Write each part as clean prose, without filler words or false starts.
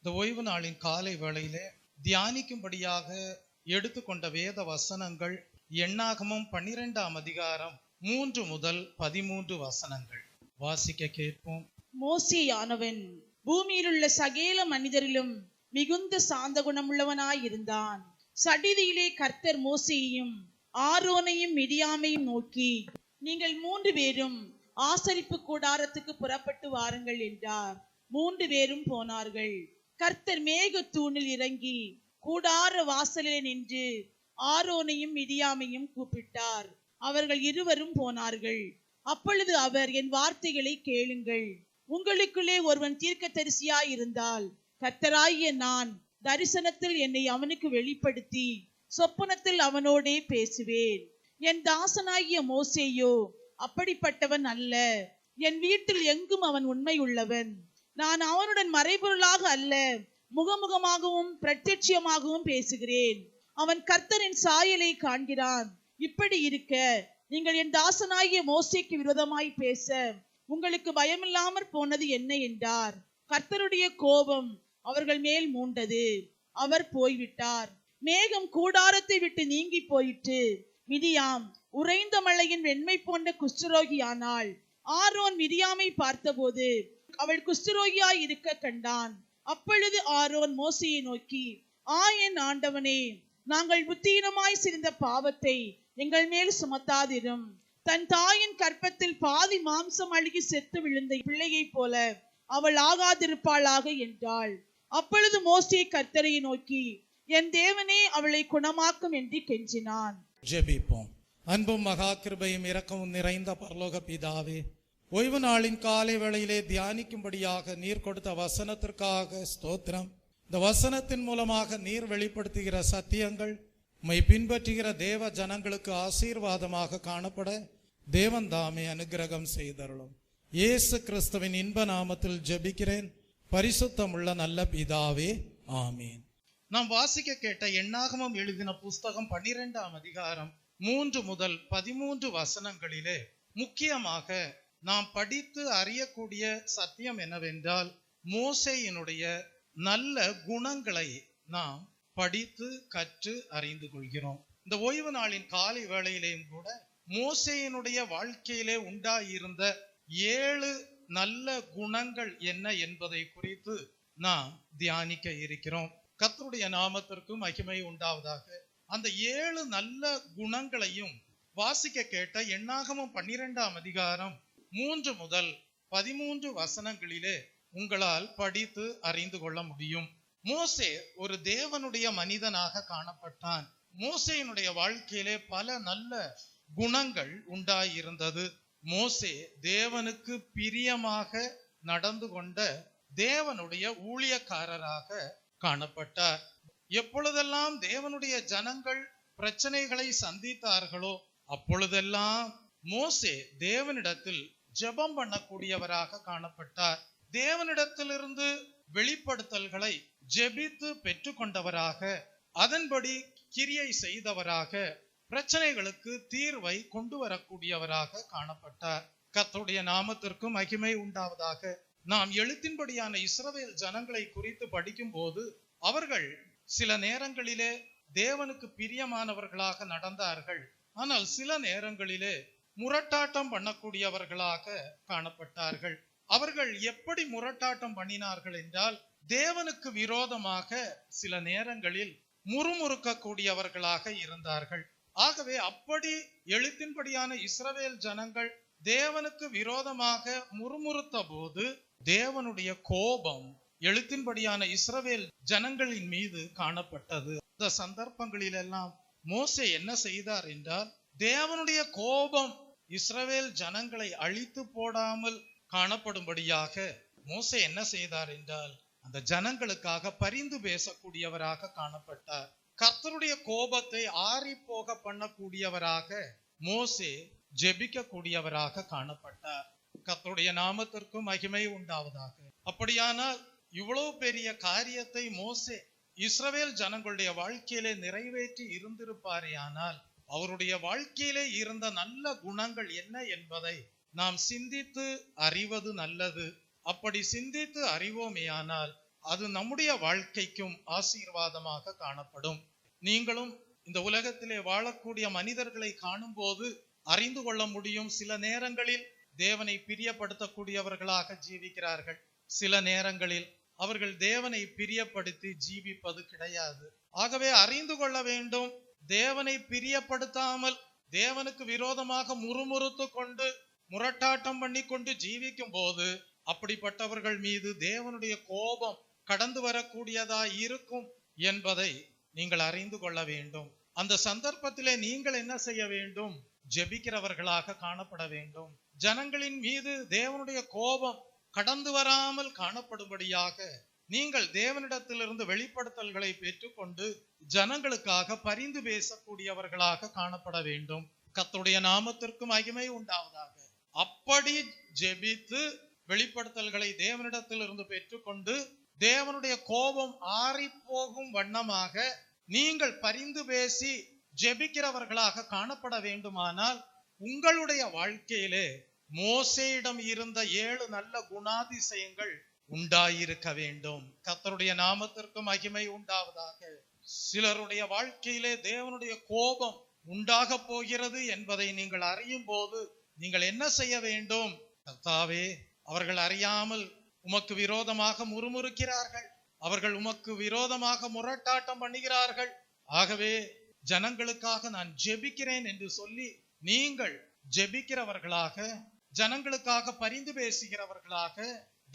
இந்த ஓய்வு நாளின் காலை வேளையிலே தியானிக்கும்படியாக எடுத்துக்கொண்ட வேத வசனங்கள் எண்ணாகமம் 12ஆம் அதிகாரம் 3 முதல் 13 வசனங்கள். வாசிக்க கேட்போம். மோசேயானவன் பூமியிலுள்ள சகல மனிதரிலும் மிகுந்த சாந்த குணமுள்ளவனாயிருந்தான். சடிதியிலே கர்த்தர் மோசேயையும் ஆரோனையும் மிரியாமையும் நோக்கி, நீங்கள் 3 பேரும் ஆசரிப்பு கூடாரத்துக்கு புறப்பட்டு வாருங்கள் என்றார். 3 பேரும் போனார்கள். கர்த்தர் மேகத்தூணில் இறங்கி கூடார வாசலிலே நின்று ஆரோனையும் மிரியாமையும் கூப்பிட்டார். அவர்கள் இருவரும் போனார்கள். அப்பொழுது அவர், என் வார்த்தைகளை கேளுங்கள். உங்களுக்குள்ளே ஒருவன் தீர்க்கதரிசியாய் இருந்தால் கர்த்தராகிய நான் தரிசனத்தில் என்னை அவனுக்கு வெளிப்படுத்தி சொப்பனத்தில் அவனோடே பேசுவேன். என் தாசனாகிய மோசேயோ அப்படிப்பட்டவன் அல்ல. என் வீட்டில் எங்கும் அவன் உண்மை உள்ளவன். நான் அவனுடன் மறைபொருளாக அல்ல, முகமுகமாகவும் பிரத்யட்சமாகவும் பேசுகிறேன். அவன் கர்த்தரின் சாயலை காண்கிறான். இப்படி இருக்க நீங்கள் என் தாசனாகிய மோசேக்கு விரோதமாய் பேச உங்களுக்கு பயமில்லாமற் போனது என்ன என்றார். கர்த்தருடைய கோபம் அவர்கள் மேல் மூண்டது. அவர் போய்விட்டார். மேகம் கூடாரத்தை விட்டு நீங்கி போயிற்று. மிரியாம் உறைந்த மழையின் வெண்மை போன்ற குஷ்டரோகியானாள். ஆரோன் மிரியாமை பார்த்தபோது அவள் குஷ்டரோகியாய் இருக்க கண்டான். அப்பொழுது ஆரோன் மோசேயை நோக்கி, என் ஆண்டவனே, நாங்கள் புத்தீனமாய் சிரிந்த பாவத்தை எங்கள் மேல் சுமத்தாதிரும். தன் தாயின் கற்பத்தில் பாதி மாம்சம் அழுகி செத்து விழுந்த பிள்ளையை போல அவள் ஆகாதிருப்பாளாக என்றாள். அப்பொழுது மோசே கர்த்தரை நோக்கி, என் தேவனே, அவளை குணமாக்கும் என்று கெஞ்சினான். ஜெபிப்போம். அன்பும் மகா கிருபையும் இரக்கமும் நிறைந்த பரலோக பிதாவே, ஓய்வு நாளின் காலை வேளையிலே தியானிக்கும்படியாக நீர் கொடுத்த வசனத்திற்காக ஸ்தோத்திரம். இந்த வசனத்தின் மூலமாக நீர் வெளிப்படுத்துகிற சத்தியங்கள் உம்மை பின்பற்றுகிற தேவ ஜனங்களுக்கு ஆசீர்வாதமாக காணப்பட தேவன் தாமே அனுக்கிரகம் செய்தருளும். இயேசு கிறிஸ்துவின் இன்ப நாமத்தில் ஜெபிக்கிறேன், பரிசுத்தமுள்ள நல்ல பிதாவே, ஆமீன். நாம் வாசிக்க கேட்ட எண்ணாகமம் எழுதின புஸ்தகம் 12ஆம் அதிகாரம் 3 முதல் 13 வசனங்களிலே முக்கியமாக நாம் படித்து அறியக்கூடிய சத்தியம் என்னவென்றால், மோசேயினுடைய நல்ல குணங்களை நாம் படித்து கற்று அறிந்து கொள்கிறோம். இந்த ஓய்வு நாளின் காலை வேளையிலேயும் கூட மோசேயினுடைய வாழ்க்கையிலே உண்டாயிருந்த 7 நல்ல குணங்கள் என்ன என்பதை குறித்து நாம் தியானிக்க இருக்கிறோம். கர்த்தருடைய நாமத்திற்கு மகிமை உண்டாவதாக. அந்த 7 நல்ல குணங்களையும் வாசிக்க கேட்ட எண்ணாகமம் 12ஆம் அதிகாரம் 3 முதல் 13 வசனங்களிலே உங்களால் படித்து அறிந்து கொள்ள முடியும். மோசே ஒரு தேவனுடைய மனிதனாக காணப்பட்டான். மோசேயினுடைய வாழ்க்கையிலே பல நல்ல குணங்கள் உண்டாயிருந்தது. மோசே தேவனுக்கு பிரியமாக நடந்து கொண்ட தேவனுடைய ஊழியக்காரராக காணப்பட்டார். எப்பொழுதெல்லாம் தேவனுடைய ஜனங்கள் பிரச்சனைகளை சந்தித்தார்களோ அப்பொழுதெல்லாம் மோசே தேவனிடத்தில் ஜெபம் பண்ணக்கூடியவராக காணப்பட்டார். தேவனிடத்திலிருந்து வெளிப்படுத்தல்களை ஜெபித்து பெற்றுக்கொண்டவராக, அதன்படி கிரியை செய்தவராக, பிரச்சனைகளுக்கு தீர்வை கொண்டு வரக்கூடியவராக காணப்பட்டார். கர்த்தருடைய நாமத்திற்கு மகிமை உண்டாவதாக. நாம் எழுத்தின்படியான இஸ்ரவேல் ஜனங்களை குறித்து படிக்கும் போது அவர்கள் சில நேரங்களிலே தேவனுக்கு பிரியமானவர்களாக நடந்தார்கள். ஆனால் சில நேரங்களிலே முரட்டாட்டம் பண்ணக்கூடியவர்களாக காணப்பட்டார்கள். அவர்கள் எப்படி முரட்டாட்டம் பண்ணினார்கள் என்றால், தேவனுக்கு விரோதமாக சில நேரங்களில் முறுமுறுக்கக்கூடியவர்களாக இருந்தார்கள். ஆகவே அப்படி எழுத்தின்படியான இஸ்ரவேல் ஜனங்கள் தேவனுக்கு விரோதமாக முறுமுறுத்த போது தேவனுடைய கோபம் எழுத்தின்படியான இஸ்ரவேல் ஜனங்களின் மீது காணப்பட்டது. இந்த சந்தர்ப்பங்களிலெல்லாம் மோசே என்ன செய்தார் என்றால், தேவனுடைய கோபம் இஸ்ரவேல் ஜனங்களை அழித்து போடாமல் காணப்படும்படியாக மோசே என்ன செய்தார் என்றால், அந்த ஜனங்களுக்காக பரிந்து பேசக்கூடியவராக காணப்பட்டார். கர்த்தருடைய கோபத்தை ஆறி போக பண்ணக்கூடியவராக மோசே ஜெபிக்க கூடியவராக காணப்பட்டார். கர்த்தருடைய நாமத்திற்கு மகிமை உண்டாவதாக. அப்படியானால் இவ்வளவு பெரிய காரியத்தை மோசே இஸ்ரவேல் ஜனங்களுடைய வாழ்க்கையிலே நிறைவேற்றி இருந்திருப்பாரே, ஆனால் அவருடைய வாழ்க்கையிலே இருந்த நல்ல குணங்கள் என்ன என்பதை நாம் சிந்தித்து அறிவது நல்லது. அப்படி சிந்தித்து அறிவோமேயானால் அது நம்முடைய வாழ்க்கைக்கும் ஆசீர்வாதமாக காணப்படும். நீங்களும் இந்த உலகத்திலே வாழக்கூடிய மனிதர்களை காணும் போது அறிந்து கொள்ள முடியும். சில நேரங்களில் தேவனை பிரியப்படுத்தக்கூடியவர்களாக ஜீவிக்கிறார்கள், சில நேரங்களில் அவர்கள் தேவனை பிரியப்படுத்தி ஜீவிப்பது கிடையாது. ஆகவே அறிந்து கொள்ள வேண்டும், தேவனை பிரியப்படுத்தாமல் தேவனுக்கு விரோதமாக முறுமுறுத்து கொண்டு முரட்டாட்டம் பண்ணி கொண்டு ஜீவிக்கும் போது அப்படிப்பட்டவர்கள் மீது தேவனுடைய கோபம் கடந்து வரக்கூடியதா இருக்கும் என்பதை நீங்கள் அறிந்து கொள்ள வேண்டும். அந்த சந்தர்ப்பத்திலே நீங்கள் என்ன செய்ய வேண்டும்? ஜெபிக்கிறவர்களாக காணப்பட வேண்டும். ஜனங்களின் மீது தேவனுடைய கோபம் கடந்து வராமல் காணப்படும்படியாக நீங்கள் தேவனிடத்திலிருந்து வெளிப்படுத்தல்களை பெற்றுக்கொண்டு ஜனங்களுக்காக பரிந்து பேசக்கூடியவர்களாக காணப்பட வேண்டும். கர்த்தருடைய நாமத்திற்கு மகிமை உண்டாவதாக. அப்படி ஜெபித்து வெளிப்படுத்தல்களை தேவனிடத்திலிருந்து பெற்றுக்கொண்டு தேவனுடைய கோபம் ஆறி போகும் வண்ணமாக நீங்கள் பரிந்து பேசி ஜெபிக்கிறவர்களாக காணப்பட வேண்டுமானால் உங்களுடைய வாழ்க்கையிலே மோசேயிடம் இருந்த 7 நல்ல குணாதிசயங்கள் உண்டாயிருக்க வேண்டும். கர்த்தருடைய நாமத்திற்கு மகிமை உண்டாவதாக. சிலருடைய வாழ்க்கையிலே தேவனுடைய கோபம் உண்டாக போகிறது என்பதை நீங்கள் அறியும் போது நீங்கள் என்ன செய்ய வேண்டும்? கர்த்தாவே, அவர்கள் அறியாமல் உமக்கு விரோதமாக முறுமுறுக்கிறார்கள், அவர்கள் உமக்கு விரோதமாக முரட்டாட்டம் பண்ணுகிறார்கள், ஆகவே ஜனங்களுக்காக நான் ஜெபிக்கிறேன் என்று சொல்லி நீங்கள் ஜெபிக்கிறவர்களாக, ஜனங்களுக்காக பரிந்து பேசுகிறவர்களாக,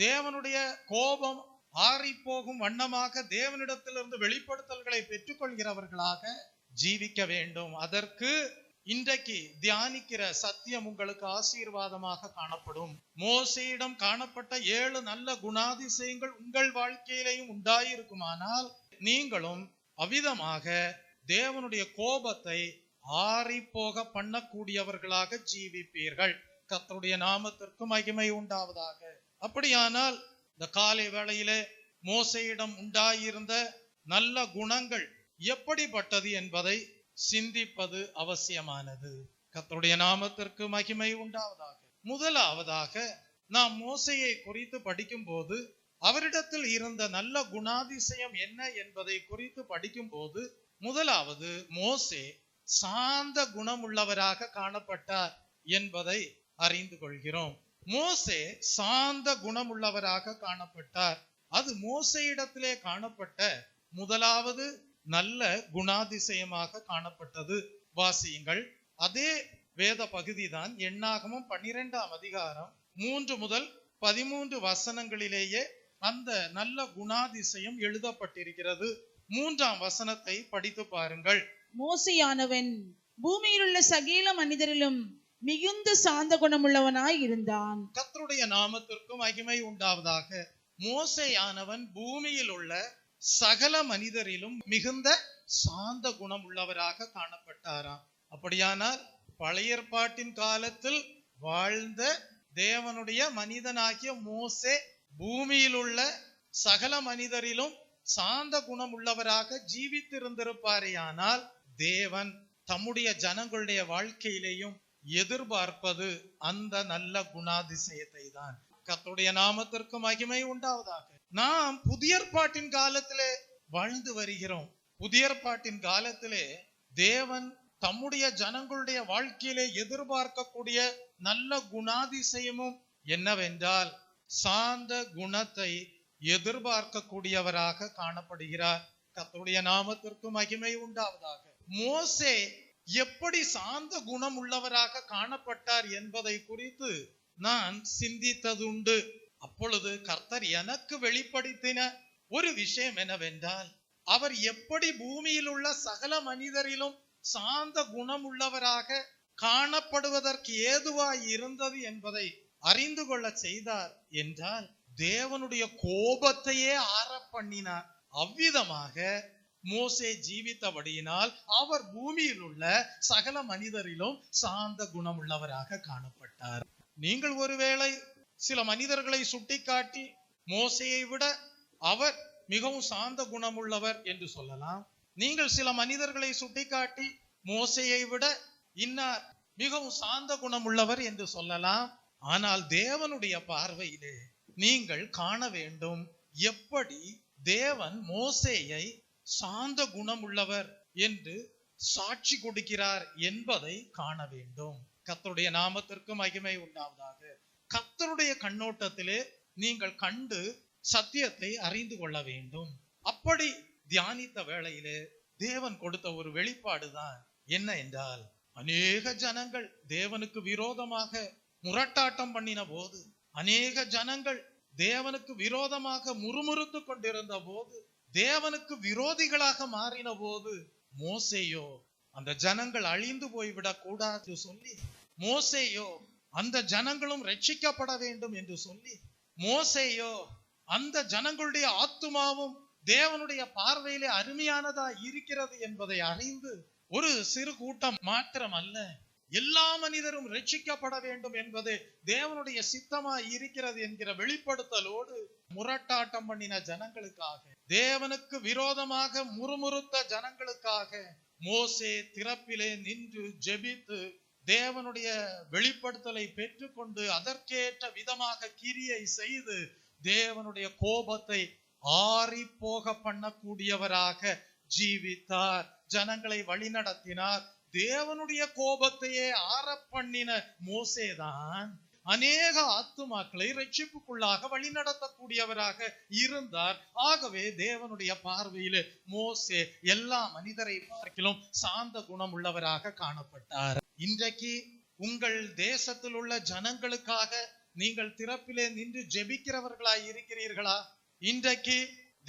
தேவனுடைய கோபம் ஆறி போகும் வண்ணமாக தேவனிடத்திலிருந்து வெளிப்படுத்தல்களை பெற்றுக்கொள்கிறவர்களாக ஜீவிக்க வேண்டும். அதற்கு இன்றைக்கு தியானிக்கிற சத்தியம் உங்களுக்கு ஆசீர்வாதமாக காணப்படும். மோசேயிடம் காணப்பட்ட 7 நல்ல குணாதிசயங்கள் உங்கள் வாழ்க்கையிலையும் உண்டாயிருக்குமானால் நீங்களும் அவ்விதமாக தேவனுடைய கோபத்தை ஆறி போக பண்ணக்கூடியவர்களாக ஜீவிப்பீர்கள். கர்த்தருடைய நாமத்திற்கு மகிமை உண்டாவதாக. அப்படியானால் இந்த காலை வேளையிலே மோசேயிடம் உண்டாயிருந்த நல்ல குணங்கள் எப்படிப்பட்டது என்பதை சிந்திப்பது அவசியமானது. கர்த்தருடைய நாமத்திற்கு மகிமை உண்டாவதாக. முதலாவதாக நாம் மோசேயை குறித்து படிக்கும் போது அவரிடத்தில் இருந்த நல்ல குணாதிசயம் என்ன என்பதை குறித்து படிக்கும் போது முதலாவது மோசே சாந்த குணமுள்ளவராக காணப்பட்டார் என்பதை அறிந்து கொள்கிறோம். மோசே சாந்த குணமுள்ளவராக காணப்பட்டார். அது மோசேயிடத்திலே காணப்பட்ட முதலாவது நல்ல குணாதிசயமாக காணப்பட்டது. வாசியுங்கள். அதே வேத பகுதி தான் எண்ணாகமம் 12ஆம் அதிகாரம் 3 முதல் 13 வசனங்களிலேயே அந்த நல்ல குணாதிசயம் எழுதப்பட்டிருக்கிறது. 3ஆம் வசனத்தை படித்து பாருங்கள். மோசேயானவன் பூமியிலுள்ள சகல மனிதரிலும் மிகுந்த சாந்த குணமுள்ளவனாய் இருந்தான். கர்த்தருடைய நாமத்திற்கு மகிமை உண்டாவதாக. மோசேயானவன் பூமியில் உள்ள சகல மனிதரிலும் மிகுந்த சாந்த குணம் உள்ளவராக காணப்பட்டாராம். அப்படியானால் பழைய ஏற்பாட்டின் காலத்தில் வாழ்ந்த தேவனுடைய மனிதனாகிய மோசே பூமியில் உள்ள சகல மனிதரிலும் சாந்த குணம் உள்ளவராக ஜீவித்திருந்திருப்பாரேயானால் தேவன் தம்முடைய ஜனங்களுடைய வாழ்க்கையிலேயும் எதிர்பார்ப்பது அந்த நல்ல குணாதிசயத்தை தான். கர்த்தருடைய நாமத்திற்கு மகிமை உண்டாவதாக. நாம் புதிய ஏற்பாட்டின் காலத்திலே வாழ்ந்து வருகிறோம். புதிய ஏற்பாட்டின் காலத்திலே தேவன் தம்முடைய ஜனங்களுடைய வாழ்க்கையிலே எதிர்பார்க்கக்கூடிய நல்ல குணாதிசயமும் என்னவென்றால் சாந்த குணத்தை எதிர்பார்க்கக்கூடியவராக காணப்படுகிறார். கர்த்தருடைய நாமத்திற்கு மகிமை உண்டாவதாக. மோசே எப்படி சாந்த குணம் உள்ளவராக காணப்பட்டார் என்பதை குறித்து நான் சிந்தித்ததுண்டு. அப்பொழுது கர்த்தர் எனக்கு வெளிப்படுத்தின ஒரு விஷயம் என்னவென்றால் அவர் எப்படி பூமியில் உள்ள சகல மனிதரிலும் சாந்த குணம் உள்ளவராக காணப்படுவதற்கு ஏதுவாய் இருந்தது என்பதை அறிந்து கொள்ள செய்தார் என்றால் தேவனுடைய கோபத்தையே ஆற பண்ணினார். அவ்விதமாக மோசே ஜீவித்தபடியினால் அவர் பூமியில் உள்ள சகல மனிதரிலும் சாந்த குணம் உள்ளவராக காணப்பட்டார். நீங்கள் ஒருவேளை சில மனிதர்களை சுட்டிக்காட்டி மோசேயை விட அவர் மிகவும் சாந்த குணமுள்ளவர் என்று சொல்லலாம். நீங்கள் சில மனிதர்களை சுட்டிக்காட்டி மோசேயை விட இன்னார் மிகவும் சாந்த குணமுள்ளவர் என்று சொல்லலாம். ஆனால் தேவனுடைய பார்வையிலே நீங்கள் காண வேண்டும் எப்படி தேவன் மோசேயை சாந்த குணமுள்ளவர் என்று சாட்சி கொடுக்கிறார் என்பதை காண வேண்டும். கர்த்தருடைய நாமத்திற்கு மகிமை உண்டாவதாக. கர்த்தருடைய கண்ணோட்டத்திலே நீங்கள் கண்டு சத்தியத்தை அறிந்து கொள்ள வேண்டும். அப்படி தியானித்த வேளையிலே தேவன் கொடுத்த ஒரு வெளிப்பாடுதான் என்ன என்றால், அநேக ஜனங்கள் தேவனுக்கு விரோதமாக முரட்டாட்டம் பண்ணின போது, அநேக ஜனங்கள் தேவனுக்கு விரோதமாக முறுமுறுத்து கொண்டிருந்த போது, தேவனுக்கு விரோதிகளாக மாறின போது, மோசேயோ அந்த ஜனங்கள் அழிந்து போய்விடக் கூடாது சொல்லி, மோசேயோ அந்த ஜனங்களும் ரட்சிக்கப்பட வேண்டும் என்று சொல்லி, மோசேயோ அந்த ஜனங்களுடைய ஆத்துமாவும் தேவனுடைய பார்வையிலே அருமையானதா இருக்கிறது என்பதை அறிந்து, ஒரு சிறு கூட்டம் மாத்திரம் அல்ல, எல்லா மனிதரும் ரட்சிக்கப்பட வேண்டும் என்பது தேவனுடைய சித்தமாய் இருக்கிறது என்கிற வெளிப்படுத்தலோடு முரட்டாட்டம் பண்ணின ஜனங்களுக்காக, தேவனுக்கு விரோதமாக முறுமுறுத்த ஜனங்களுக்காக மோசே திறப்பிலே நின்று ஜெபித்து தேவனுடைய வெளிப்படுத்தலை பெற்றுக்கொண்டு அதற்கேற்ற விதமாக கிரியை செய்து தேவனுடைய கோபத்தை ஆறி போக பண்ணக்கூடியவராக ஜீவித்தார். ஜனங்களை வழிநடத்தினார். தேவனுடைய கோபத்தையே ஆற பண்ணின மோசேதான் அநேக ஆத்துமாக்களை ரட்சிப்புக்குள்ளாக வழிநடத்தக்கூடியவராக இருந்தார். ஆகவே தேவனுடைய பார்வையிலே மோசே எல்லா மனிதரை பார்க்கிலும் சாந்த குணம் உள்ளவராக காணப்பட்டார். இன்றைக்கு உங்கள் தேசத்தில் உள்ள ஜனங்களுக்காக நீங்கள் திறப்பிலே நின்று ஜெபிக்கிறவர்களாய் இருக்கிறீர்களா? இன்றைக்கு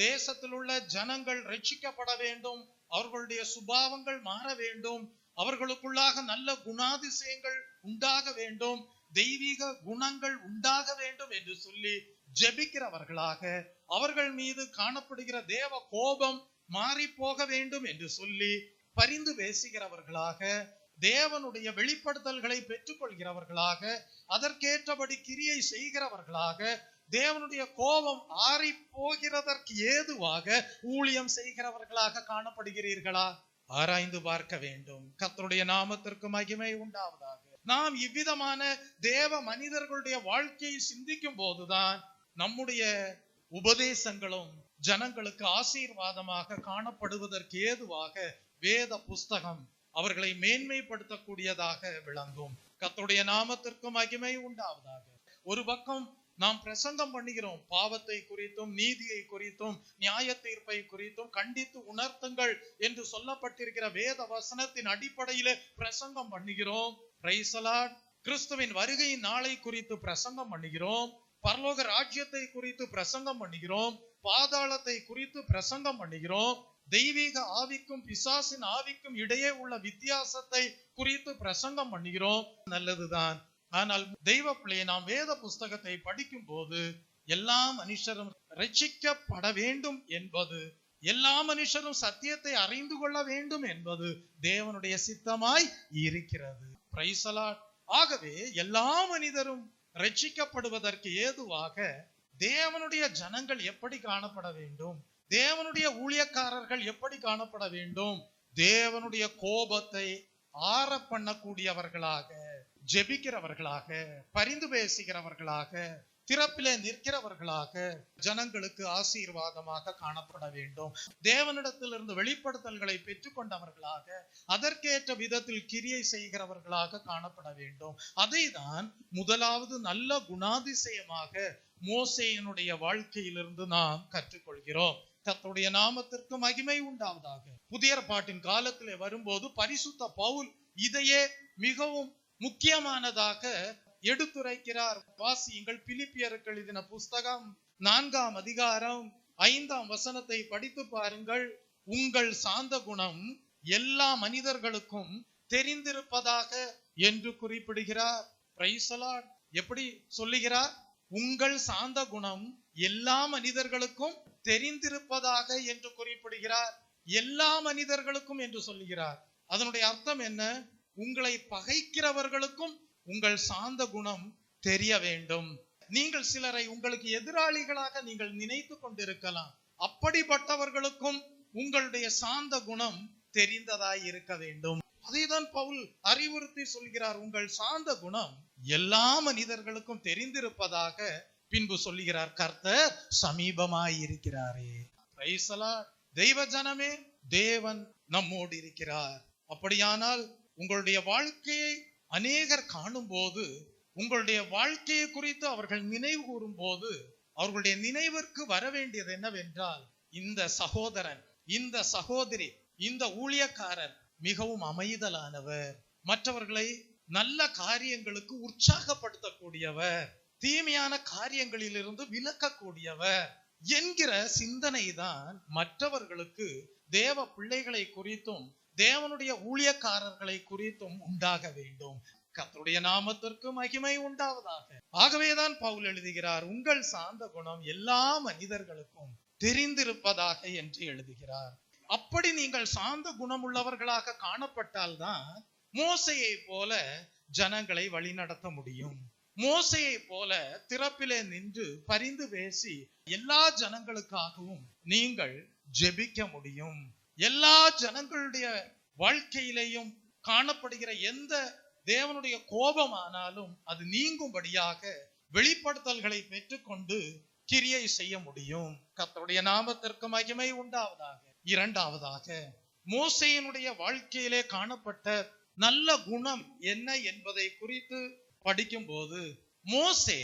தேசத்தில் உள்ள ஜனங்கள் ரட்சிக்கப்பட வேண்டும், அவர்களுடைய சுபாவங்கள் மாற வேண்டும், அவர்களுக்குள்ளாக நல்ல குணாதிசயங்கள் உண்டாக வேண்டும், தெய்வீக குணங்கள் உண்டாக வேண்டும் என்று சொல்லி ஜெபிக்கிறவர்களாக, அவர்கள் மீது காணப்படுகிற தேவ கோபம் மாறி போக வேண்டும் என்று சொல்லி பரிந்து பேசுகிறவர்களாக, தேவனுடைய வெளிப்படுத்தல்களை பெற்றுக் கொள்கிறவர்களாக, அதற்கேற்றபடி கிரியை செய்கிறவர்களாக, தேவனுடைய கோபம் ஆறி போகிறதற்கு ஏதுவாக ஊழியம் செய்கிறவர்களாக காணப்படுகிறீர்களா? ஆராய்ந்து பார்க்க வேண்டும். கர்த்தருடைய நாமத்திற்கு மகிமை உண்டாவதாக. நாம் இவ்விதமான தேவ மனிதர்களுடைய வாழ்க்கையை சிந்திக்கும் போதுதான் நம்முடைய உபதேசங்களும் ஜனங்களுக்கு ஆசீர்வாதமாக காணப்படுவதற்கு ஏதுவாக வேத புஸ்தகம் அவர்களை மேன்மைப்படுத்தக்கூடியதாக விளங்கும். கர்த்தருடைய நாமத்திற்கு மகிமை உண்டாவதாக. ஒரு பக்கம் நாம் பிரசங்கம் பண்ணுகிறோம், பாவத்தை குறித்தும் நீதியை குறித்தும் நியாய தீர்ப்பை குறித்தும் கண்டித்து உணர்த்துங்கள் என்று சொல்லப்பட்டிருக்கிற வேத வசனத்தின் அடிப்படையிலே பிரசங்கம் பண்ணுகிறோம். Price the Lord. கிறிஸ்துவின் வருகையின் நாளை குறித்து பிரசங்கம் பண்ணுகிறோம், பரலோக ராஜ்யத்தை குறித்து பிரசங்கம் பண்ணுகிறோம், பாதாளத்தை குறித்து பிரசங்கம் பண்ணுகிறோம், தெய்வீக ஆவிக்கும் பிசாசின் ஆவிக்கும் இடையே உள்ள வித்தியாசத்தை குறித்து பிரசங்கம் பண்ணுகிறோம். நல்லதுதான். ஆனால் தெய்வ பிள்ளையை நாம் வேத புஸ்தகத்தை படிக்கும் போது எல்லா மனுஷரும் ரட்சிக்கப்பட வேண்டும் என்பது, எல்லா மனுஷரும் சத்தியத்தை அறிந்து கொள்ள வேண்டும் என்பது தேவனுடைய சித்தமாய் இருக்கிறது. Price the Lord. ஆகவே எல்லா மனிதரும் ரட்சிக்கப்படுவதற்கு ஏதுவாக தேவனுடைய ஜனங்கள் எப்படி காணப்பட வேண்டும், தேவனுடைய ஊழியக்காரர்கள் எப்படி காணப்பட வேண்டும், தேவனுடைய கோபத்தை ஆற பண்ணக்கூடியவர்களாக, ஜெபிக்கிறவர்களாக, பரிந்து பேசுகிறவர்களாக, திறப்பிலே நிற்கிறவர்களாக, ஜனங்களுக்கு ஆசீர்வாதமாக காணப்பட வேண்டும். தேவனிடத்திலிருந்து வெளிப்படுத்தல்களை பெற்றுக் கொண்டவர்களாக, அதற்கேற்ற விதத்தில் கிரியை செய்கிறவர்களாக காணப்பட வேண்டும். அதை தான் முதலாவது நல்ல குணாதிசயமாக மோசேயினுடைய வாழ்க்கையிலிருந்து நாம் கற்றுக்கொள்கிறோம். கர்த்தருடைய நாமத்திற்கு மகிமை உண்டாவதாக. புதிய ஏற்பாட்டின் காலத்திலே வரும்போது பரிசுத்த பவுல் இதையே மிகவும் முக்கியமானதாக எடுத்துரைக்கிறார். வாசியுங்கள். பிலிப்பியருக்கு எழுதின புஸ்தகம் 4ஆம் அதிகாரம் 5ஆம் வசனத்தை படித்து பாருங்கள். உங்கள் சாந்த குணம் எல்லா மனிதர்களுக்கும் தெரிந்திருப்பதாக என்று குறிப்பிடுகிறார். Price the Lord. எப்படி சொல்லுகிறார்? உங்கள் சாந்த குணம் எல்லா மனிதர்களுக்கும் தெரிந்திருப்பதாக என்று குறிப்பிடுகிறார். எல்லா மனிதர்களுக்கும் என்று சொல்லுகிறார். அதனுடைய அர்த்தம் என்ன? உங்களை பகைக்கிறவர்களுக்கும் உங்கள் சாந்த குணம் தெரிய வேண்டும். நீங்கள் சிலரை உங்களுக்கு எதிராளிகளாக நீங்கள் நினைத்து கொண்டிருக்கலாம். அப்படிப்பட்டவர்களுக்கும் உங்களுடைய சாந்த குணம் தெரிந்ததாய் இருக்க வேண்டும். அதைதான் பவுல் அறிவுறுத்தி சொல்கிறார். உங்கள் சாந்த குணம் எல்லா மனிதர்களுக்கும் தெரிந்திருப்பதாக பின்பு சொல்லுகிறார், கர்த்தர் சமீபமாய் இருக்கிறாரே. Price the Lord. தெய்வ ஜனமே, தேவன் நம்மோடு இருக்கிறார். அப்படியானால் உங்களுடைய வாழ்க்கையை அநேகர் காணும் போது, உங்களுடைய வாழ்க்கையை குறித்து அவர்கள் நினைவு கூறும் போது, அவர்களுடைய நினைவிற்கு வர வேண்டியது என்னவென்றால், இந்த சகோதரன், இந்த சகோதரி, இந்த ஊழியக்காரர் மிகவும் அமைதலானவர், மற்றவர்களை நல்ல காரியங்களுக்கு உற்சாகப்படுத்தக்கூடியவர், தீமையான காரியங்களிலிருந்து விலக்கக்கூடியவர் என்கிற சிந்தனை தான் மற்றவர்களுக்கு தேவ பிள்ளைகளை குறித்தும் தேவனுடைய ஊழியக்காரர்களை குறித்தும் உண்டாக வேண்டும். கர்த்தருடைய நாமத்திற்கு மகிமை உண்டாவதாக. ஆகவேதான் பவுல் எழுதுகிறார், உங்கள் சாந்த குணம் எல்லா மனிதர்களுக்கும் தெரிந்திருப்பதாக என்று எழுதுகிறார். அப்படி நீங்கள் சாந்த குணம் உள்ளவர்களாக காணப்பட்டால்தான் மோசேயை போல ஜனங்களை வழிநடத்த முடியும். மோசேயை போல திறப்பிலே நின்று பரிந்து பேசி எல்லா ஜனங்களுக்காகவும் நீங்கள் ஜெபிக்க முடியும். எல்லா ஜனங்களுடைய வாழ்க்கையிலேயும் காணப்படுகிற எந்த தேவனுடைய கோபமானாலும் அது நீங்கும்படியாக வெளிப்படுத்தல்களை பெற்றுக்கொண்டு கிரியை செய்ய முடியும். கர்த்தருடைய நாமத்திற்கு மகிமை உண்டாவதாக. இரண்டாவதாக, மோசேயினுடைய வாழ்க்கையிலே காணப்பட்ட நல்ல குணம் என்ன என்பதை குறித்து படிக்கும் போது, மோசே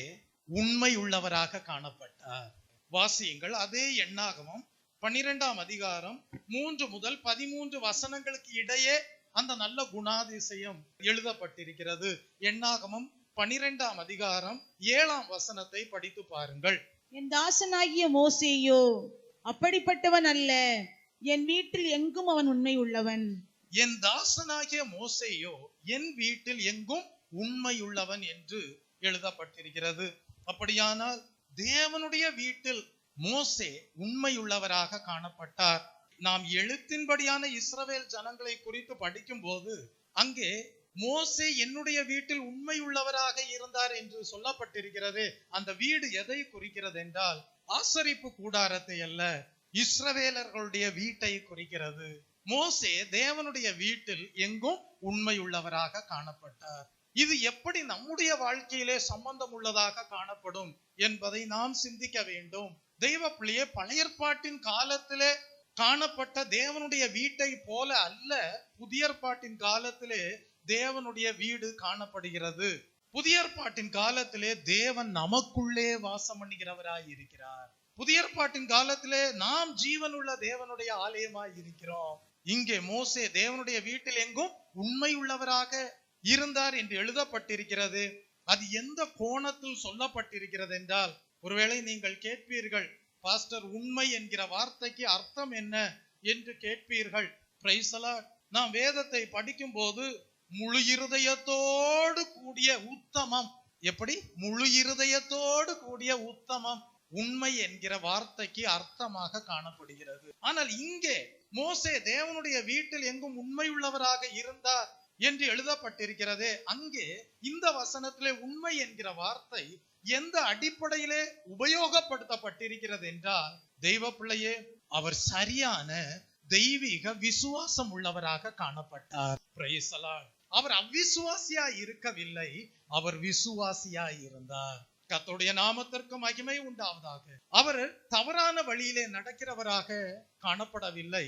உண்மை உள்ளவராக காணப்பட்டார். வாசியுங்கள். அதே எண்ணாகமம் 12ஆம் அதிகாரம் 3 முதல் 13 வசனங்களுக்கு இடையே அந்த நல்ல குணாதிசயம் எழுதப்பட்டிருக்கிறது. எண்ணாகமம் 12ஆம் அதிகாரம் 7ஆம் வசனத்தை படித்து பாருங்கள். என் தாசனாகிய மோசேயோ அப்படிப்பட்டவன் அல்ல, என் வீட்டில் எங்கும் அவன் உண்மை உள்ளவன். என் தாசனாகிய மோசேயோ என் வீட்டில் எங்கும் உண்மையுள்ளவன் என்று எழுதப்பட்டிருக்கிறது. அப்படியானால் தேவனுடைய வீட்டில் மோசே உண்மையுள்ளவராக காணப்பட்டார். நாம் எழுத்தின்படியான இஸ்ரவேல் ஜனங்களை குறித்து படிக்கும் போது அங்கே மோசே என்னுடைய வீட்டில் உண்மையுள்ளவராக இருந்தார் என்று சொல்லப்பட்டிருக்கிறது. அந்த வீடு எதை குறிக்கிறது என்றால், ஆசரிப்பு கூடாரத்தை அல்ல, இஸ்ரவேலர்களுடைய வீட்டை குறிக்கிறது. மோசே தேவனுடைய வீட்டில் எங்கும் உண்மையுள்ளவராக காணப்பட்டார். இது எப்படி நம்முடைய வாழ்க்கையிலே சம்பந்தம் உள்ளதாக காணப்படும் என்பதை நாம் சிந்திக்க வேண்டும். தெய்வ பிள்ளையே, பழைய ஏற்பாட்டின் காலத்திலே காணப்பட்ட தேவனுடைய வீட்டை போல அல்ல, புதிய ஏற்பாட்டின் காலத்திலே தேவனுடைய வீடு காணப்படுகிறது. புதிய ஏற்பாட்டின் காலத்திலே தேவன் நமக்குள்ளே வாசம் பண்ணுகிறவராய் இருக்கிறார். புதிய ஏற்பாட்டின் காலத்திலே நாம் ஜீவனுள்ள தேவனுடைய ஆலயமாய் இருக்கிறோம். இங்கே மோசே தேவனுடைய வீட்டில் எங்கும் உண்மை உள்ளவராக இருந்தார் என்று எழுதப்பட்டிருக்கிறது. அது எந்த கோணத்தில் சொல்லப்பட்டிருக்கிறது என்றால், ஒருவேளை நீங்கள் கேட்பீர்கள், பாஸ்டர், உண்மை என்கிற வார்த்தைக்கு அர்த்தம் என்ன என்று கேட்பீர்கள். Price the Lord. நாம் வேதத்தை படிக்கும் போது முழு இருதயத்தோடு கூடிய உத்தமம், எப்படி முழு இருதயத்தோடு கூடிய உத்தமம் உண்மை என்கிற வார்த்தைக்கு அர்த்தமாக காணப்படுகிறது. ஆனால் இங்கே மோசே தேவனுடைய வீட்டில் எங்கும் உண்மை உள்ளவராக இருந்தார் என்று எழுதப்பட்டிருக்கிறதே, அங்கே இந்த வசனத்திலே உண்மை என்கிற வார்த்தை எந்த அடிப்படையிலே உபயோகப்படுத்தப்பட்டிருக்கிறது என்றால், தெய்வ பிள்ளையே, அவர் சரியான தெய்வீக விசுவாசம் உள்ளவராக காணப்பட்டார். Price the Lord. அவர் அவிசுவாசியாய் இருக்கவில்லை, அவர் விசுவாசியாய் இருந்தார். கர்த்தருடைய நாமத்திற்கு மகிமை உண்டாவதாக. அவர் தவறான வழியிலே நடக்கிறவராக காணப்படவில்லை,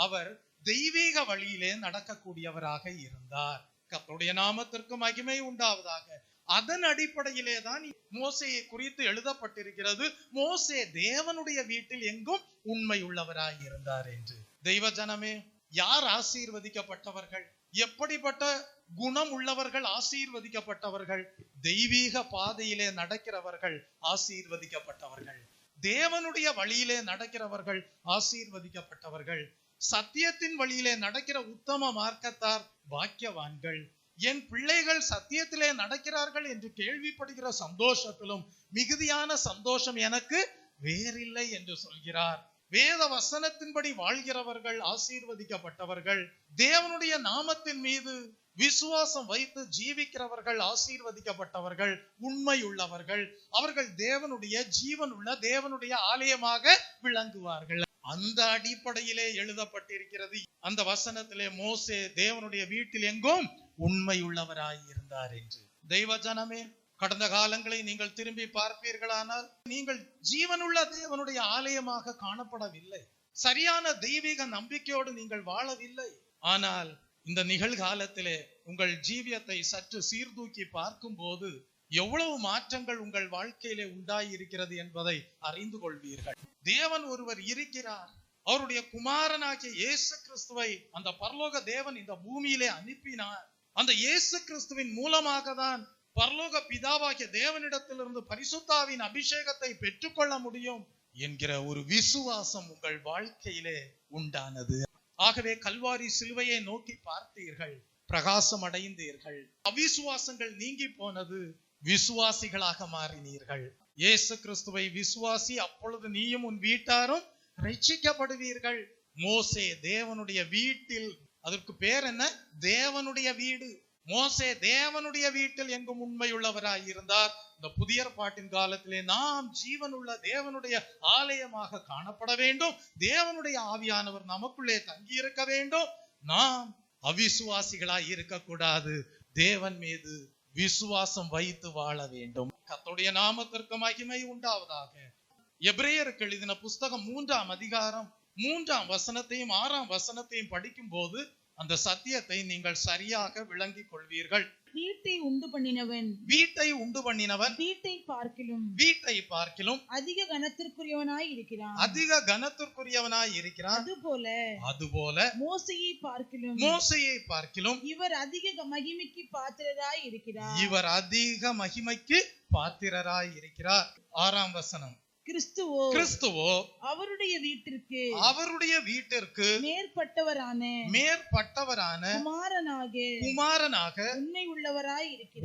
அவர் தெய்வீக வழியிலே நடக்கக்கூடியவராக இருந்தார். கர்த்தருடைய நாமத்திற்கு மகிமை உண்டாவதாக. அதன் அடிப்படையிலே தான் மோசேயை குறித்து எழுதப்பட்டிருக்கிறது, மோசே தேவனுடைய வீட்டில் எங்கும் உண்மை உள்ளவராய் இருந்தார் என்று. தெய்வ ஜனமே, யார் ஆசீர்வதிக்கப்பட்டவர்கள்? எப்படிப்பட்ட குணம் உள்ளவர்கள் ஆசீர்வதிக்கப்பட்டவர்கள்? தெய்வீக பாதையிலே நடக்கிறவர்கள் ஆசீர்வதிக்கப்பட்டவர்கள். தேவனுடைய வழியிலே நடக்கிறவர்கள் ஆசீர்வதிக்கப்பட்டவர்கள். சத்தியத்தின் வழியிலே நடக்கிற உத்தம மார்க்கத்தார் பாக்கியவான்கள். என் பிள்ளைகள் சத்தியத்திலே நடக்கிறார்கள் என்று கேள்விப்படுகிற சந்தோஷத்திலும் மிகுதியான சந்தோஷம் எனக்கு வேறில்லை என்று சொல்கிறார். வேத வசனத்தின்படி வாழ்கிறவர்கள் ஆசீர்வதிக்கப்பட்டவர்கள். தேவனுடைய நாமத்தின் மீது விசுவாசம் வைத்து ஜீவிக்கிறவர்கள் ஆசீர்வதிக்கப்பட்டவர்கள், உண்மை உள்ளவர்கள். அவர்கள் தேவனுடைய ஜீவனுள்ள தேவனுடைய ஆலயமாக விளங்குவார்கள். அந்த அடிப்படையிலே எழுதப்பட்டிருக்கிறது. அந்த வசனத்திலே மோசே தேவனுடைய வீட்டில் எங்கும் உண்மை உள்ளவராய் இருந்தார் என்று. தெய்வ ஜனமே, கடந்த காலங்களை நீங்கள் திரும்பி பார்ப்பீர்களானால் நீங்கள் ஜீவனுள்ள தேவனுடைய ஆலயமாக காணப்படவில்லை. சரியான தெய்வீக நம்பிக்கையோடு நீங்கள் வாழவில்லை. ஆனால் இந்த நிகழ்காலத்திலே உங்கள் ஜீவியத்தை சற்று சீர்தூக்கி பார்க்கும் போது எவ்வளவு மாற்றங்கள் உங்கள் வாழ்க்கையிலே உண்டாயிருக்கிறது என்பதை அறிந்து கொள்வீர்கள். தேவன் ஒருவர் இருக்கிறார். அவருடைய குமாரனாகிய இயேசு கிறிஸ்துவை அந்த பரலோக தேவன் இந்த பூமியிலே அனுப்பினார். அந்த இயேசு கிறிஸ்துவின் மூலமாக தான் பரலோக பிதாவாகிய தேவனிடத்திலிருந்து பரிசுத்தாவின் அபிஷேகத்தை பெற்றுக்கொள்ள முடியும் என்கிற ஒரு விசுவாசம் உங்கள் வாழ்க்கையிலே உண்டானது. ஆகவே கல்வாரி சிலுவையை நோக்கி பார்த்தீர்கள், பிரகாசம் அடைந்தீர்கள். அவிசுவாசங்கள் நீங்கி போனது, விசுவாசிகளாக மாறினீர்கள். இயேசு கிறிஸ்துவை விசுவாசி, அப்பொழுது நீயும் உன் வீட்டாரும் ரட்சிக்கப்படுவீர்கள். மோசே தேவனுடைய வீட்டில், அதற்கு பேர் என்ன? தேவனுடைய வீடு. மோசே தேவனுடைய வீட்டில் எங்கும் உண்மையுள்ளவராய் இருந்தார். இந்த புதிய ஏற்பாட்டின் காலத்திலே நாம் ஜீவனுள்ள தேவனுடைய ஆலயமாக காணப்பட வேண்டும். தேவனுடைய ஆவியானவர் நமக்குள்ளே தங்கி இருக்க வேண்டும். நாம் அவிசுவாசிகளாய் இருக்கக்கூடாது. தேவன் மீது விசுவாசம் வைத்து வாழ வேண்டும். கர்த்தருடைய நாமத்திற்கு மகிமை உண்டாவதாக. எபிரேயருக்கு எழுதின புஸ்தகம் 3ஆம் அதிகாரம் 3ஆம் வசனத்தையும் 6ஆம் வசனத்தையும் படிக்கும் போது அந்த சத்தியத்தை நீங்கள் சரியாக விளங்கிக் கொள்வீர்கள். வீட்டை உண்டு பண்ணினவன் வீட்டை பார்க்கிலும் அதிக கனத்திற்குரியவனாய் இருக்கிறான். அதுபோல மோசையை பார்க்கிலும் இவர் அதிக மகிமைக்கு பாத்திரராய் இருக்கிறார். 6ஆம் வசனம். கிறிஸ்துவோ அவருடைய வீட்டிற்கு மேற்பட்டவரான குமாரனாக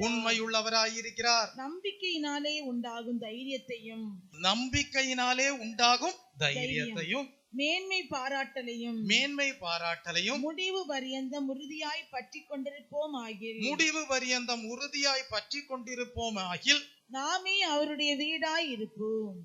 உண்மையுள்ளவராய் இருக்கிறார். நம்பிக்கையினாலே உண்டாகும் தைரியத்தையும் மேன்மை பாராட்டலையும் முடிவு பரியந்தம் உறுதியாய் பற்றி கொண்டிருப்போம் ஆகில் நாமே அவருடைய வீடாய் இருப்போம்.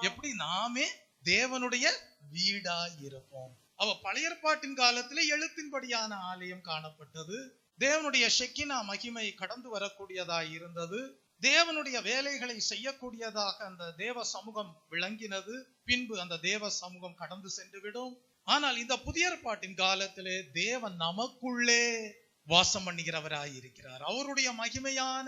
எப்படி நாமே தேவனுடைய வீடாய் இருப்போம்? அவ பழைய ஏற்பாட்டின் காலத்திலே எழுத்தின்படியான ஆலயம் காணப்பட்டது. தேவனுடைய ஷெக்கினா மகிமை கடந்து வரக்கூடியதாய் இருந்தது. தேவனுடைய வேலைகளை செய்யக்கூடியதாக அந்த தேவ சமூகம் விளங்கினது. பின்பு அந்த தேவ சமூகம் கடந்து சென்று விடும். ஆனால் இந்த புதிய ஏற்பாட்டின் காலத்திலே தேவன் நமக்குள்ளே வாசம் பண்ணுகிறவராய் இருக்கிறார். அவருடைய மகிமையான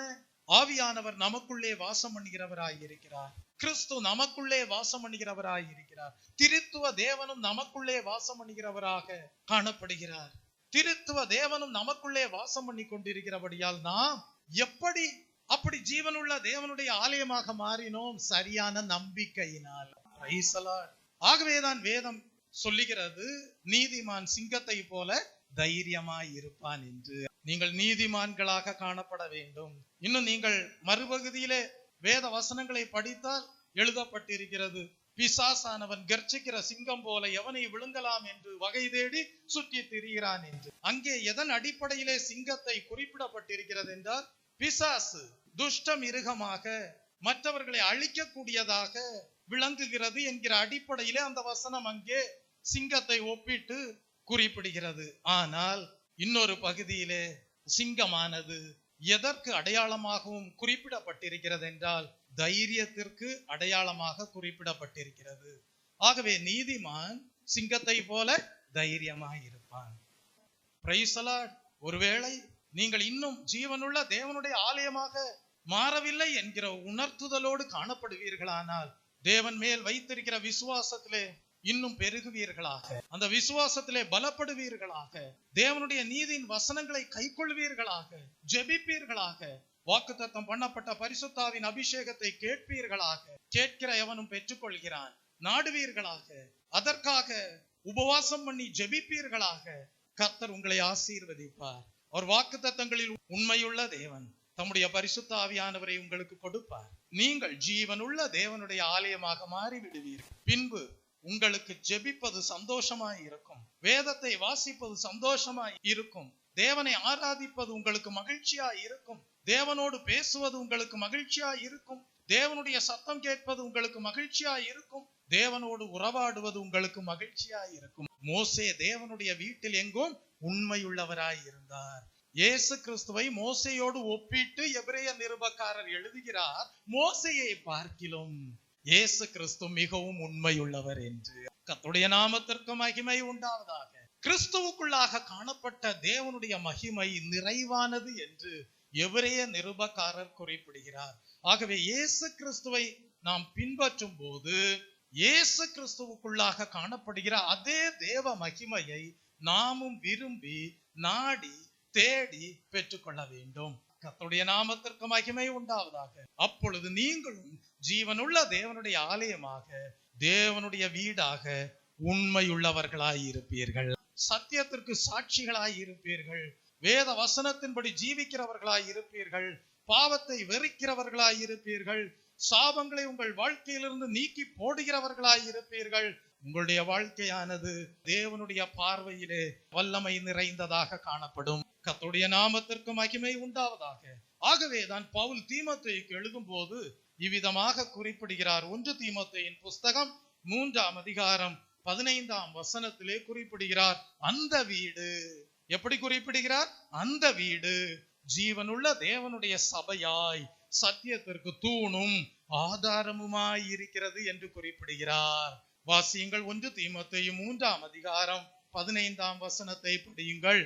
ஆவியானவர் நமக்குள்ளே வாசம் பண்ணுகிறவராய் இருக்கிறார். கிறிஸ்து நமக்குள்ளே வாசம் பண்ணுகிறவராய் இருக்கிறார். திருத்துவ தேவனும் நமக்குள்ளே வாசம் பண்ணுகிறவராக காணப்படுகிறார். திருத்துவ தேவனும் நமக்குள்ளே வாசம் பண்ணி கொண்டிருக்கிறபடியால் நாம் அப்படி ஜீவனுள்ள தேவனுடைய ஆலயமாக மாறினோம்? சரியான நம்பிக்கையினால். ஆகவேதான் வேதம் சொல்லுகிறது, நீதிமான் சிங்கத்தை போல தைரியமாய் இருப்பான் என்று. நீங்கள் நீதிமான்களாக காணப்பட வேண்டும். இன்னும் நீங்கள் மறுபகுதியிலே வேத வசனங்களை படித்தால் எழுதப்பட்டிருக்கிறது, பிசாசானவன் கர்ச்சிக்கிற சிங்கம் போல எவனை விழுங்கலாம் என்று வகை தேடி சுற்றி திரிகிறான் என்று. அங்கே எதன் அடிப்படையிலே சிங்கத்தை குறிப்பிடப்பட்டிருக்கிறது என்றால், பிசாசு துஷ்ட மிருகமாக மற்றவர்களை அழிக்கக்கூடியதாக விளங்குகிறது என்கிற அடிப்படையிலே அந்த வசனம் அங்கே சிங்கத்தை ஒப்பிட்டு குறிப்பிடுகிறது. ஆனால் இன்னொரு பகுதியிலே சிங்கமானது எதற்கு அடையாளமாகவும் குறிப்பிடப்பட்டிருக்கிறது என்றால், தைரியத்திற்கு அடையாளமாக குறிப்பிடப்பட்டிருக்கிறது. ஆகவே நீதிமான் சிங்கத்தை போல தைரியமாய் இருப்பான். Price the Lord. ஒருவேளை நீங்கள் இன்னும் ஜீவனுள்ள தேவனுடைய ஆலயமாக மாறவில்லை என்கிற உணர்த்துதலோடு காணப்படுவீர்களானால், தேவன் மேல் வைத்திருக்கிற விசுவாசத்திலே இன்னும் பெருகுவீர்களாக, அந்த விசுவாசத்திலே பலப்படுவீர்களாக, தேவனுடைய நீதியின் வசனங்களை கைக்கொள்வீர்களாக, ஜெபிப்பீர்களாக, வாக்குத்தத்தம் பண்ணப்பட்ட பரிசுத்தாவின் அபிஷேகத்தை கேட்பீர்களாக. கேட்கிற எவனும் பெற்றுக்கொள்கிறான். நாடுவீர்களாக, அதற்காக உபவாசம் பண்ணி ஜெபிப்பீர்களாக. கர்த்தர் உங்களை ஆசீர்வதிப்பார். அவர் வாக்குத்தத்தங்களில் உண்மையுள்ள தேவன். தம்முடைய பரிசுத்த ஆவியானவரை உங்களுக்கு கொடுப்பார். நீங்கள் ஜீவனுள்ள தேவனுடைய ஆலயமாக மாறிவிடுவீர்கள். பின்பு உங்களுக்கு ஜெபிப்பது சந்தோஷமாய் இருக்கும், வேதத்தை வாசிப்பது சந்தோஷமாய் இருக்கும், தேவனை ஆராதிப்பது உங்களுக்கு மகிழ்ச்சியாய் இருக்கும், தேவனோடு பேசுவது உங்களுக்கு மகிழ்ச்சியாய் இருக்கும், தேவனுடைய சத்தம் கேட்பது உங்களுக்கு மகிழ்ச்சியாய் இருக்கும், தேவனோடு உறவாடுவது உங்களுக்கு மகிழ்ச்சியாய் இருக்கும். மோசே தேவனுடைய வீட்டில் எங்கும் உண்மையுள்ளவராய் இருந்தார். இயேசு கிறிஸ்துவை மோசையோடு ஒப்பிட்டு எபிரேய நிருபக்காரர் எழுதுகிறார், மோசையை பார்க்கிலும் இயேசு கிறிஸ்து மிகவும் உண்மையுள்ளவர் என்று. கர்த்தருடைய நாமத்திற்கு மகிமை உண்டாவதாக. கிறிஸ்துவுக்குள்ளாக காணப்பட்ட தேவனுடைய மகிமை நிறைவானது என்று எபிரேய நிருபக்காரர் குறிப்பிடுகிறார். ஆகவே இயேசு கிறிஸ்துவை நாம் பின்பற்றும் போது இயேசு கிறிஸ்துவுக்குள்ளாக காணப்படுகிற அதே தேவ மகிமையை நாமும் விரும்பி நாடி தேடி பெற்றுக்கொள்ள வேண்டும். கர்த்தருடைய நாமத்திற்கு மகிமை உண்டாவதாக. அப்பொழுது நீங்களும் ஜீவனுள்ள தேவனுடைய ஆலயமாக, தேவனுடைய வீடாக உண்மையுள்ளவர்களாய் இருப்பீர்கள், சத்தியத்திற்கு சாட்சிகளாய் இருப்பீர்கள், வேத வசனத்தின்படி ஜீவிக்கிறவர்களாய் இருப்பீர்கள், பாவத்தை வெறுக்கிறவர்களாய் இருப்பீர்கள், சாபங்களை உங்கள் வாழ்க்கையிலிருந்து நீக்கி போடுகிறவர்களாய் இருப்பீர்கள். உங்களுடைய வாழ்க்கையானது தேவனுடைய பார்வையிலே வல்லமை நிறைந்ததாக காணப்படும். கர்த்தருடைய நாமத்திற்கு மகிமை உண்டாவதாக. ஆகவேதான் பவுல் தீமோத்தேயுக்கு எழுதும் போது இவ்விதமாக குறிப்பிடுகிறார். 1 தீமோத்தேயின் புஸ்தகம் 3ஆம் அதிகாரம் 15ஆம் வசனத்திலே குறிப்பிடுகிறார், அந்த வீடு. எப்படி குறிப்பிடுகிறார்? அந்த வீடு ஜீவனுள்ள தேவனுடைய சபையாய் சத்தியத்திற்கு தூணும் ஆதாரமுமாய் இருக்கிறது என்று குறிப்பிடுகிறார். வாசியுங்கள் 1 தீமோத்தேயு 3ஆம் அதிகாரம் 15ஆம் வசனத்தை படியுங்கள்.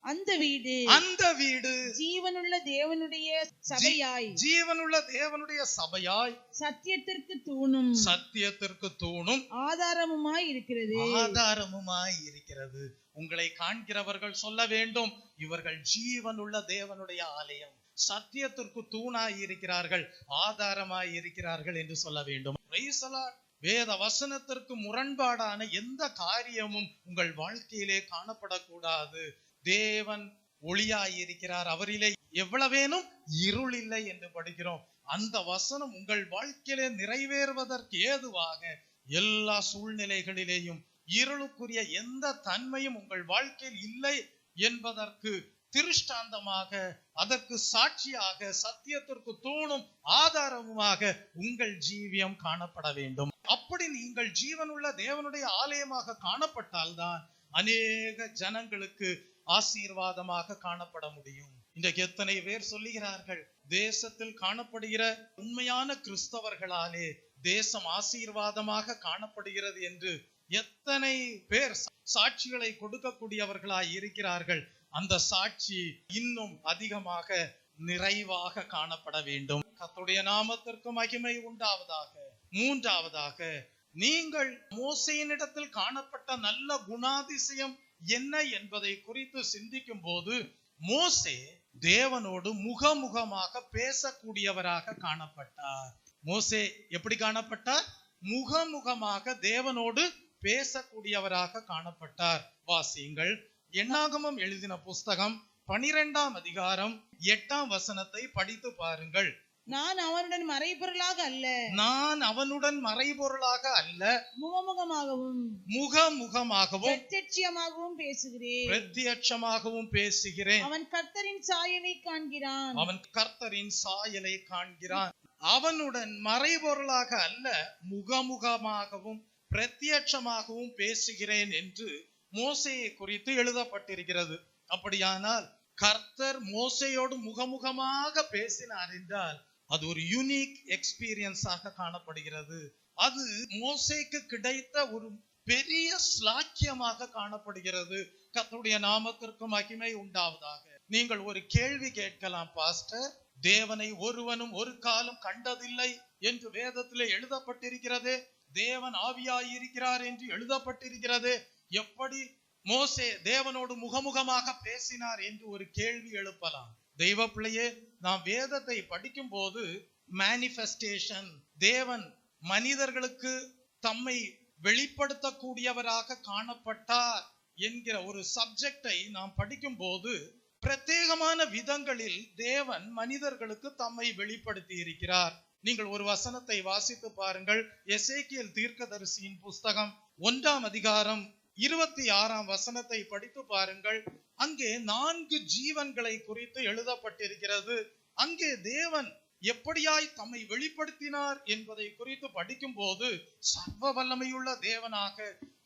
அந்த வீடு, அந்த வீடு ஜீவனுள்ள தேவனுடைய சபையாய், ஜீவனுள்ள தேவனுடைய சபையாய் சத்தியத்திற்கு தூணும், சத்தியத்திற்கு தூணும் ஆதாரமுமாய் இருக்கிறது, ஆதாரமுமாய் இருக்கிறது. உங்களை காண்கிறவர்கள் சொல்ல வேண்டும், இவர்கள் ஜீவனுள்ள தேவனுடைய ஆலயம், சத்தியத்திற்கு தூணாய் இருக்கிறார்கள், ஆதாரமாய் இருக்கிறார்கள் என்று சொல்ல வேண்டும். Price the Lord. வேத வசனத்திற்கு முரண்பாடான எந்த காரியமும் உங்கள் வாழ்க்கையிலே காணப்படக்கூடாது. தேவன் ஒளியாயிருக்கிறார், அவரிலே எவ்வளவேனும் இருள் இல்லை என்று படிக்கிறோம். அந்த வசனம் உங்கள் வாழ்க்கையிலே நிறைவேறுவதற்கு ஏதுவாக எல்லா சூழ்நிலைகளிலேயும் இருளுக்குரிய எந்த தன்மையும் உங்கள் வாழ்க்கையில் இல்லை என்பதற்கு திருஷ்டாந்தமாக, அதற்கு சாட்சியாக, சத்தியத்திற்கு தூணும் ஆதாரமுமாக உங்கள் ஜீவியம் காணப்பட வேண்டும். அப்படி நீங்கள் ஜீவனுள்ள தேவனுடைய ஆலயமாக காணப்பட்டால்தான் அநேக ஜனங்களுக்கு ஆசீர்வாதமாக காணப்பட முடியும். இன்றைக்கு எத்தனை பேர் சொல்லுகிறார்கள், தேசத்தில் காணப்படுகிற உண்மையான கிறிஸ்தவர்களாலே தேசம் ஆசீர்வாதமாக காணப்படுகிறது என்று எத்தனை பேர் சாட்சிகளை கொடுக்கக்கூடியவர்களாய் இருக்கிறார்கள். அந்த சாட்சி இன்னும் அதிகமாக நிறைவாக காணப்பட வேண்டும். கர்த்தருடைய நாமத்திற்கு மகிமை உண்டாவதாக. 3ஆவதாக, நீங்கள் மோசேயினிடத்தில் காணப்பட்ட நல்ல குணாதிசயம் என்ன என்பதை குறித்து சிந்திக்கும் போது, மோசே தேவனோடு முகமுகமாக பேசக்கூடியவராக காணப்பட்டார். மோசே எப்படி காணப்பட்டார்? முகமுகமாக தேவனோடு பேசக்கூடியவராக காணப்பட்டார். வாசியுங்கள். என்னாகமம் எழுதின புஸ்தகம் 12ஆம் அதிகாரம் 8ஆம் வசனத்தை படித்து பாருங்கள். நான் அவனுடன் மறைபொருளாக அல்ல, நான் அவனுடன் மறைபொருளாக அல்ல, முகமுகமாகவும் முகமுகமாகவும் பிரத்யட்சமாகவும் பேசுகிறேன், பிரத்யட்சமாகவும் பேசுகிறேன். அவன் கர்த்தரின் சாயலை காண்கிறான், அவன் கர்த்தரின் சாயலை காண்கிறான். அவனுடன் மறைபொருளாக அல்ல, முகமுகமாகவும் பிரத்யட்சமாகவும் பேசுகிறேன் என்று மோசேயை குறித்து எழுதப்பட்டிருக்கிறது. அப்படியானால் கர்த்தர் மோசேயோடு முகமுகமாக பேசினார் என்றால் அது ஒரு யூனிக் எக்ஸ்பீரியன்ஸாக காணப்படுகிறது. அது மோசேக்கு கிடைத்த ஒரு பெரிய ஸ்லாக்கியமாக காணப்படுகிறது. கர்த்தருடைய நாமத்திற்கு மகிமை உண்டாவதாக. நீங்கள் ஒரு கேள்வி கேட்கலாம், பாஸ்டர், தேவனை ஒருவனும் ஒரு காலம் கண்டதில்லை என்று வேதத்திலே எழுதப்பட்டிருக்கிறது, தேவன் ஆவியாயிருக்கிறார் என்று எழுதப்பட்டிருக்கிறது, எப்படி மோசே தேவனோடு முகமுகமாக பேசினார் என்று ஒரு கேள்வி எழுப்பலாம். தெய்வ பிள்ளையே, நாம் வேதத்தை படிக்கும் போது மேனிஃபெஸ்டேஷன், தேவன் மனிதர்களுக்கு தம்மை வெளிப்படுத்தக்கூடியவராக காணப்பட்டார் என்கிற ஒரு சப்ஜெக்டை நாம் படிக்கும் போது பிரத்யேகமான விதங்களில் தேவன் மனிதர்களுக்கு தம்மை வெளிப்படுத்தி இருக்கிறார். நீங்கள் ஒரு வசனத்தை வாசித்து பாருங்கள். எசேக்கியேல் தீர்க்கதரிசியின் புஸ்தகம் 1ஆம் அதிகாரம் 26ஆம் வசனத்தை படித்து பாருங்கள். அங்கே 4 ஜீவன்களை குறித்து எழுதப்பட்டிருக்கிறது. அங்கே தேவன் எப்படியாய் தம்மை வெளிப்படுத்தினார் என்பதை குறித்து படிக்கும் போது சர்வ வல்லமையுள்ள தேவனாக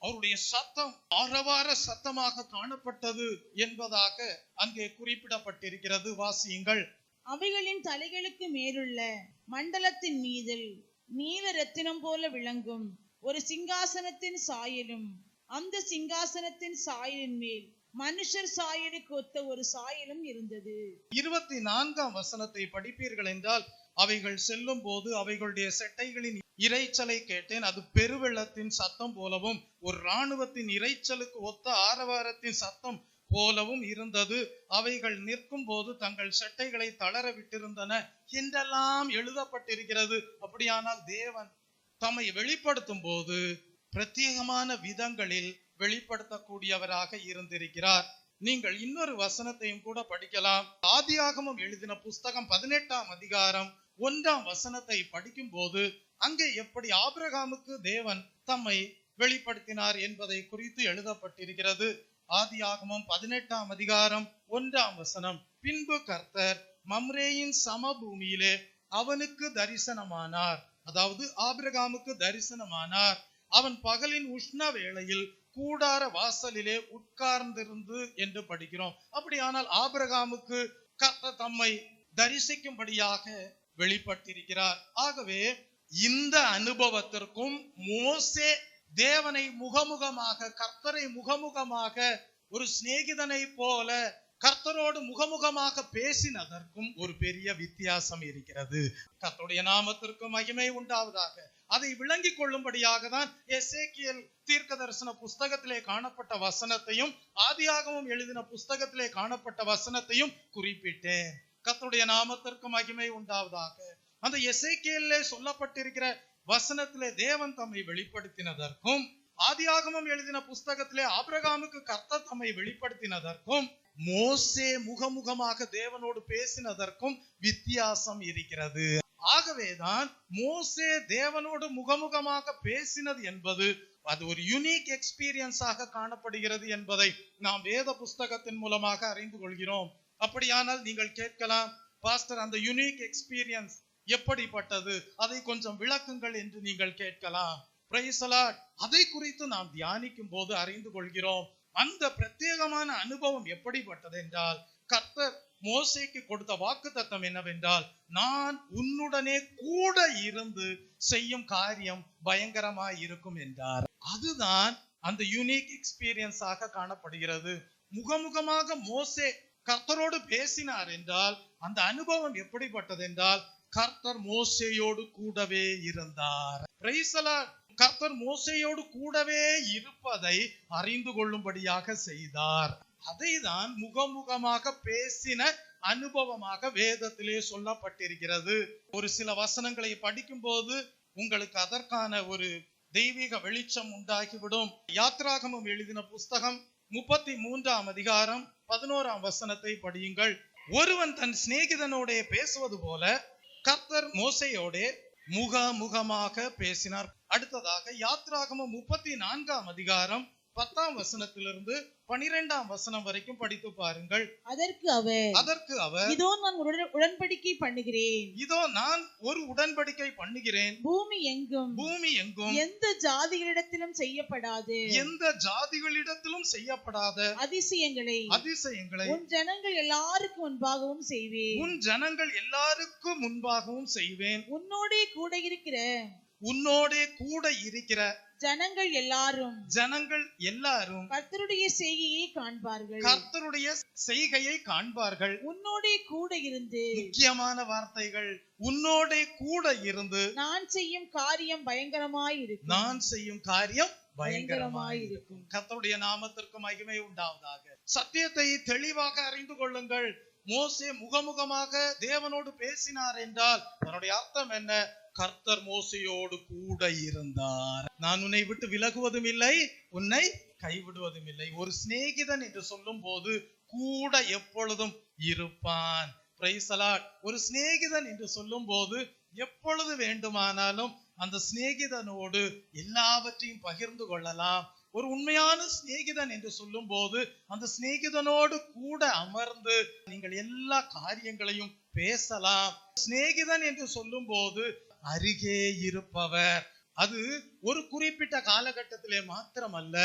அவருடைய சத்தம் ஆரவார சத்தமாக காணப்பட்டது என்பதாக அங்கே குறிப்பிடப்பட்டிருக்கிறது. வாசியுங்கள். அவைகளின் தலைகளுக்கு மேலுள்ள மண்டலத்தின் மீதில் நீல ரத்தினம் போல விளங்கும் ஒரு சிங்காசனத்தின் சாயலும், அந்த சிங்காசனத்தின் சாயலின் மேல் மனுஷர் சாயலுக்கு ஒத்த ஒரு சாயலும் இருந்தது. 24ஆம் வசனத்தை படிப்பீர்கள் என்றால், அவைகள் செல்லும் போது அவைகளுடைய செட்டைகளின் இரைச்சலை கேட்டேன். அது பெருவெள்ளத்தின் சத்தம் போலவும் ஒரு இராணுவத்தின் இரைச்சலுக்கு ஒத்த ஆரவாரத்தின் சத்தம் போலவும் இருந்தது. அவைகள் நிற்கும் போது தங்கள் செட்டைகளை தளர விட்டிருந்தன என்றெல்லாம் எழுதப்பட்டிருக்கிறது. அப்படியானால் தேவன் தம்மை வெளிப்படுத்தும் போது பிரத்யேகமான விதங்களில் வெளிப்படுத்தக்கூடியவராக இருந்திருக்கிறார். நீங்கள் இன்னொரு வசனத்தையும் கூட படிக்கலாம். ஆதியாகமம் எழுதின புஸ்தகம் 18ஆம் அதிகாரம் 1ஆம் வசனத்தை படிக்கும் போது அங்கே எப்படி ஆபிரகாமுக்கு தேவன் தம்மை வெளிப்படுத்தினார் என்பதை குறித்து எழுதப்பட்டிருக்கிறது. ஆதியாகமம் 18ஆம் அதிகாரம் 1ஆம் வசனம், பின்பு கர்த்தர் மம்ரேயின் சமபூமியிலே அவனுக்கு தரிசனமானார். அதாவது ஆபிரகாமுக்கு தரிசனமானார். அவன் பகலின் உஷ்ண வேளையில் கூடார வாசலிலே உட்கார்ந்திருந்து என்று படிக்கிறோம். அப்படியானால் ஆபிரகாமுக்கு கர்த்தர் தம்மை தரிசிக்கும்படியாக வெளிப்பட்டிருக்கிறார். ஆகவே இந்த அனுபவத்திற்கும் மோசே தேவனை முகமுகமாக, கர்த்தரை முகமுகமாக, ஒரு சிநேகிதனை போல கர்த்தரோடு முகமுகமாக பேசினதற்கும் ஒரு பெரிய வித்தியாசம் இருக்கிறது. கர்த்தருடைய நாமத்திற்கு மகிமை உண்டாவதாக. அதை விளங்கிக் கொள்ளும்படியாக தான் எசேக்கியேல் தீர்க்க தரிசன புஸ்தகத்திலே காணப்பட்ட வசனத்தையும் ஆதியாகமம் எழுதின புஸ்தகத்திலே காணப்பட்ட வசனத்தையும் குறிப்பிட்டேன். கர்த்தருடைய நாமத்திற்கு மகிமை உண்டாவதாக. அந்த எசேக்கியேலிலே சொல்லப்பட்டிருக்கிற வசனத்திலே தேவன் தம்மை வெளிப்படுத்தினதற்கும் ஆதியாகமம் எழுதின புஸ்தகத்திலே ஆபிரகாமுக்கு கர்த்தர் தம்மை வெளிப்படுத்தினதற்கும் மோசே முகமுகமாக தேவனோடு பேசினதற்கும் வித்தியாசம் இருக்கிறது. ஆகவேதான் மோசே தேவனோடு முகமுகமாக பேசினது என்பது அது ஒரு யூனிக் எக்ஸ்பீரியன்ஸாக காணப்படுகிறது என்பதை நாம் வேத புஸ்தகத்தின் மூலமாக அறிந்து கொள்கிறோம். அப்படியானால் நீங்கள் கேட்கலாம், பாஸ்டர், அந்த யூனிக் எக்ஸ்பீரியன்ஸ் எப்படிப்பட்டது, அதை கொஞ்சம் விளக்குங்கள் என்று நீங்கள் கேட்கலாம். Price the Lord. அதை குறித்து நாம் தியானிக்கும் போது அறிந்து கொள்கிறோம். அந்த பிரத்யேகமான அனுபவம் எப்படிப்பட்டது என்றால், கர்த்தர் மோசேக்கு கொடுத்த வாக்குத்தத்தம் என்னவென்றால், நான் உன்னுடனே கூட இருந்து செய்யும் காரியம் பயங்கரமாய் இருக்கும் என்றார். அதுதான் அந்த யூனிக் எக்ஸ்பீரியன்ஸாக காணப்படுகிறது. முகமுகமாக மோசே கர்த்தரோடு பேசினார் என்றால் அந்த அனுபவம் எப்படிப்பட்டது என்றால், கர்த்தர் மோசேயோடு கூடவே இருந்தார். Price the Lord. கர்த்தர் மோசேயோடு கூடவே இருப்பதை அறிந்து கொள்ளும்படியாக செய்தார். அதைதான் முகமுகமாக பேசின அனுபவமாக வேதத்திலே சொல்லப்பட்டிருக்கிறது. ஒரு சில வசனங்களை படிக்கும் போது உங்களுக்கு அதற்கான ஒரு தெய்வீக வெளிச்சம் உண்டாகிவிடும். யாத்ராகமம் எழுதின புஸ்தகம் 33ஆம் அதிகாரம் 11ஆம் வசனத்தை படியுங்கள். ஒருவன் தன் சிநேகிதனோட பேசுவது போல கர்த்தர் மோசேயோட முகமுகமாக பேசினார். அடுத்ததாக யாத்ராகமம் 34ஆம் அதிகாரம் 10ஆம் வசனத்திலிருந்து 12ஆம் வசனம் வரைக்கும் படித்து பாருங்கள். அதற்கு அவர் இதோ நான் உடன்படிக்கை பண்ணுகிறேன், இதோ நான் ஒரு உடன்படிக்கை பண்ணுகிறேன், பூமி எங்கும் எந்த ஜாதிகளிடத்திலும் செய்யப்படாத அதிசயங்களை உன் ஜனங்கள் எல்லாருக்கும் முன்பாகவும் செய்வேன். உன்னோடே கூட இருக்கிற ஜனங்கள் எல்லாரும் கர்த்தருடைய செய்கையை காண்பார்கள். உன்னோடே கூட இருந்து, முக்கியமான வார்த்தைகள், உன்னோடே கூட இருந்து நான் செய்யும் காரியம் பயங்கரமாயிருக்கும். கர்த்தருடைய நாமத்திற்கு மகிமை உண்டாவதாக. சத்தியத்தை தெளிவாக அறிந்து கொள்ளுங்கள். மோசே முகமுகமாக தேவனோடு பேசினார் என்றால் அதனுடைய அர்த்தம் என்ன? கர்த்தர் மோசேயோடு கூட இருந்தார். நான் உன்னை விட்டு விலகுவதும் இல்லை, உன்னை கைவிடுவதும் இல்லை. ஒரு சிநேகிதன் என்று சொல்லும் போது கூட எப்பொழுதும் இருப்பான். Price the Lord. ஒரு சிநேகிதன் என்று சொல்லும் போது எப்பொழுது வேண்டுமானாலும் அந்த சிநேகிதனோடு எல்லாவற்றையும் பகிர்ந்து கொள்ளலாம். ஒரு உண்மையான சிநேகிதன் என்று சொல்லும் போது அந்த சிநேகிதனோடு கூட அமர்ந்து நீங்கள் எல்லா காரியங்களையும் பேசலாம். சிநேகிதன் என்று சொல்லும் போது அருகே இருப்பவர். அது ஒரு குறிப்பிட்ட காலகட்டத்திலே மாத்திரமல்ல,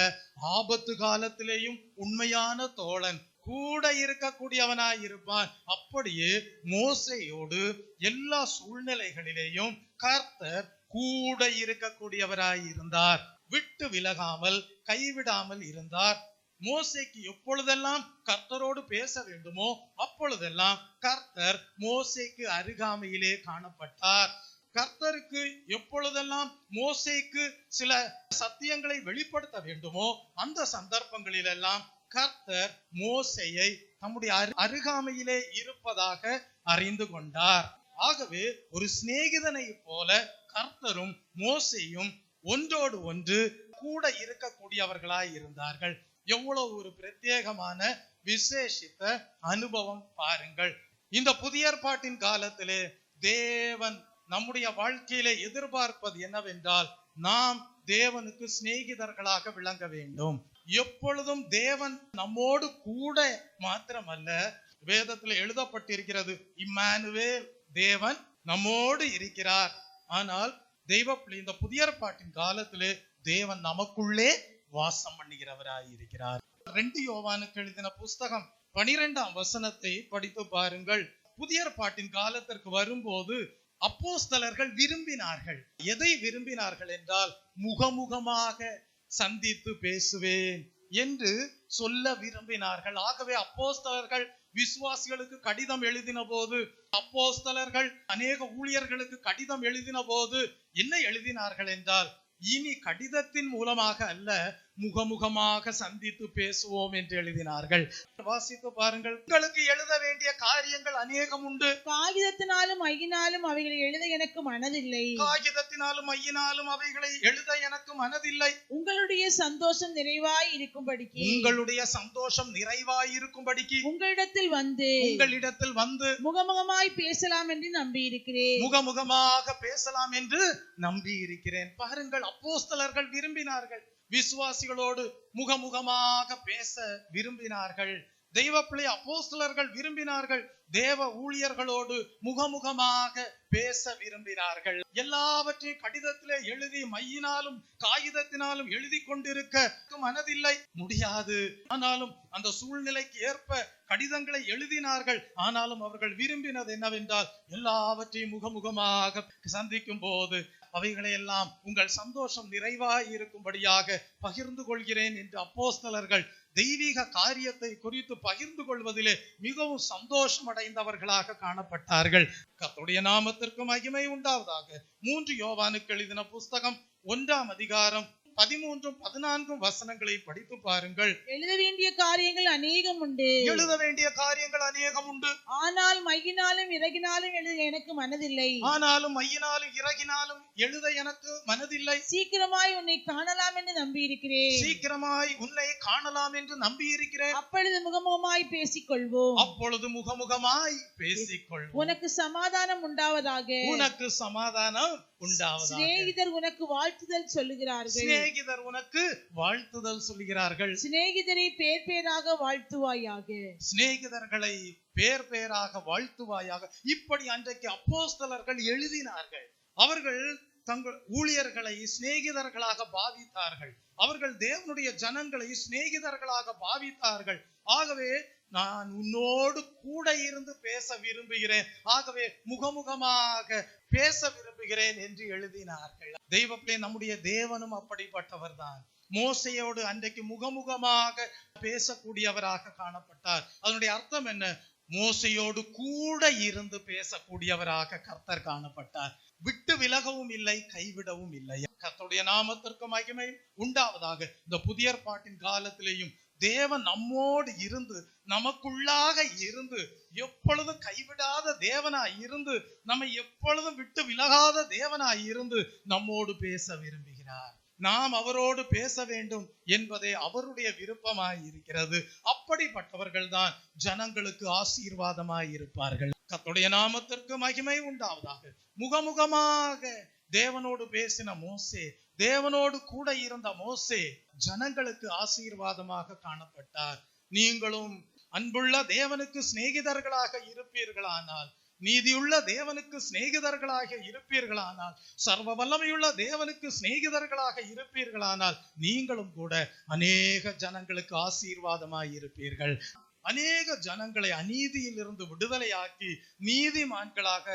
ஆபத்து காலத்திலேயும் உண்மையான தோழன், கூட இருக்கக்கூடியவனாய் இருப்பான். அப்படியே மோசேயோடு எல்லா சூழ்நிலைகளிலேயும் கர்த்தர் கூட இருக்கக்கூடியவராய் இருந்தார். விட்டு விலகாமல் கைவிடாமல் இருந்தார். மோசேக்கு எப்பொழுதெல்லாம் கர்த்தரோடு பேச வேண்டுமோ அப்பொழுதெல்லாம் கர்த்தர் மோசேக்கு அருகாமையிலே காணப்பட்டார். கர்த்தருக்கு எப்பொழுதெல்லாம் மோசேக்கு சில சத்தியங்களை வெளிப்படுத்த வேண்டுமோ அந்த சந்தர்ப்பங்களிலெல்லாம் கர்த்தர் மோசேயை நம்முடைய அருகாமையிலே இருப்பதாக அறிந்து கொண்டார். ஆகவே ஒரு சிநேகிதனை போல கர்த்தரும் மோசேயும் ஒன்றோடு ஒன்று கூட இருக்கக்கூடியவர்களாய் இருந்தார்கள். எவ்வளவு ஒரு பிரத்யேகமான விசேஷித்த அனுபவம் பாருங்கள். இந்த புதிய ஏற்பாட்டின் காலத்திலே தேவன் நம்முடைய வாழ்க்கையிலே எதிர்பார்ப்பது என்னவென்றால், நாம் தேவனுக்கு சிநேகிதர்களாக விளங்க வேண்டும். எப்பொழுதும் தேவன் நம்மோடு கூட மாத்திரமல்ல, வேதத்தில் எழுதப்பட்டிருக்கிறது, இம்மானுவேல், தேவன் நம்மோடு இருக்கிறார். ஆனால் இந்த புதிய ஏற்பாட்டின் காலத்திலே தேவன் நமக்குள்ளே வாசம் பண்ணுகிறவராய் இருக்கிறார். 2 யோவானுக்கு எழுதின புஸ்தகம் 12ஆம் வசனத்தை படித்து பாருங்கள். புதிய ஏற்பாட்டின் காலத்திற்கு வரும்போது அப்போஸ்தலர்கள் விரும்பினார்கள். எதை விரும்பினார்கள் என்றால், முகமுகமாக சந்தித்து பேசுவேன் என்று சொல்ல விரும்பினார்கள். ஆகவே அப்போஸ்தலர்கள் விசுவாசிகளுக்கு கடிதம் எழுதின போது, அப்போஸ்தலர்கள் அநேக ஊழியர்களுக்கு கடிதம் எழுதின போது என்ன எழுதினார்கள் என்றால், இனி கடிதத்தின் மூலமாக அல்ல, முகமுகமாக சந்தித்து பேசுவோம் என்று எழுதினார்கள். வாசித்து பாருங்கள். உங்களுக்கு எழுத வேண்டிய காரியங்கள் அநேகம் உண்டு. காகிதத்தினாலும் மையினாலும் அவைகளை எழுத எனக்கு மனதில்லை. காகிதத்தினாலும் மையினாலும் அவைகளை எழுத எனக்கு மனதில்லை. உங்களுடைய சந்தோஷம் நிறைவாய் இருக்கும்படிக்கு, உங்களுடைய சந்தோஷம் நிறைவாய் இருக்கும்படிக்கு உங்களிடத்தில் வந்து முகமுகமாய் பேசலாம் என்று நம்பி இருக்கிறேன். முகமுகமாக பேசலாம் என்று நம்பி இருக்கிறேன். பாருங்கள், அப்போஸ்தலர்கள் விரும்பினார்கள். விசுவாசிகளோடு முகமுகமாக பேச விரும்பினார்கள். தெய்வ பிள்ளை அப்போஸ்தலர்கள் விரும்பினார்கள். தேவ ஊழியர்களோடு முகமுகமாக பேச விரும்பினார்கள். எல்லாவற்றையும் கடிதத்திலே எழுதி மையினாலும் காகிதத்தினாலும் எழுதி கொண்டிருக்க மனதில்லை, முடியாது. ஆனாலும் அந்த சூழ்நிலைக்கு ஏற்ப கடிதங்களை எழுதினார்கள். ஆனாலும் அவர்கள் விரும்பினது என்னவென்றால், எல்லாவற்றையும் முகமுகமாக சந்திக்கும் போது அவைகளை எல்லாம் உங்கள் சந்தோஷம் நிறைவாய் இருக்கும்படியாக பகிர்ந்து கொள்கிறேன் என்று அப்போஸ்தலர்கள் தெய்வீக காரியத்தை குறித்து பகிர்ந்து கொள்வதிலே மிகவும் சந்தோஷம் அடைந்தவர்களாக காணப்பட்டார்கள். கர்த்தருடைய நாமத்திற்கு மகிமை உண்டாவதாக. 3 யோவானுக்கு எழுதின புஸ்தகம் 1ஆம் அதிகாரம் 13, 14 வசனங்களை படித்து பாருங்கள். எழுத வேண்டிய காரியங்கள் அநேகம் உண்டு. எழுத வேண்டிய காரியங்கள் அநேகம் உண்டு. ஆனால் மையினாலும் இறகினாலும் எழுத எனக்கு மனதில்லை. ஆனாலும் மையினாலும் இறகினாலும் எழுத எனக்கு மனதில்லை. சீக்கிரமாய் உன்னை காணலாம் என்று நம்பி இருக்கிறேன். சீக்கிரமாய் உன்னை காணலாம் என்று நம்பி இருக்கிறேன். அப்பொழுது முகமுகமாய் பேசிக்கொள்வோம். அப்பொழுது முகமுகமாய் பேசிக்கொள்வோம். உனக்கு சமாதானம் உண்டாவதாக. உனக்கு சமாதானம் உண்டாவதாக. சிநேகிதர் உனக்கு வாழ்த்துதல் சொல்லுகிறார்கள். சிநேகிதர் உனக்கு வாழ்த்துதல் சொல்லுகிறார்கள். சிநேகிதரை பேர் பேராக வாழ்த்துவாயாக. சிநேகிதர்களை பேர் பேராக வாழ்த்துவாயாக. இப்படி அன்றைக்கு அப்போஸ்தலர்கள் எழுதினார்கள். அவர்கள் தங்கள் ஊழியர்களை சிநேகிதர்களாக பாவித்தார்கள். அவர்கள் தேவனுடைய ஜனங்களை சிநேகிதர்களாக பாவித்தார்கள். ஆகவே நான் உன்னோடு கூட இருந்து பேச விரும்புகிறேன், ஆகவே முகமுகமாக பேச விரும்புகிறேன் என்று எழுதினார்கள். தெய்வப்பிள்ளை, நம்முடைய தேவனும் அப்படிப்பட்டவர் தான். மோசையோடு அன்றைக்கு முகமுகமாக பேசக்கூடியவராக காணப்பட்டார். அதனுடைய அர்த்தம் என்ன? மோசையோடு கூட இருந்து பேசக்கூடியவராக கர்த்தர் காணப்பட்டார். விட்டு விலகவும் இல்லை, கைவிடவும் இல்லை. கர்த்தருடைய நாமத்திற்கு மகிமை உண்டாவதாக. இந்த புதிய ஏற்பாட்டின் காலத்திலேயும் தேவன் நம்மோடு இருந்து, நமக்குள்ளாக இருந்து, எப்பொழுதும் கைவிடாத தேவனாய் இருந்து, நம்மை எப்பொழுதும் விட்டு விலகாத தேவனாய் இருந்து நம்மோடு பேச விரும்புகிறார். நாம் அவரோடு பேச வேண்டும் என்பதே அவருடைய விருப்பமாய் இருக்கிறது. அப்படிப்பட்டவர்கள் தான் ஜனங்களுக்கு ஆசீர்வாதமாய் இருப்பார்கள். கர்த்தருடைய நாமத்திற்கு மகிமை உண்டாவதாக. முகமுகமாக தேவனோடு பேசின மோசே, தேவனோடு கூட இருந்த மோசே ஜனங்களுக்கு ஆசீர்வாதமாக காணப்பட்டார். நீங்களும் அன்புள்ள தேவனுக்கு சிநேகிதர்களாக இருப்பீர்களானால் நீதியுள்ள தேவனுக்கு சிநேகிதர்களாக இருப்பீர்களானால், சர்வ வல்லமையுள்ள தேவனுக்கு சிநேகிதர்களாக இருப்பீர்களானால், நீங்களும் கூட அநேக ஜனங்களுக்கு ஆசீர்வாதமாய் இருப்பீர்கள். அநேக ஜனங்களை அநீதியில் இருந்து விடுதலையாக்கி நீதிமான்களாக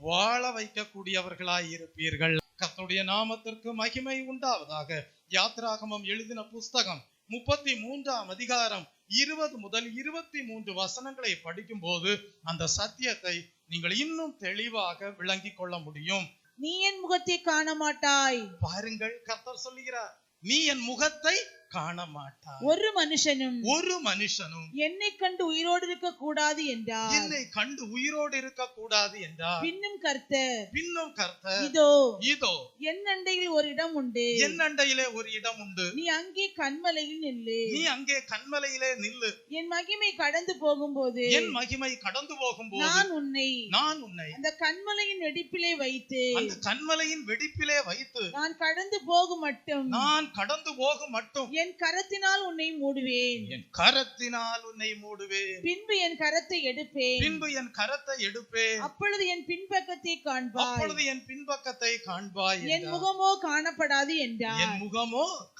வாழ வைக்கக்கூடியவர்களாய் இருப்பீர்கள். கர்த்தருடைய நாமத்திற்கு மகிமை உண்டாவதாக. யாத்திராகமம் எழுதின புஸ்தகம் 33ஆம் அதிகாரம் 20 முதல் 23 வசனங்களை படிக்கும் போது அந்த சத்தியத்தை நீங்கள் இன்னும் தெளிவாக விளங்கிக் கொள்ள முடியும். நீ என் முகத்தை காண மாட்டாய். பாருங்கள், கர்த்தர் சொல்லுகிறார், நீ என் முகத்தை காண மாட்டாய். ஒரு மனுஷனும் என்னை கண்டு உயிரோடு இருக்க கூடாது என்றார். என்னை கண்டு உயிரோடு இருக்க கூடாது என்றார். பின்னும் கர்த்தர் இதோ என் அண்டையில் ஒரு இடம் உண்டு. என் அண்டையிலே ஒரு இடம் உண்டு. நீ அங்கே கன்மலையில் நில்லு. என் மகிமை கடந்து போகும்போது நான் உன்னை அந்த கன்மலையின் வெடிப்பிலே வைத்து நான் கடந்து போகும் மட்டும் என் கரத்தினால் உன்னை மூடுவேன். பின்பு என் கரத்தை எடுப்பேன். அப்பொழுது என் பின்பக்கத்தை காண்பாய். என் முகமோ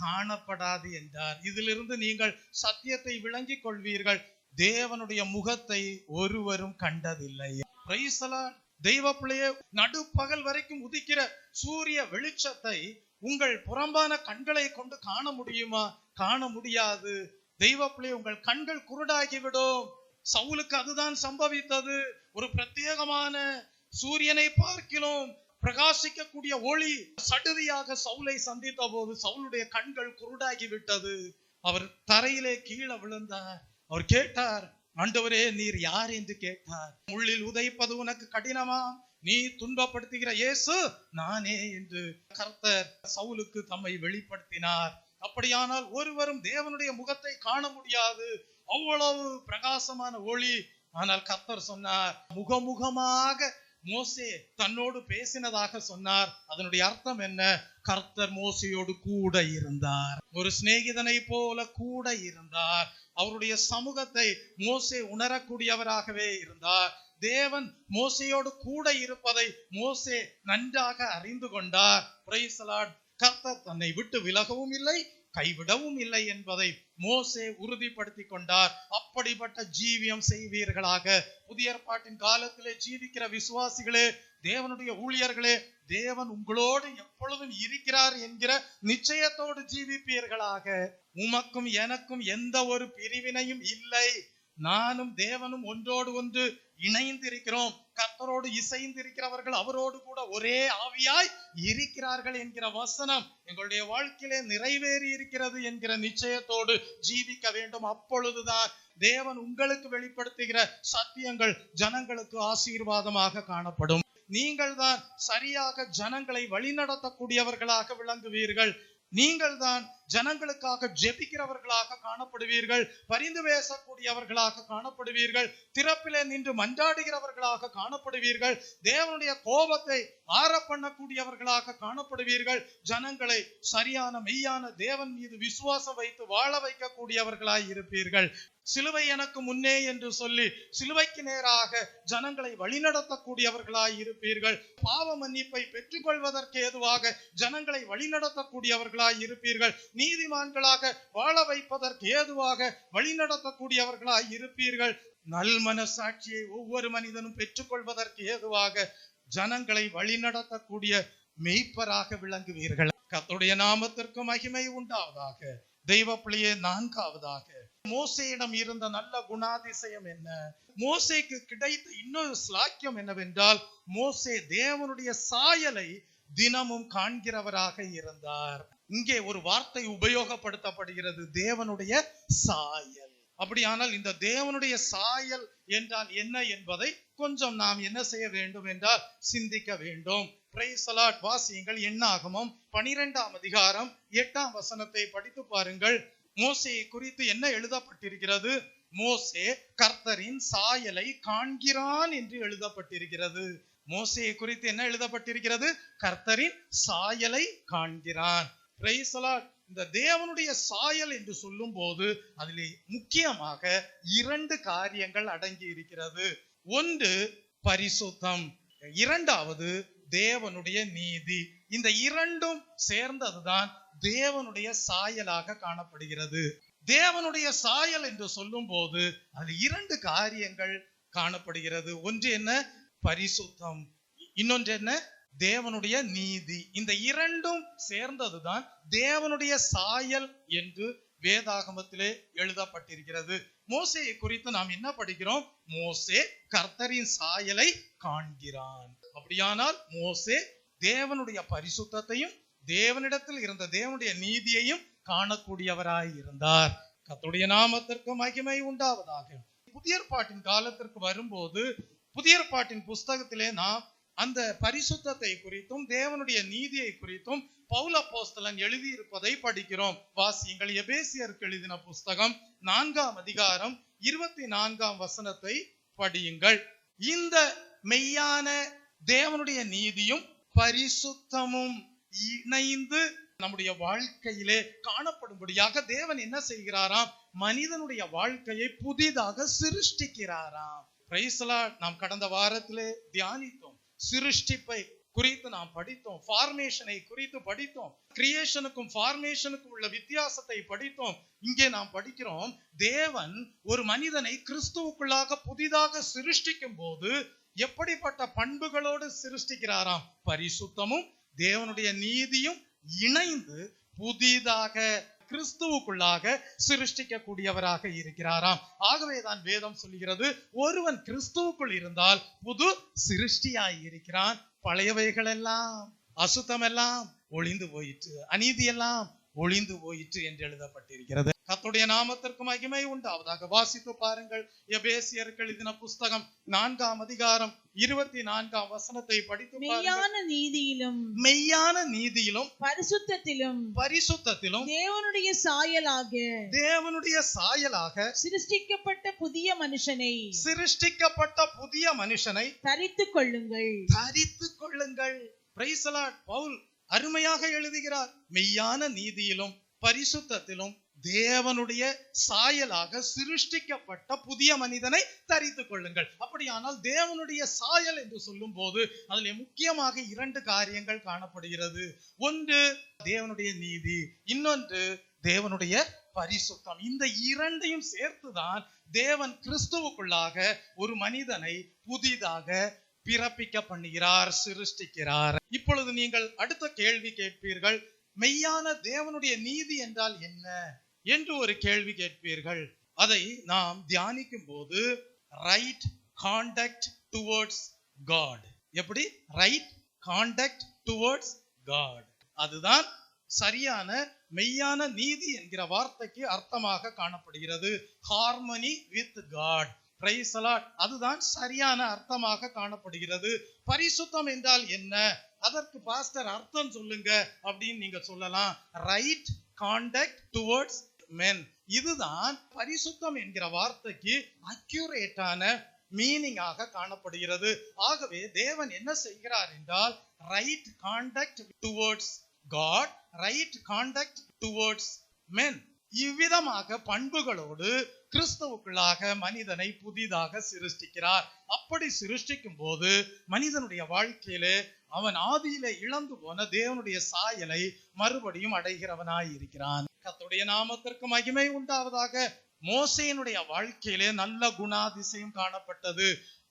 காணப்படாது என்றார். இதிலிருந்து நீங்கள் சத்தியத்தை விளங்கிக் கொள்வீர்கள். தேவனுடைய முகத்தை ஒருவரும் கண்டதில்லை. Price the Lord. தெய்வ பிள்ளையே, நடுப்பகல் வரைக்கும் உதிக்கிற சூரிய வெளிச்சத்தை உங்கள் புறம்பான கண்களை கொண்டு காண முடியுமா? காண முடியாது. தெய்வ பிள்ளை, உங்கள் கண்கள் குருடாகிவிடும். சவுலுக்கு அதுதான் சம்பவித்தது. ஒரு பிரத்யேகமான சூரியனை பார்க்கிலும் பிரகாசிக்கக்கூடிய ஒளி சடுதியாக சவுலை சந்தித்த போது சவுலுடைய கண்கள் குருடாகி விட்டது. அவர் தரையிலே கீழே விழுந்தார். அவர் கேட்டார், ஆண்டவரே, நீர் யார் என்று கேட்டார். உள்ளில் உதைப்பது உனக்கு கடினமா? நீ துன்பப்படுத்துகிற இயேசு நானே என்று கர்த்தர் சவுலுக்கு தம்மை வெளிப்படுத்தினார். அப்படியானால் ஒருவரும் தேவனுடைய முகத்தை காண முடியாது, அவ்வளவு பிரகாசமான ஒளி. ஆனால் கர்த்தர் சொன்னார், முகமுகமாக மோசே தன்னோடு பேசினதாக சொன்னார். அதனுடைய அர்த்தம் என்ன? கர்த்தர் மோசையோடு கூட இருந்தார். ஒரு சிநேகிதனை போல கூட இருந்தார். அவருடைய சமூகத்தை மோசே உணரக்கூடியவராகவே இருந்தார். தேவன் மோசையோடு கூட இருப்பதை மோசே நன்றாக அறிந்து கொண்டார். Price the Lord. கர்த்தர் தன்னை விட்டு விலகவும் இல்லை, கைவிடவும் இல்லை என்பதை மோசே உறுதிப்படுத்தி கொண்டார். அப்படிப்பட்ட ஜீவியம் செய்வீர்களாக. புதிய ஏற்பாட்டின் காலத்திலே ஜீவிக்கிற விசுவாசிகளே, தேவனுடைய ஊழியர்களே, தேவன் உங்களோடு எப்பொழுதும் இருக்கிறார் என்கிற நிச்சயத்தோடு ஜீவிப்பீர்களாக. உமக்கும் எனக்கும் எந்த ஒரு பிரிவினையும் இல்லை. நானும் தேவனும் ஒன்றோடு ஒன்று இணைந்திருக்கிறோம். கர்த்தரோடு இசைந்திருக்கிறவர்கள் அவரோடு கூட ஒரே ஆவியாய் இருக்கிறார்கள் என்கிற வசனம் எங்களுடைய வாழ்க்கையிலே நிறைவேறி இருக்கிறது என்கிற நிச்சயத்தோடு ஜீவிக்க வேண்டும். அப்பொழுதுதான் தேவன் உங்களுக்கு வெளிப்படுத்துகிற சத்தியங்கள் ஜனங்களுக்கு ஆசீர்வாதமாக காணப்படும். நீங்கள் தான் சரியாக ஜனங்களை வழிநடத்தக்கூடியவர்களாக விளங்குவீர்கள். நீங்கள் தான் ஜனங்களுக்காக ஜெபிக்கிறவர்களாக காணப்படுவீர்கள். பரிந்து பேசக்கூடியவர்களாக காணப்படுவீர்கள். திறப்பிலே நின்று மன்றாடுகிறவர்களாக காணப்படுவீர்கள். தேவனுடைய கோபத்தை ஆற பண்ணக்கூடியவர்களாக காணப்படுவீர்கள். ஜனங்களை சரியான மெய்யான தேவன் மீது விசுவாசம் வைத்து வாழ வைக்கக்கூடியவர்களாய் இருப்பீர்கள். சிலுவை எனக்கு முன்னே என்று சொல்லி சிலுவைக்கு நேராக ஜனங்களை வழிநடத்தக்கூடியவர்களாய் இருப்பீர்கள். பாவ மன்னிப்பை பெற்றுக் கொள்வதற்கு ஏதுவாக ஜனங்களை வழிநடத்தக்கூடியவர்களாய் இருப்பீர்கள். நீதிமான்களாக வாழ வைப்பதற்கு ஏதுவாக வழிநடத்தக்கூடியவர்களாய் இருப்பீர்கள். நல் மனசாட்சியை ஒவ்வொரு மனிதனும் பெற்றுக் கொள்வதற்கு ஏதுவாக ஜனங்களை வழிநடத்தக்கூடிய மெய்ப்பராக விளங்குவீர்கள். கர்த்தருடைய நாமத்திற்கு மகிமை உண்டாவதாக. தெய்வ பிள்ளையே, நான்காவதாக மோசேயிடம் இருந்த நல்ல குணாதிசயம் என்ன? மோசேக்கு கிடைத்த இன்னொரு ஸ்லாக்கியம் என்னவென்றால், மோசே தேவனுடைய சாயலை தினமும் காண்கிறவராக இருந்தார். இங்கே ஒரு வார்த்தை உபயோகப்படுத்தப்படுகிறது, தேவனுடைய சாயல். அப்படியானால் இந்த தேவனுடைய சாயல் என்றால் என்ன என்பதை கொஞ்சம் நாம் என்ன செய்ய வேண்டும் என்றால் சிந்திக்க வேண்டும். Price the Lord. வாசியுங்கள். எண்ணாகமம் 12ஆம் அதிகாரம் 8ஆம் வசனத்தை படித்து பாருங்கள். மோசேயை குறித்து என்ன எழுதப்பட்டிருக்கிறது? மோசே கர்த்தரின் சாயலை காண்கிறான் என்று எழுதப்பட்டிருக்கிறது. மோசேயை குறித்து என்ன எழுதப்பட்டிருக்கிறது? கர்த்தரின் சாயலை காண்கிறான். Price the Lord. இந்த தேவனுடைய சாயல் என்று சொல்லும் போது அதிலே முக்கியமாக 2 காரியங்கள் அடங்கி இருக்கிறது. ஒன்று, பரிசுத்தம். இரண்டாவது தேவனுடைய நீதி. இந்த இரண்டும் சேர்ந்ததுதான் தேவனுடைய சாயலாக காணப்படுகிறது. தேவனுடைய சாயல் என்று சொல்லும் போது அது இரண்டு காரியங்கள் காணப்படுகிறது. ஒன்று என்ன? பரிசுத்தம். இன்னொன்று என்ன? தேவனுடைய நீதி. இந்த இரண்டும் சேர்ந்ததுதான் தேவனுடைய சாயல் என்று வேதாகமத்திலே எழுதப்பட்டிருக்கிறது. மோசேயை குறித்து நாம் என்ன படிக்கிறோம்? மோசே கர்த்தரின் சாயலை காண்கிறான். அப்படியானால் மோசே தேவனுடைய பரிசுத்தத்தையும் தேவனிடத்தில் இருந்த தேவனுடைய நீதியையும் காணக்கூடியவராய் இருந்தார். கர்த்தருடைய நாமத்திற்கு மகிமை உண்டாவதாக. புதிய ஏற்பாட்டின் காலத்திற்கு வரும்போது புதிய ஏற்பாட்டின் புஸ்தகத்திலே நாம் அந்த பரிசுத்தத்தை குறித்தும் தேவனுடைய நீதியை குறித்தும் பவுல் அப்போஸ்தலன் எழுதியிருப்பதை படிக்கிறோம். வாசியுங்கள். எபேசியருக்கு எழுதின புஸ்தகம் 4ஆம் அதிகாரம் 24ஆம் வசனத்தை படியுங்கள். இந்த மெய்யான தேவனுடைய நீதியும் பரிசுத்தமும் இணைந்து நம்முடைய வாழ்க்கையிலே காணப்படும்படியாக தேவன் என்ன செய்கிறாராம்? மனிதனுடைய வாழ்க்கையை புதிதாக சிருஷ்டிக்கிறாராம். Price the Lord. நாம் கடந்த வாரத்திலே தியானித்தோம். சிருஷ்டிப்பை குறித்து நாம் படித்தோம். ஃபார்மேஷனை குறித்து படித்தோம். கிரியேஷனுக்கும் ஃபார்மேஷனுக்கும் உள்ள வித்தியாசத்தை படித்தோம். இங்கே நாம் படிக்கிறோம், தேவன் ஒரு மனிதனை கிறிஸ்துவுக்குள்ளாக புதிதாக சிருஷ்டிக்கும் போது எப்படிப்பட்ட பண்புகளோடு சிருஷ்டிக்கிறாராம்? பரிசுத்தமும் தேவனுடைய நீதியும் இணைந்து புதிதாக கிறிஸ்துவுக்குள்ளாக சிருஷ்டிக்க கூடியவராக இருக்கிறாராம். ஆகவேதான் வேதம் சொல்கிறது, ஒருவன் கிறிஸ்துவுக்குள் இருந்தால் புது சிருஷ்டியாய் இருக்கிறான். பழையவைகள் எல்லாம், அசுத்தம் எல்லாம் ஒளிந்து போயிற்று, அநீதி எல்லாம் ஒளிந்து போயிற்று என்று எழுதப்பட்டிருக்கிறது. கர்த்தருடைய நாமத்திற்கு மகிமை உண்டாவதாக. வாசித்து பாருங்கள். எபேசியருக்கு எழுதின புஸ்தகம் 4ஆம் அதிகாரம் 24ஆம் வசனத்தை படித்து மெய்யான நீதியிலும் பரிசுத்தத்திலும் தேவனுடைய சாயலாக சிருஷ்டிக்கப்பட்ட புதிய மனுஷனை தரித்துக் கொள்ளுங்கள். Price the Lord. பவுல் அருமையாக எழுதுகிறார். மெய்யான நீதியிலும் பரிசுத்தத்திலும் தேவனுடைய சாயலாக சிருஷ்டிக்கப்பட்ட புதிய மனிதனை தரித்துக் கொள்ளுங்கள். அப்படியானால் தேவனுடைய சாயல் என்று சொல்லும் போது அதில் முக்கியமாக இரண்டு காரியங்கள் காணப்படுகிறது. ஒன்று தேவனுடைய நீதி, இன்னொன்று தேவனுடைய பரிசுத்தம். இந்த இரண்டையும் சேர்த்துதான் தேவன் கிறிஸ்துவுக்குள்ளாக ஒரு மனிதனை புதிதாக பிறப்பிக்க பண்ணுகிறார், சிருஷ்டிக்கிறார். இப்பொழுது நீங்கள் அடுத்த கேள்வி கேட்பீர்கள், மெய்யான தேவனுடைய நீதி என்றால் என்ன என்று ஒரு கேள்வி கேட்பீர்கள். அதை நாம் தியானிக்கும் போது ரைட் கான்டக்ட் டுவர்ட்ஸ் காட். எப்படி? Right contact towards God. அதுதான் சரியான மெய்யான நீதி என்கிற வார்த்தைக்கு அர்த்தமாக காணப்படுகிறது. Harmony with God. Praise the Lord. அதுதான் சரியான அர்த்தமாக காணப்படுகிறது. பரிசுத்தம் என்றால் என்ன? அதற்கு பாஸ்டர் அர்த்தம் சொல்லுங்க அப்படின்னு நீங்க சொல்லலாம். Right contact towards men. இதுதான் பரிசுத்தம் என்கிற வார்த்தைக்கு அக்யூரேட்டான மீனிங்காக காணப்படுகிறது. ஆகவே தேவன் என்ன செய்கிறார் என்றால் right contact towards God, right contact towards men. இவ்விதமாக பண்புகளோடு கிறிஸ்துவுக்குள்ளாக மனிதனை புதிதாக சிருஷ்டிக்கிறார். அப்படி சிருஷ்டிக்கும் போது மனிதனுடைய வாழ்க்கையிலே அவன் ஆதியிலே இழந்து போன தேவனுடைய சாயலை மறுபடியும் அடைகிறவனாய் இருக்கிறான். கர்த்தருடைய நாமத்திற்கு மகிமை உண்டாவதாக. மோசேயினுடைய வாழ்க்கையிலே நல்ல குணாதிசயம் காணப்பட்டது.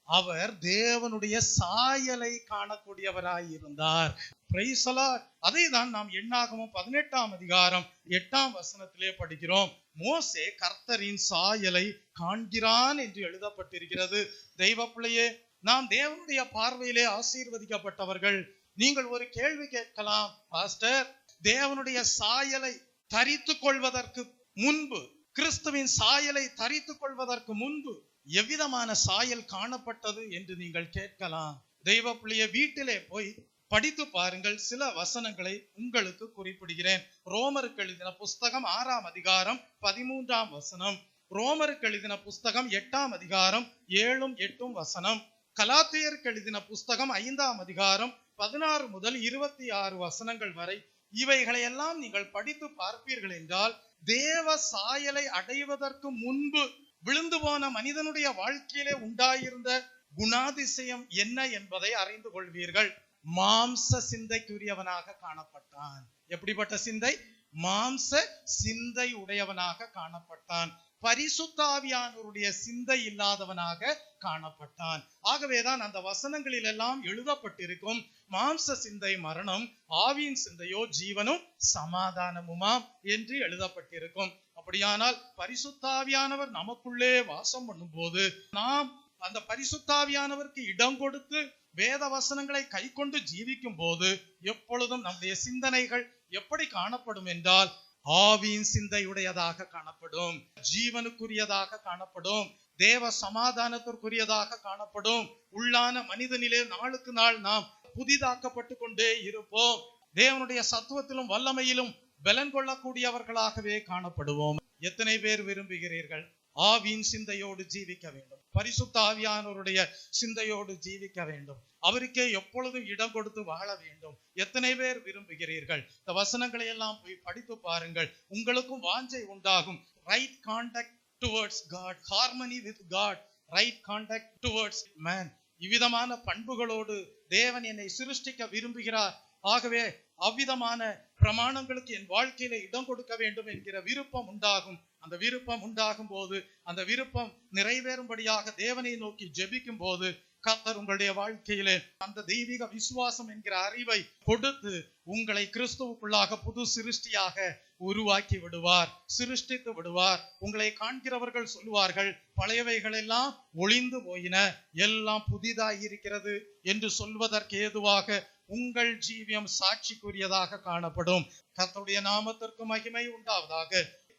அவர் தேவனுடைய சாயலை காணக்கூடியவராய் இருந்தார். Price the Lord. அதை தான் நாம் எண்ணாகமம் 18ஆம் அதிகாரம் 8ஆம் வசனத்திலே படிக்கிறோம். மோசே கர்த்தரின் சாயலை காண்கிறான் என்று எழுதப்பட்டிருக்கிறது. தெய்வ பிள்ளையே, நாம் தேவனுடைய பார்வையிலே ஆசீர்வதிக்கப்பட்டவர்கள். நீங்கள் ஒரு கேள்வி கேட்கலாம், பாஸ்டர், தேவனுடைய சாயலை தரித்துக் கொள்வதற்கு முன்பு, கிறிஸ்துவின் சாயலை தரித்துக் கொள்வதற்கு முன்பு எவ்விதமான சாயல் காணப்பட்டது என்று நீங்கள் கேட்கலாம். தெய்வ பிள்ளைய, வீட்டிலே போய் படித்து பாருங்கள். சில வசனங்களை உங்களுக்கு குறிப்பிடுகிறேன். ரோமருக்கு எழுதின புஸ்தகம் 6ஆம் அதிகாரம் 13ஆம் வசனம், ரோமருக்கு எழுதின புஸ்தகம் 8ஆம் அதிகாரம் 7, 8 வசனம், கலாத்தியருக்கு எழுதின புஸ்தகம் 5ஆம் அதிகாரம் 16 முதல் 26 வசனங்கள் வரை. இவைகளை எல்லாம் நீங்கள் படித்து பார்ப்பீர்கள் என்றால் தேவ சாயலை அடைவதற்கு முன்பு விழுந்து போன மனிதனுடைய வாழ்க்கையிலே உண்டாயிருந்த குணாதிசயம் என்ன என்பதை அறிந்து கொள்வீர்கள். மாம்ச சிந்தைக்குரியவனாக காணப்பட்டான். எப்படிப்பட்ட சிந்தை? மாம்ச சிந்தை உடையவனாக காணப்பட்டான். பரிசுத்த ஆவியானவருடைய சிந்தை இல்லாதவனாக காணப்பட்டான். ஆகவேதான் அந்த வசனங்களில் எல்லாம் எழுதப்பட்டிருக்கும், மாம்ச சிந்தை மரணம், ஆவியின் சிந்தையோ ஜீவனும் சமாதானமுமாம் என்று எழுதப்பட்டிருக்கும். அப்படியானால் பரிசுத்த ஆவியானவர் நமக்குள்ளே வாசம் பண்ணும் போது நாம் அந்த பரிசுத்த ஆவியானவருக்கு இடம் கொடுத்து வேத வசனங்களை கை கொண்டு ஜீவிக்கும் போது எப்பொழுதும் நம்முடைய சிந்தனைகள் எப்படி காணப்படும் என்றால், ஆவியின் சிந்தையுடையதாக காணப்படும், ஜீவனுக்குரியதாக காணப்படும், தேவ சமாதானத்திற்குரியதாக காணப்படும். உள்ளான மனிதனிலே நாளுக்கு நாள் நாம் புதிதாக்கப்பட்டு கொண்டே இருப்போம். தேவனுடைய சத்துவத்திலும் வல்லமையிலும் பலன் கொள்ளக்கூடியவர்களாகவே காணப்படுவோம். எத்தனை பேர் விரும்புகிறீர்கள் ஆவியின் சிந்தையோடு ஜீவிக்க வேண்டும், பரிசுத்த ஆவியானவருடைய சிந்தையோடு ஜீவிக்க வேண்டும், அவருக்கே எப்பொழுதும் இடம் கொடுத்து வாழ வேண்டும்? எத்தனை பேர் விரும்புகிறீர்கள்? இந்த வசனங்களை எல்லாம் போய் படித்து பாருங்கள், உங்களுக்கும் வாஞ்சை உண்டாகும். Right contact towards God, harmony with God, right contact towards man. இவ்விதமான பண்புகளோடு தேவன் என்னை சிருஷ்டிக்க விரும்புகிறார். ஆகவே அவ்விதமான பிரமாணங்களுக்கு என் வாழ்க்கையில இடம் கொடுக்க வேண்டும் என்கிற விருப்பம் உண்டாகும். அந்த விருப்பம் உண்டாகும் போது, அந்த விருப்பம் நிறைவேறும்படியாக தேவனை நோக்கி ஜெபிக்கும் போது, கர்த்தர் உங்களுடைய வாழ்க்கையிலே அந்த தெய்வீக விசுவாசம் என்கிற அறிவை கொடுத்து உங்களை கிறிஸ்துவுக்குள்ளாக புது சிருஷ்டியாக உருவாக்கி விடுவார், சிருஷ்டித்து விடுவார். உங்களை காண்கிறவர்கள் சொல்லுவார்கள், பழையவைகள் எல்லாம் ஒளிந்து போயின, எல்லாம் புதிதாயிருக்கிறது என்று சொல்வதற்கு ஏதுவாக உங்கள் ஜீவியம் சாட்சிக்குரியதாக காணப்படும். கர்த்தருடைய நாமத்திற்கு மகிமை உண்டாவதாக.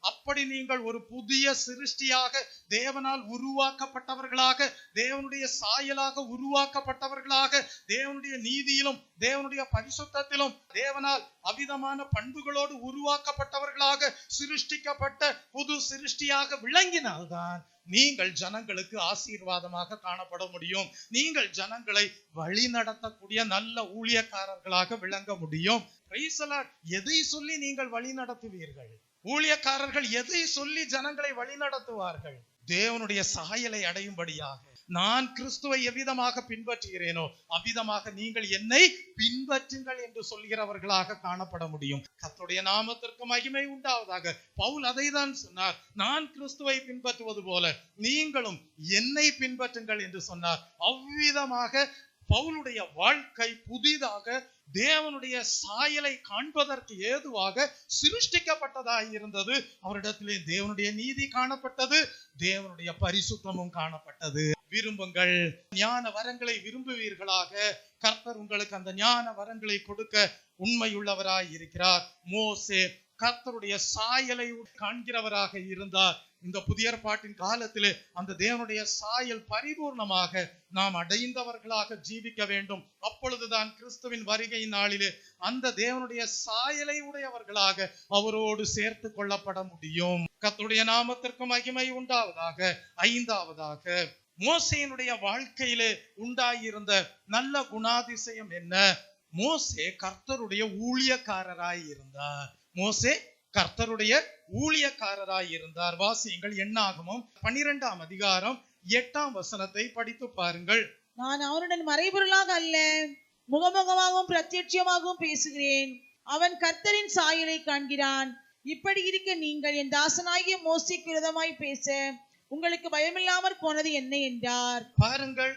அப்படி நீங்கள் ஒரு புதிய சிருஷ்டியாக, தேவனால் உருவாக்கப்பட்டவர்களாக, தேவனுடைய சாயலாக உருவாக்கப்பட்டவர்களாக, தேவனுடைய நீதியிலும் தேவனுடைய பரிசுத்தத்திலும் தேவனால் அவிதமான பண்புகளோடு உருவாக்கப்பட்டவர்களாக சிருஷ்டிக்கப்பட்ட புது சிருஷ்டியாக விளங்கினால்தான் நீங்கள் ஜனங்களுக்கு ஆசீர்வாதமாக காணப்பட முடியும். நீங்கள் ஜனங்களை வழி நடத்தக்கூடிய நல்ல ஊழியக்காரர்களாக விளங்க முடியும். எதை சொல்லி நீங்கள் வழி நடத்துவீர்கள்? ஊழியக்காரர்கள் எதை சொல்லி ஜனங்களை வழி நடத்துவார்கள்? தேவனுடைய சாயலை அடையும்படியாக. நான் கிறிஸ்துவை எவ்விதமாக பின்பற்றுகிறேனோ அவ்விதமாக நீங்கள் என்னை பின்பற்றுங்கள் என்று சொல்கிறவர்களாக காணப்பட முடியும். கர்த்தருடைய நாமத்திற்கு மகிமை உண்டாவதாக. பவுல் அதை தான் சொன்னார், நான் கிறிஸ்துவை பின்பற்றுவது போல நீங்களும் என்னை பின்பற்றுங்கள் என்று சொன்னார். அவ்விதமாக பவுலுடைய வாழ்க்கை புதிதாக தேவனுடைய சாயலை காண்பதற்கு ஏதுவாக சிருஷ்டிக்கப்பட்டதாய் இருந்தது. அவரிடத்திலே தேவனுடைய நீதி காணப்பட்டது, தேவனுடைய பரிசுத்தமும் காணப்பட்டது. விரும்புங்கள், ஞான வரங்களை விரும்புவீர்களாக. கர்த்தர் உங்களுக்கு அந்த ஞான வரங்களை கொடுக்க உண்மையுள்ளவராய் இருக்கிறார். மோசே கர்த்தருடைய சாயலை காண்கிறவராக இருந்தார். இந்த புதிய ஏற்பாட்டின் காலத்திலே அந்த தேவனுடைய சாயல் பரிபூர்ணமாக நாம் அடைந்தவர்களாக ஜீவிக்க வேண்டும். அப்பொழுதுதான் கிறிஸ்துவின் வருகை நாளிலே அந்த தேவனுடைய சாயலை உடையவர்களாக அவரோடு சேர்த்து கொள்ளப்பட முடியும். கர்த்தருடைய நாமத்திற்கு மகிமை உண்டாவதாக. ஐந்தாவதாக, மோசேயினுடைய வாழ்க்கையிலே உண்டாயிருந்த நல்ல குணாதிசயம் என்ன? மோசே கர்த்தருடைய ஊழியக்காரராய் இருந்தார். மோசே கர்த்தருடைய ஊழியக்காரராய் இருந்தார். வாசியுங்கள், எண்ணாகமம் 12ஆம் அதிகாரம் 8ஆம் வசனத்தை படித்து பாருங்கள். நான் அவனுடன் மறைபொருளாக அல்ல, முகமுகமாகவும் பிரத்யட்சமாகவும் பேசுகிறேன். அவன் கர்த்தரின் சாயலை காண்கிறான். இப்படி இருக்க நீங்கள் என் தாசனாகிய மோசேக்கு விரோதமாய் பேச உங்களுக்கு பயமில்லாமற் போனது என்ன என்றார். பாருங்கள்,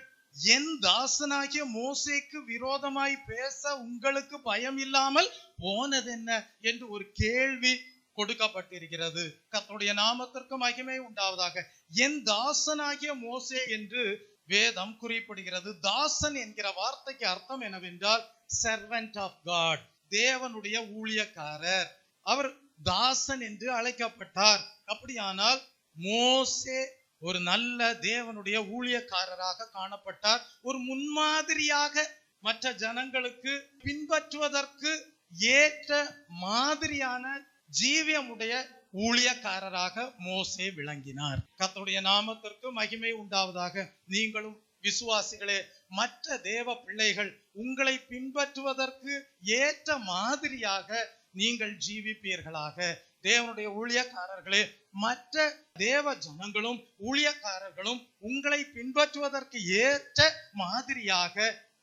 என் தாசனாகிய மோசேக்கு விரோதமாய் பேச உங்களுக்கு பயம் இல்லாமல் போனது என்ன என்று ஒரு கேள்வி கொடுக்கப்பட்டிருக்கிறது. கர்த்தருடைய நாமத்திற்கு மகிமை உண்டாவதாக. என் தாசனாகிய மோசே என்று வேதம் குறிப்பிடுகிறது. தாசன் என்கிற வார்த்தைக்கு அர்த்தம் என்னவென்றால் servant of God, தேவனுடைய ஊழியக்காரர். அவர் தாசன் என்று அழைக்கப்பட்டார். அப்படியானால் மோசே ஒரு நல்ல தேவனுடைய ஊழியக்காரராக காணப்பட்டார். ஒரு முன்மாதிரியாக மற்ற ஜனங்களுக்கு பின்பற்றுவதற்கு ஏற்ற மாதிரியான ஜீவியமுடைய ஊழியக்காரராக மோசே விளங்கினார். கர்த்தருடைய நாமத்திற்கு மகிமை உண்டாவதாக. நீங்களும் விசுவாசிகளே, மற்ற தேவ பிள்ளைகள் உங்களை பின்பற்றுவதற்கு ஏற்ற மாதிரியாக நீங்கள் ஜீவிப்பீர்களாக. தேவனுடைய ஊழியக்காரர்களே, மற்ற தேவ ஜனங்களும் ஊழியக்காரர்களும் உங்களை பின்பற்றுவதற்கு ஏற்ற மாதிரியாக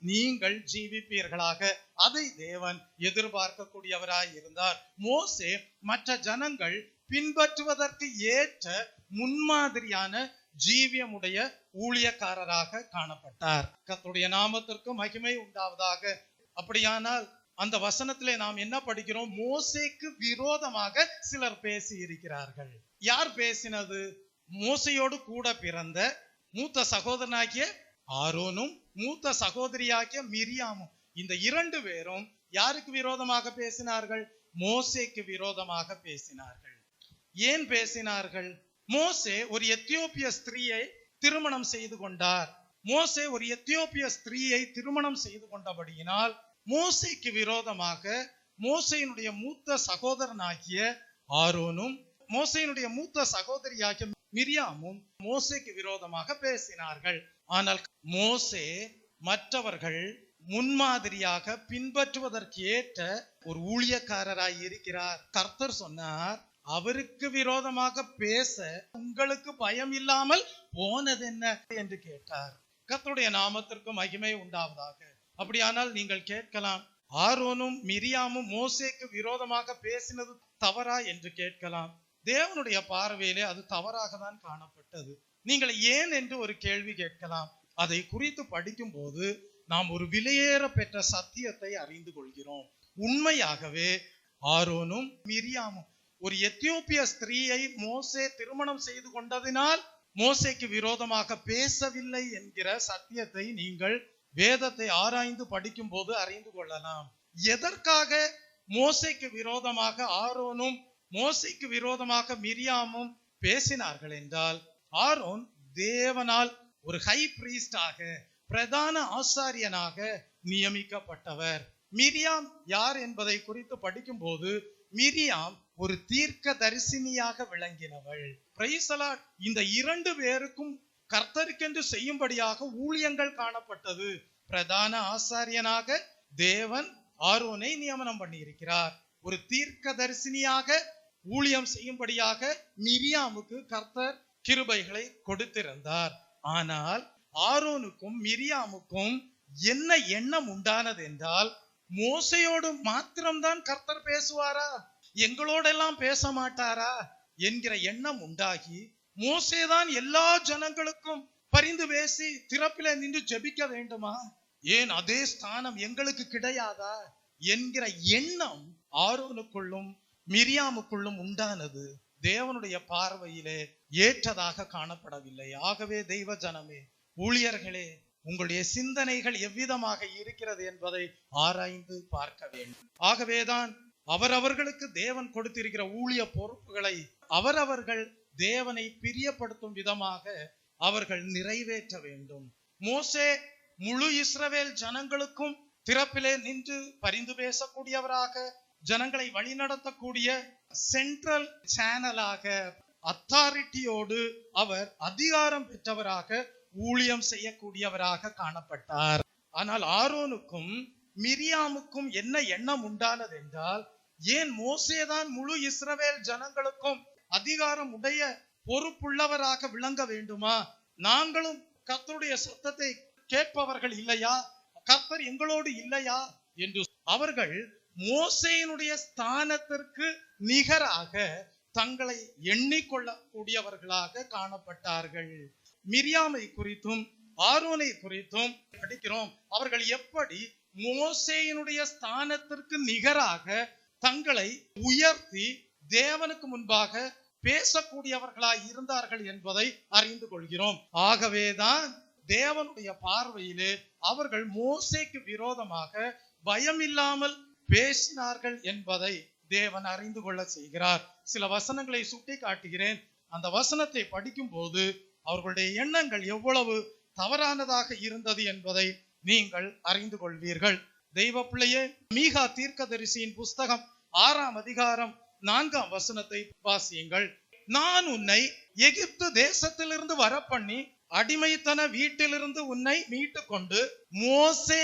நீங்கள் ஜீவிப்பீர்களாக. அதை தேவன் எதிர்பார்க்கக்கூடியவராய் இருந்தார். மோசே மற்ற ஜனங்கள் பின்பற்றுவதற்கு ஏற்ற முன்மாதிரியான ஜீவியமுடைய ஊழியக்காரராக காணப்பட்டார். கர்த்தருடைய நாமத்திற்கு மகிமை உண்டாவதாக. அப்படியானால் அந்த வசனத்திலே நாம் என்ன படிக்கிறோம்? மோசேக்கு விரோதமாக சிலர் பேசி இருக்கிறார்கள். யார் பேசினது? மோசையோடு கூட பிறந்த மூத்த சகோதரனாகிய ஆரோனும் மூத்த சகோதரியாகிய மிரியாமும். இந்த 2 பேரும் யாருக்கு விரோதமாக பேசினார்கள்? மோசேக்கு விரோதமாக பேசினார்கள். ஏன் பேசினார்கள்? மோசே ஒரு எத்தியோப்பிய ஸ்திரீயை திருமணம் செய்து கொண்டார். மோசே ஒரு எத்தியோப்பிய ஸ்திரீயை திருமணம் செய்து கொண்டபடியினால் மோசேக்கு விரோதமாக மோசேயினுடைய மூத்த சகோதரனாகிய ஆரோனும் மோசேயினுடைய மூத்த சகோதரியாகிய மிரியாமும் மோசேக்கு விரோதமாக பேசினார்கள். ஆனால் மோசே மற்றவர்கள் முன்மாதிரியாக பின்பற்றுவதற்கு ஏற்ற ஒரு ஊழியக்காரராய் இருக்கிறார். கர்த்தர் சொன்னார், அவருக்கு விரோதமாக பேச உங்களுக்கு பயம் இல்லாமல் போனது என்ன என்று கேட்டார். கர்த்தருடைய நாமத்திற்கு மகிமை உண்டாவதாக. அப்படியானால் நீங்கள் கேட்கலாம், ஆரோனும் மிரியாமும் மோசேக்கு விரோதமாக பேசினது தவறா என்று கேட்கலாம். தேவனுடைய பார்வையிலே அது தவறாக தான் காணப்பட்டது. நீங்கள் ஏன் என்று ஒரு கேள்வி கேட்கலாம். அதை குறித்து படிக்கும் போது நாம் ஒரு விலையேற பெற்ற சத்தியத்தை அறிந்து கொள்கிறோம். உண்மையாகவே ஆரோனும் மிரியாமும் ஒரு எத்தியோப்பிய ஸ்திரீயை மோசே திருமணம் செய்து கொண்டதினால் மோசேக்கு விரோதமாக பேசவில்லை என்கிற சத்தியத்தை நீங்கள் வேதத்தை ஆராய்ந்து படிக்கும் போது அறிந்து கொள்ளலாம். எதற்காக மோசேக்கு விரோதமாக ஆரோனும் மோசேக்கு விரோதமாக மிரியாமும் பேசினார்கள் என்றால், ஆரோன் தேவனால் ஒரு ஹை பிரீஸ்டாக, பிரதான ஆசாரியனாக நியமிக்கப்பட்டவர். மிரியாம் யார் என்பதை குறித்து படிக்கும் போது மிரியாம் ஒரு தீர்க்க தரிசினியாக விளங்கினவள். Price the Lord. இந்த 2 பேருக்கும் கர்த்தருக்கென்று செய்யும்படியாக ஊழியங்கள் காணப்பட்டது. பிரதான ஆசாரியனாக தேவன் ஆரோனை நியமனம் பண்ணி இருக்கிறார். ஒரு தீர்க்க தரிசினியாக ஊழியம் செய்யும்படியாக மிரியாமுக்கு கர்த்தர் கிருபைகளை கொடுத்திருந்தார். ஆனால் ஆரோனுக்கும் மிரியாமுக்கும் என்ன எண்ணம் உண்டானது என்றால், மோசையோடு மாத்திரம்தான் கர்த்தர் பேசுவாரா, எங்களோடெல்லாம் பேச மாட்டாரா என்கிற எண்ணம் உண்டாகி, மோசேதான் எல்லா ஜனங்களுக்கும் பரிந்து பேசி திறப்பில நின்று ஜெபிக்க வேண்டுமா, ஏன் அதே ஸ்தானம் எங்களுக்கு கிடையாதா என்கிற எண்ணம் ஆரோனுக்குள்ளும் மிரியாமுக்குள்ளும் உண்டானது. தேவனுடைய பார்வையிலே ஏற்றதாக காணப்படவில்லை. ஆகவே தெய்வ ஜனமே, ஊழியர்களே, உங்களுடைய சிந்தனைகள் எவ்விதமாக இருக்கிறது என்பதை ஆராய்ந்து பார்க்க வேண்டும். ஆகவேதான் அவரவர்களுக்கு தேவன் கொடுத்திருக்கிற ஊழிய பொறுப்புகளை அவரவர்கள் தேவனை பிரியப்படுத்தும் விதமாக அவர்கள் நிறைவேற்ற வேண்டும். மோசே முழு இஸ்ரவேல் ஜனங்களுக்கும் திறப்பிலே நின்று பரிந்து பேசக்கூடியவராக, ஜனங்களை வழிநடத்தக்கூடிய சென்ட்ரல் சேனலாக, அத்தாரிட்டியோடு அவர் அதிகாரம் பெற்றவராக ஊழியம் செய்யக்கூடியவராக காணப்பட்டார். ஆனால் ஆரோனுக்கும் மிரியாமுக்கும் என்ன எண்ணம் உண்டானது என்றால், ஏன் மோசேதான் முழு இஸ்ரவேல் ஜனங்களுக்கும் அதிகாரம் உடைய பொறுப்புள்ளவராக விளங்க வேண்டுமா, நாங்களும் கர்த்தருடைய சத்தத்தை கேட்பவர்கள் இல்லையா, கர்த்தர் எங்களோடு இல்லையா என்று அவர்கள் மோசேயினுடைய ஸ்தானத்திற்கு நிகராக தங்களை எண்ணிக்கொள்ளக்கூடியவர்களாக காணப்பட்டார்கள். மிரியாமை குறித்தும் ஆரோனை குறித்தும் படிக்கிறோம். அவர்கள் எப்படி மோசேயினுடைய ஸ்தானத்திற்கு நிகராக தங்களை உயர்த்தி தேவனுக்கு முன்பாக பேசக்கூடியவர்களாய் இருந்தார்கள் என்பதை அறிந்து கொள்கிறோம். ஆகவேதான் தேவனுடைய பார்வையிலே அவர்கள் மோசேக்கு விரோதமாக பயம் இல்லாமல் பேசினார்கள் என்பதை தேவன் அறிந்து கொள்ள செய்கிறார். சில வசனங்களை சுட்டி காட்டுகிறேன். அந்த வசனத்தை படிக்கும் போது அவர்களுடைய எண்ணங்கள் எவ்வளவு தவறானதாக இருந்தது என்பதை நீங்கள் அறிந்து கொள்வீர்கள். தெய்வ பிள்ளையே, மீகா தீர்க்கதரிசியின் புஸ்தகம் 6ஆம் அதிகாரம் 4ஆம் வசனத்தை வாசியுங்கள். நான் உன்னை எகிப்து தேசத்திலிருந்து வரப்பண்ணி அடிமைத்தன வீட்டிலிருந்து உன்னை மீட்டு கொண்டு மோசே,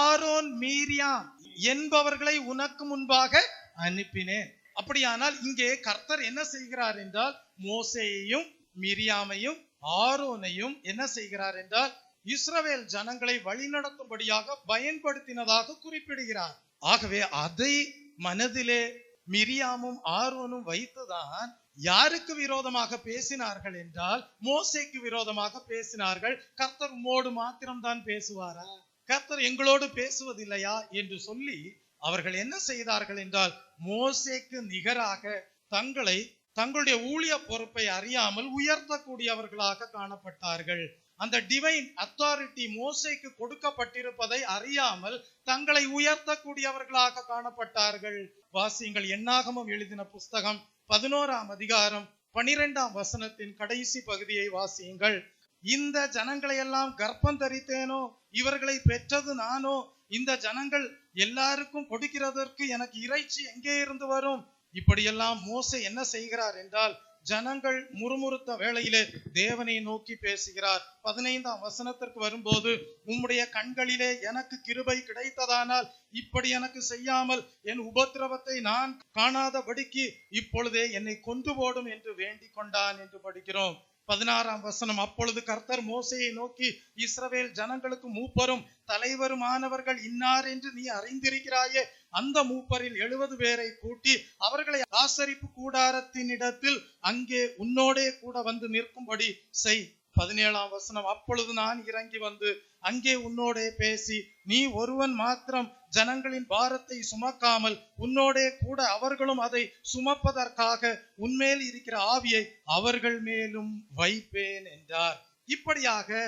ஆரோன், மீரியாம் என்பவர்களை உனக்கு முன்பாக அனுப்பினேன். அப்படியானால் இங்கே கர்த்தர் என்ன செய்கிறார் என்றால் மோசேயையும் மிரியாமையும் ஆரோனையும் என்ன செய்கிறார் என்றால் இஸ்ரவேல் ஜனங்களை வழிநடத்தும்படியாக பயன்படுத்தினதாக குறிப்பிடுகிறார். ஆகவே அதை மனதிலே மிரியாமும் ஆரோனும் வைத்துதான் யாருக்கு விரோதமாக பேசினார்கள் என்றால் மோசேக்கு விரோதமாக பேசினார்கள். கர்த்தர் உம்மோடு மாத்திரம்தான் பேசுவாரா, கர்த்தர் எங்களோடு பேசுவதில்லையா என்று சொல்லி அவர்கள் என்ன செய்தார்கள் என்றால் மோசேக்கு நிகராக தங்களுடைய ஊழிய பொறுப்பை அறியாமல் உயர்த்தக்கூடியவர்களாக காணப்பட்டார்கள். அந்த டிவைன் அத்தாரிட்டி மோசேக்கு கொடுக்கப்பட்டிருப்பதை அறியாமல் தங்களை உயர்த்தக்கூடியவர்களாக காணப்பட்டார்கள். வாசியுங்கள், என்னாகமம் எழுதின புஸ்தகம் 11ஆம் அதிகாரம் 12ஆம் வசனத்தின் கடைசி பகுதியை வாசியுங்கள். இந்த ஜனங்களை எல்லாம் கர்ப்பம் தரித்தேனோ, இவர்களை பெற்றது நானோ, இந்த ஜனங்கள் எல்லாருக்கும் கொடுக்கிறதற்கு எனக்கு இறைச்சி எங்கே இருந்து வரும்? இப்படியெல்லாம் மோசே என்ன செய்கிறார் என்றால் ஜனங்கள் முறுமுறுத்த வேளையிலே தேவனை நோக்கி பேசுகிறார். 15ஆம் வசனத்திற்கு வரும்போது, உம்முடைய கண்களிலே எனக்கு கிருபை கிடைத்ததானால் இப்படி எனக்கு செய்யாமல் என் உபத்திரவத்தை நான் காணாதபடிக்கு இப்பொழுதே என்னை கொண்டு போடும் என்று வேண்டிக் கொண்டான் என்று படிக்கிறோம். 16ஆம் வசனம், அப்பொழுது கர்த்தர் மோசேயை நோக்கி, இஸ்ரவேல் ஜனங்களுக்கு மூப்பரும் தலைவருமானவர்கள் இன்னார் என்று நீ அறிந்திருக்கிறாயே, அந்த மூப்பரில் 70 பேரை கூட்டி அவர்களை ஆசரிப்பு கூடாரத்தினிடத்தில் அங்கே உன்னோடே கூட வந்து நிற்கும்படி செய். 17ஆம் வசனம், அப்பொழுது நான் இறங்கி வந்து அங்கே உன்னோடே பேசி, நீ ஒருவன் மாத்திரம் ஜனங்களின் பாரத்தை சுமக்காமல் உன்னோடே கூட அவர்களும் அதை சுமப்பதற்காக உன்மேல் இருக்கிற ஆவியை அவர்கள் மேலும் வைப்பேன் என்றார். இப்படியாக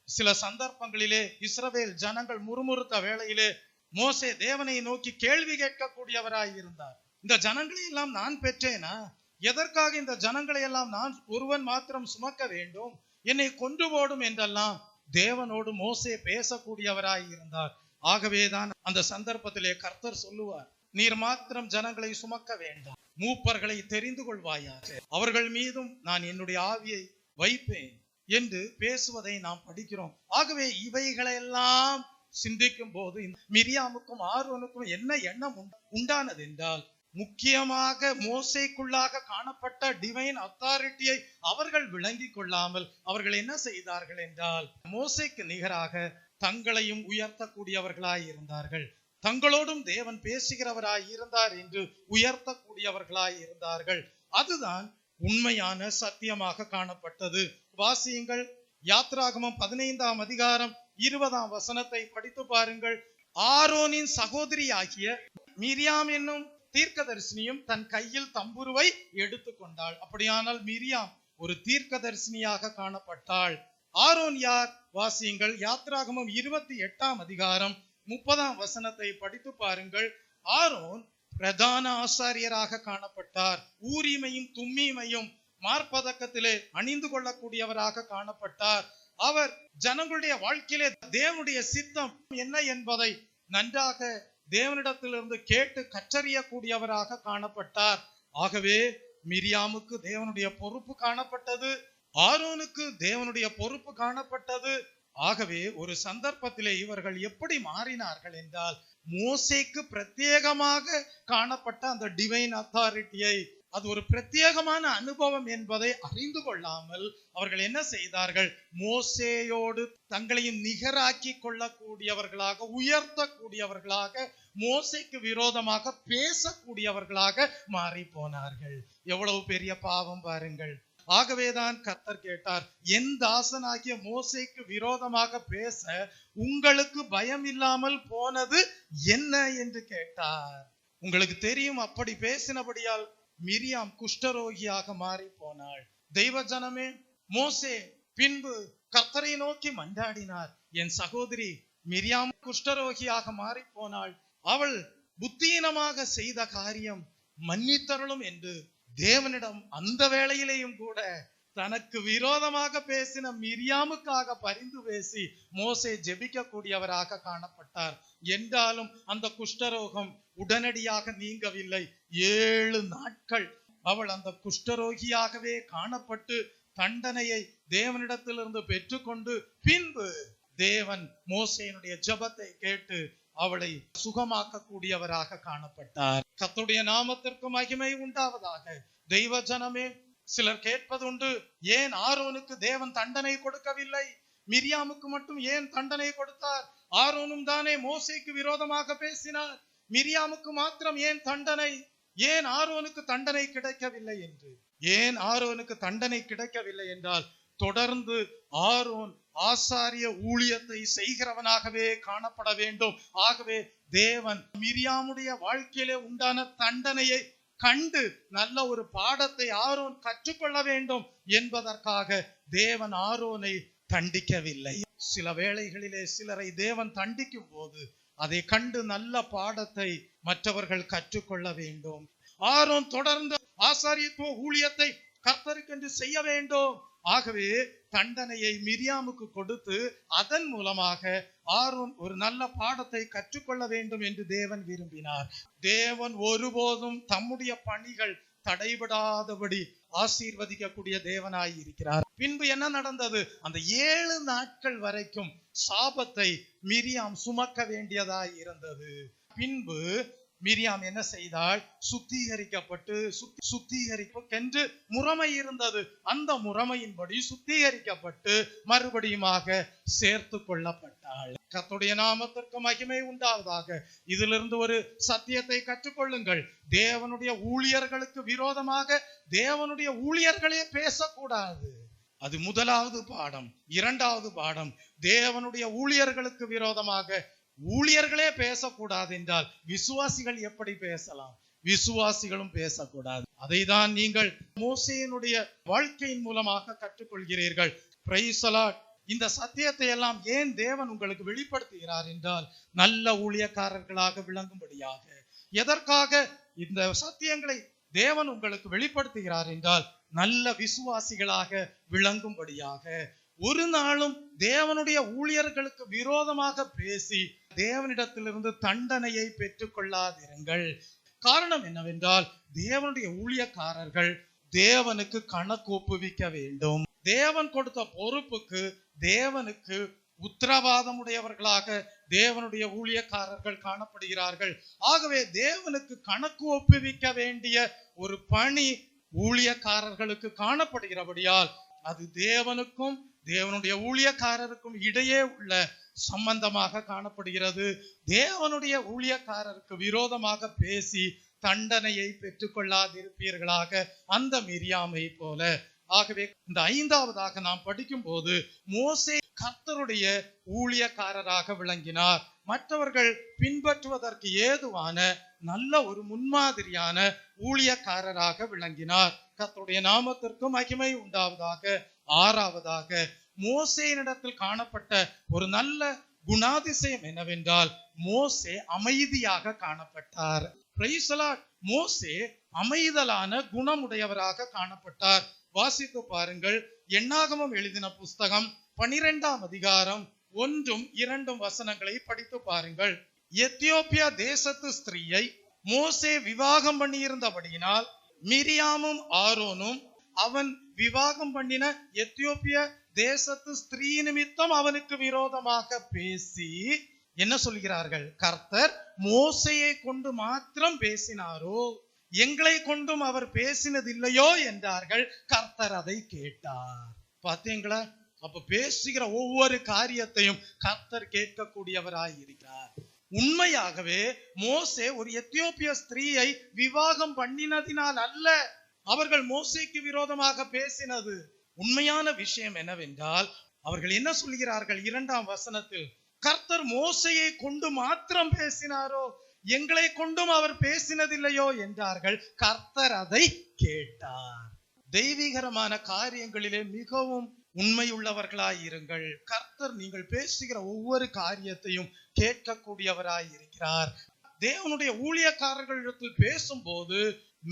சில சந்தர்ப்பங்களிலே இஸ்ரவேல் ஜனங்கள் முறுமுறுத்த வேளையிலே மோசே தேவனை நோக்கி கேள்வி கேட்கக்கூடியவராய் இருந்தார். இந்த ஜனங்களை எல்லாம் நான் பெற்றேனா? எதற்காக இந்த ஜனங்களை எல்லாம் நான் ஒருவன் மாத்திரம் சுமக்க வேண்டும்? என்னை கொண்டு போடும் என்றெல்லாம் தேவனோடு மோசே பேசக்கூடியவராய் இருந்தார். ஆகவேதான் அந்த சந்தர்ப்பத்திலே கர்த்தர் சொல்லுவார், நீர் மாத்திரம் ஜனங்களை சுமக்க வேண்டாம், மூப்பர்களை தெரிந்து கொள்வாயாக, அவர்கள் மீதும் நான் என்னுடைய ஆவியை வைப்பேன் என்று பேசுவதை நாம் படிக்கிறோம். ஆகவே இவைகளெல்லாம் சிந்திக்கும் போது மிரியாமுக்கும் ஆரோனுக்கும் என்ன எண்ணம் உண்டானது என்றால், முக்கியமாக மோசேக்குள்ளாக காணப்பட்ட டிவைன் அத்தாரிட்டியை அவர்கள் விளங்கி கொள்ளாமல் அவர்கள் என்ன செய்தார்கள் என்றால் மோசேக்கு நிகராக தங்களையும் உயர்த்தக்கூடியவர்களாய் இருந்தார்கள். தங்களோடும் தேவன் பேசுகிறவராய் இருந்தார் என்று உயர்த்தக்கூடியவர்களாய் இருந்தார்கள். அதுதான் உண்மையான சத்தியமாக காணப்பட்டது. வாசியுங்கள், யாத்ராகமம் 15ஆம் அதிகாரம் 20ஆம் வசனத்தை படித்து பாருங்கள். ஆரோனின் சகோதரியாகிய மிரியாம் என்னும் தீர்க்கதரிசினியும் தன் கையில் தம்புருவை எடுத்துக்கொண்டாள். அப்படியானால் மிரியாம் ஒரு தீர்க்கதரிசினியாக காணப்பட்டாள். ஆரோன் யார்? வாசியுங்கள், யாத்ராகமம் 28ஆம் அதிகாரம் 30ஆம் வசனத்தை படித்து பாருங்கள். ஆரோன் பிரதான ஆசாரியராக காணப்பட்டார். ஊரிமையும் தும்மீமையும் மார்பதக்கத்திலே அணிந்து கொள்ளக்கூடியவராக காணப்பட்டார். அவர் ஜனங்களுடைய வாழ்க்கையிலே தேவனுடைய சித்தம் என்ன என்பதை நன்றாக தேவனிடத்திலிருந்து கேட்டு கற்றறியக்கூடியவராக காணப்பட்டார். ஆகவே மிரியாமுக்கு தேவனுடைய பொறுப்பு காணப்பட்டது, ஆரோனுக்கு தேவனுடைய பொறுப்பு காணப்பட்டது. ஆகவே ஒரு சந்தர்ப்பத்திலே இவர்கள் எப்படி மாறினார்கள் என்றால் மோசேக்கு பிரத்யேகமாக காணப்பட்ட அந்த டிவைன் அத்தாரிட்டியை, அது ஒரு பிரத்யேகமான அனுபவம் என்பதை அறிந்து கொள்ளாமல் அவர்கள் என்ன செய்தார்கள்? மோசேயோடு தங்களையும் நிகராக்கி கொள்ளக்கூடியவர்களாக, உயர்த்தக்கூடியவர்களாக, மோசேக்கு விரோதமாக பேசக்கூடியவர்களாக மாறி போனார்கள். எவ்வளவு பெரிய பாவம் பாருங்கள். ஆகவேதான் கர்த்தர் கேட்டார், என் தாசனாகிய மோசேக்கு விரோதமாக பேச உங்களுக்கு பயம் இல்லாமல் போனது என்ன என்று கேட்டார். உங்களுக்கு தெரியும், அப்படி பேசினபடியால் மிரியாம் குஷ்டரோகியாக மாறி போனாள். தெய்வ ஜனமே, மோசே பின்பு கர்த்தரை நோக்கி மன்றாடினார், என் சகோதரி மிரியாம் குஷ்டரோகியாக மாறி போனாள், அவள் புத்தீனமாக செய்த காரியம் மன்னித்தருளும் என்று தேவனிடம் அந்த வேளையிலேயும் கூட தனக்கு விரோதமாக பேசின மிரியாமுக்காக பரிந்து பேசி மோசே ஜெபிக்க கூடியவராக காணப்பட்டார். என்றாலும் அந்த குஷ்டரோகம் உடனடியாக நீங்கவில்லை. 7 நாட்கள் அவள் அந்த குஷ்டரோகியாகவே காணப்பட்டு தண்டனையை தேவனிடத்திலிருந்து பெற்றுக்கொண்டு பின்பு தேவன் மோசேயினுடைய ஜெபத்தை கேட்டு அவளை சுகமாக்கக்கூடியவராக காணப்பட்டார். கர்த்தருடைய நாமத்திற்கு மகிமை உண்டாவதாக. தெய்வ ஜனமே, சிலர் கேட்பதுண்டு, ஏன் ஆரோனுக்கு தேவன் தண்டனை கொடுக்கவில்லை? மிரியாமுக்கு மட்டும் ஏன் தண்டனை கொடுத்தார்? ஆரோனும் தானே மோசேக்கு விரோதமாக பேசினார். மிரியாமுக்கு மாத்திரம் ஏன் தண்டனை? ஏன் ஆரோனுக்கு தண்டனை கிடைக்கவில்லை என்று. ஏன் ஆரோனுக்கு தண்டனை கிடைக்கவில்லை என்றால், தொடர்ந்து ஆரோன் ஆசாரிய ஊழியத்தை செய்கிறவனாகவே காணப்பட வேண்டும். ஆகவே தேவன் மிரியாமுடைய வாழ்க்கையிலே உண்டான தண்டனையை கண்டு நல்ல ஒரு பாடத்தை ஆரோன் கற்றுக்கொள்ள வேண்டும் என்பதற்காக தேவன் ஆரோனை தண்டிக்கவில்லை. சில வேளைகளிலே சிலரை தேவன் தண்டிக்கும் போது அதை கண்டு நல்ல பாடத்தை மற்றவர்கள் கற்றுக்கொள்ள வேண்டும். ஆரோன் தொடர்ந்து ஆசாரியத்துவ ஊழியத்தை கர்த்தருக்கென்று செய்ய வேண்டும். ஆகவே தண்டனையை மிரியாமுக்கு கொடுத்து அதன் மூலமாக ஆரோன் ஒரு நல்ல பாடத்தை கற்றுக்கொள்ள வேண்டும் என்று தேவன் விரும்பினார். தேவன் ஒருபோதும் தம்முடைய பணிகள் தடைபடாதபடி ஆசீர்வதிக்கக்கூடிய தேவனாய் இருக்கிறார். பின்பு என்ன நடந்தது? அந்த 7 நாட்கள் வரைக்கும் சாபத்தை மிரியாம் சுமக்க வேண்டியதாய் இருந்தது. பின்பு மிரியாம் என்ன செய்தாள்? சுத்திகரிக்கப்பட்டு சுத்திகரிப்புக்கென்று முறைமை இருந்தது. அந்த முறைமையின்படி சுத்திகரிக்கப்பட்டு மறுபடியுமாக சேர்த்து கொள்ளப்பட்டாள். கர்த்தருடைய நாமத்திற்கு மகிமை உண்டாவதாக. இதிலிருந்து ஒரு சத்தியத்தை கற்றுக்கொள்ளுங்கள். தேவனுடைய ஊழியர்களுக்கு விரோதமாக தேவனுடைய ஊழியர்களே பேசக்கூடாது. அது முதலாவது பாடம். இரண்டாவது பாடம், தேவனுடைய ஊழியர்களுக்கு விரோதமாக ஊழியர்களே பேசக்கூடாது என்றால் விசுவாசிகள் எப்படி பேசலாம்? விசுவாசிகளும் பேசக்கூடாது. அதைதான் நீங்கள் மோசேயினுடைய வாழ்க்கையின் மூலமாக கற்றுக்கொள்கிறீர்கள். Price the Lord. இந்த சத்தியத்தை எல்லாம் ஏன் தேவன் உங்களுக்கு வெளிப்படுத்துகிறார் என்றால், நல்ல ஊழியக்காரர்களாக விளங்கும்படியாக. எதற்காக இந்த சத்தியங்களை தேவன் உங்களுக்கு வெளிப்படுத்துகிறார் என்றால், நல்ல விசுவாசிகளாக விளங்கும்படியாக. ஒரு நாளும் தேவனுடைய ஊழியர்களுக்கு விரோதமாக பேசி தேவனிடத்திலிருந்து தண்டனையை பெற்றுக் கொள்ளாதிருங்கள். காரணம் என்னவென்றால், தேவனுடைய ஊழியக்காரர்கள் தேவனுக்கு கணக்கு ஒப்புவிக்க வேண்டும். தேவன் கொடுத்த பொறுப்புக்கு தேவனுக்கு உத்தரவாதம் உடையவர்களாக தேவனுடைய ஊழியக்காரர்கள் காணப்படுகிறார்கள். ஆகவே தேவனுக்கு கணக்கு ஒப்புவிக்க வேண்டிய ஒரு பணி ஊழியக்காரர்களுக்கு காணப்படுகிறபடியால் அது தேவனுக்கும் தேவனுடைய ஊழியக்காரருக்கும் இடையே உள்ள சம்பந்தமாக காணப்படுகிறது. தேவனுடைய ஊழியக்காரருக்கு விரோதமாக பேசி தண்டனையை பெற்றுக் கொள்ளாதிருப்பீர்களாக, அந்த மிரியாமை போல. ஆகவே இந்த 5வதாக நாம் படிக்கும் போது, மோசே கர்த்தருடைய ஊழியக்காரராக விளங்கினார். மற்றவர்கள் பின்பற்றுவதற்கு ஏதுவான நல்ல ஒரு முன்மாதிரியான ஊழியக்காரராக விளங்கினார். கர்த்தருடைய நாமத்திற்கு மகிமை உண்டாவதாக. 6வதாக, மோசேயினிடத்தில் காணப்பட்ட ஒரு நல்ல குணாதிசயம் என்னவென்றால், மோசே அமைதியாக காணப்பட்டார். Price the Lord. மோசே அமைதலான குணமுடையவராக காணப்பட்டார். வாசித்து பாருங்கள். எண்ணாகமம் எழுதின புஸ்தகம் 12ஆம் அதிகாரம் 1, 2 வசனங்களை படித்து பாருங்கள். எத்தியோப்பியா தேசத்து ஸ்திரீயை மோசே விவாகம் பண்ணியிருந்தபடியினால் மிரியாமும் ஆரோனும் அவன் விவாகம் பண்ணின எத்தியோப்பிய தேசத்து ஸ்திரீ நிமித்தம் அவனுக்கு விரோதமாக பேசி என்ன சொல்கிறார்கள்? கர்த்தர் மோசையை கொண்டு மாத்திரம் பேசினாரோ, எங்களை கொண்டும் அவர் பேசினதில்லையோ என்றார்கள். கர்த்தர் அதை கேட்டார். பார்த்தீங்களா? அப்ப பேசுகிற ஒவ்வொரு காரியத்தையும் கர்த்தர் கேட்கக்கூடியவராய் இருக்கிறார். உண்மையாகவே மோசே ஒரு எத்தியோப்பிய ஸ்திரீயை விவாகம் பண்ணினதினால் அல்ல அவர்கள் மோசேக்கு விரோதமாக பேசினது. உண்மையான விஷயம் என்னவென்றால், அவர்கள் என்ன சொல்கிறார்கள்? 2ஆம் வசனத்தில், கர்த்தர் மோசையை கொண்டு மாத்திரம் பேசினாரோ, எங்களை கொண்டும் அவர் பேசினதில்லையோ என்றார்கள். கர்த்தர் அதை கேட்டார். தெய்வீகரமான காரியங்களிலே மிகவும் உண்மையுள்ளவர்களாய் இருங்கள். கர்த்தர் நீங்கள் பேசுகிற ஒவ்வொரு காரியத்தையும் கேட்கக்கூடியவராய் இருக்கிறார். தேவனுடைய ஊழியக்காரர்களிடத்தில் பேசும்போது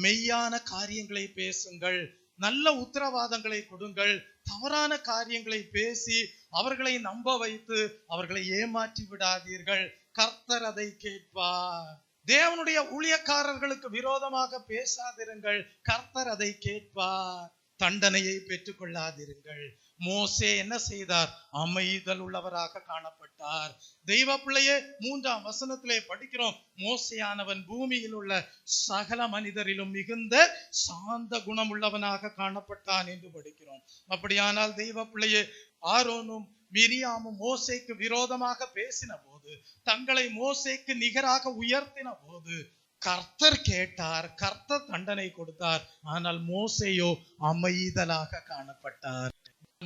மெய்யான காரியங்களை பேசுங்கள், நல்ல உத்தரவாதங்களை கொடுங்கள். தவறான காரியங்களை பேசி அவர்களை நம்ப வைத்து அவர்களை ஏமாற்றி விடாதீர்கள். கர்த்தர் அதை கேட்பார். தேவனுடைய ஊழியக்காரர்களுக்கு விரோதமாக பேசாதிருங்கள். கர்த்தர் அதை கேட்பார். தண்டனையை பெற்றுக் கொள்ளாதிருங்கள். மோசே என்ன செய்தார்? அமைதல் உள்ளவராக காணப்பட்டார். தெய்வ பிள்ளையே, 3ஆம் வசனத்திலே படிக்கிறோம், மோசேயானவன் பூமியில் உள்ள சகல மனிதரிலும் மிகுந்த சாந்த குணம் உள்ளவனாக காணப்பட்டான் என்று படிக்கிறோம். அப்படியானால் தெய்வ பிள்ளையே, ஆரோனும் மிரியாமும் மோசேக்கு விரோதமாக பேசின போது, தங்களை மோசேக்கு நிகராக உயர்த்தின போது கர்த்தர் கேட்டார், கர்த்தர் தண்டனை கொடுத்தார். ஆனால் மோசேயோ அமைதலாக காணப்பட்டார்.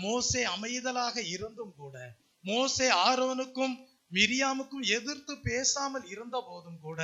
மோசே அமைதலாக இருந்தும் கூட, மோசே ஆரோனுக்கும் மிரியாமுக்கும் எதிர்த்து பேசாமல் இருந்த போதும் கூட,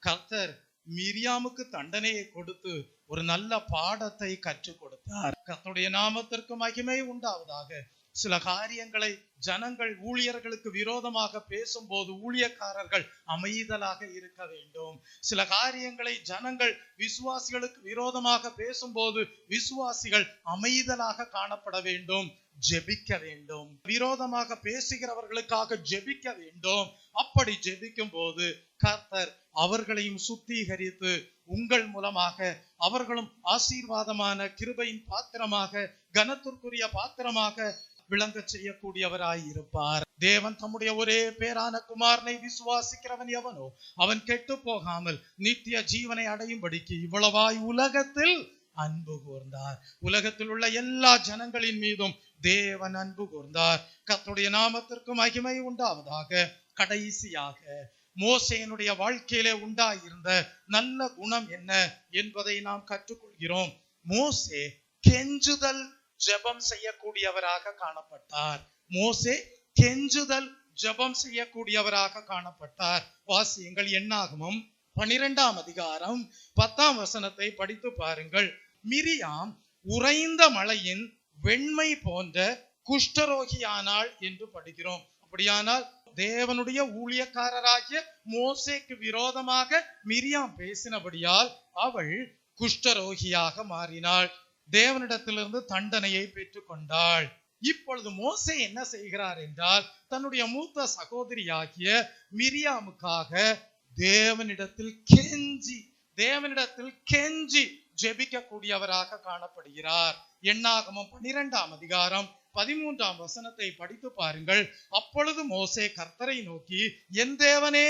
கர்த்தர் மிரியாமுக்கு தண்டனையை கொடுத்து ஒரு நல்ல பாடத்தை கற்றுக் கொடுத்தார். கர்த்தருடைய நாமத்திற்கு மகிமை உண்டாவதாக. சில காரியங்களை ஜனங்கள் ஊழியர்களுக்கு விரோதமாக பேசும்போது ஊழியக்காரர்கள் அமைதலாக இருக்க வேண்டும். சில காரியங்களை ஜனங்கள் விசுவாசிகளுக்கு விரோதமாக பேசும்போது விசுவாசிகள் அமைதலாக காணப்பட வேண்டும், ஜெபிக்க வேண்டும். விரோதமாக பேசுகிறவர்களுக்காக ஜெபிக்க வேண்டும். அப்படி ஜெபிக்கும் போது கர்த்தர் அவர்களையும் சுத்திகரித்து உங்கள் மூலமாக அவர்களும் ஆசீர்வாதமான கிருபையின் பாத்திரமாக, கனத்திற்குரிய பாத்திரமாக விளங்க செய்யக்கூடியவராய் இருப்பார். தேவன் தம்முடைய ஒரே பேரான குமாரனை விசுவாசிக்கிறவன் எவனோ அவன் கெட்டு போகாமல் நித்திய ஜீவனை அடையும்படிக்கு இவ்வளவாய் உலகத்தில் அன்பு கூர்ந்தார். உலகத்தில் உள்ள எல்லா ஜனங்களின் மீதும் தேவன் அன்பு கூர்ந்தார். கர்த்தருடைய நாமத்திற்கு மகிமை உண்டாவதாக. கடைசியாக மோசேயினுடைய வாழ்க்கையிலே உண்டாயிருந்த நல்ல குணம் என்ன என்பதை நாம் கற்றுக்கொள்கிறோம். மோசே கெஞ்சுதல் ஜெபம் செய்யக்கூடியவராக காணப்பட்டார். மோசே கெஞ்சுதல் ஜெபம் செய்யக்கூடியவராக காணப்பட்டார். வாசியுங்கள், எண்ணாகமம் 12ஆம் அதிகாரம் 10ஆம் வசனத்தை படித்து பாருங்கள். மிரியாம் உறைந்த மலையின் வெண்மை போன்ற குஷ்டரோகியானாள் என்று படிக்கிறோம். அப்படியானால் தேவனுடைய ஊழியக்காரராகிய மோசேக்கு விரோதமாக மிரியாம் பேசினபடியால் அவள் குஷ்டரோகியாக மாறினாள். தேவனிடத்திலிருந்து தண்டனையை பெற்றுக் கொண்டாள். இப்பொழுது மோசே என்ன செய்கிறார் என்றால், தன்னுடைய மூத்த சகோதரியாகிய மிரியாமுக்காக தேவனிடத்தில் கெஞ்சி ஜெபிக்க கூடியவராக காணப்படுகிறார். எண்ணாகமம் 12ஆம் அதிகாரம் 13ஆம் வசனத்தை படித்து பாருங்கள். அப்பொழுது மோசே கர்த்தரை நோக்கி, என் தேவனே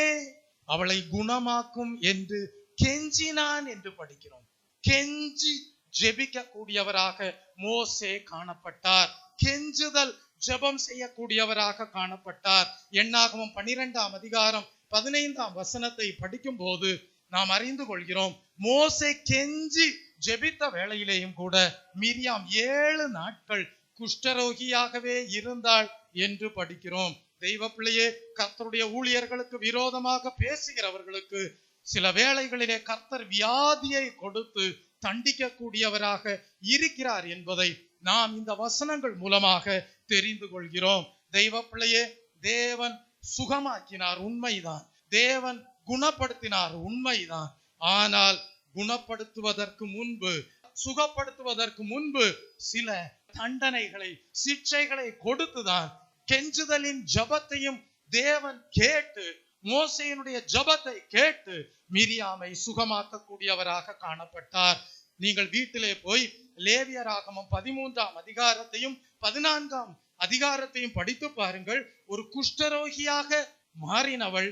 அவளை குணமாக்கும் என்று கெஞ்சினான் என்று படிக்கிறோம். கெஞ்சி ஜெபிக்க கூடியவராக மோசே காணப்பட்டார். கெஞ்சுதல் ஜெபம் செய்யக்கூடியவராக காணப்பட்டார். எண்ணாகமம் 12ஆம் அதிகாரம் 15ஆம் வசனத்தை படிக்கும் போது நாம் அறிந்து கொள்கிறோம், மோசே கெஞ்சி ஜெபித்த வேளையிலேயும் கூட மிரியாம் 7 நாட்கள் குஷ்டரோகியாகவே இருந்தாள் என்று படிக்கிறோம். தெய்வ பிள்ளையே, கர்த்தருடைய ஊழியர்களுக்கு விரோதமாக பேசுகிறவர்களுக்கு சில வேளைகளிலே கர்த்தர் வியாதியை கொடுத்து தண்டிக்க கூடியவராக இருக்கிறார் என்பதை நாம் இந்த வசனங்கள் மூலமாக தெரிந்து கொள்கிறோம். தெய்வ பிள்ளையே, தேவன் சுகமாக்கினார், உண்மைதான். தேவன் குணப்படுத்தினார், உண்மைதான். ஆனால் குணப்படுத்துவதற்கு முன்பு, சுகப்படுத்துவதற்கு முன்பு சில தண்டனைகளை, சிக்ஷைகளை கொடுத்துதான் கெஞ்சுதலின் ஜபத்தையும் தேவன் கேட்டு, மோசேயினுடைய ஜபத்தை கேட்டு மிரியாமை சுகமாக்க கூடியவராக காணப்பட்டார். நீங்கள் வீட்டிலே போய் லேவியராகமம் 13ஆம் அதிகாரத்தையும் 14ஆம் அதிகாரத்தையும் படித்து பாருங்கள். ஒரு குஷ்டரோகியாக மாறினவள்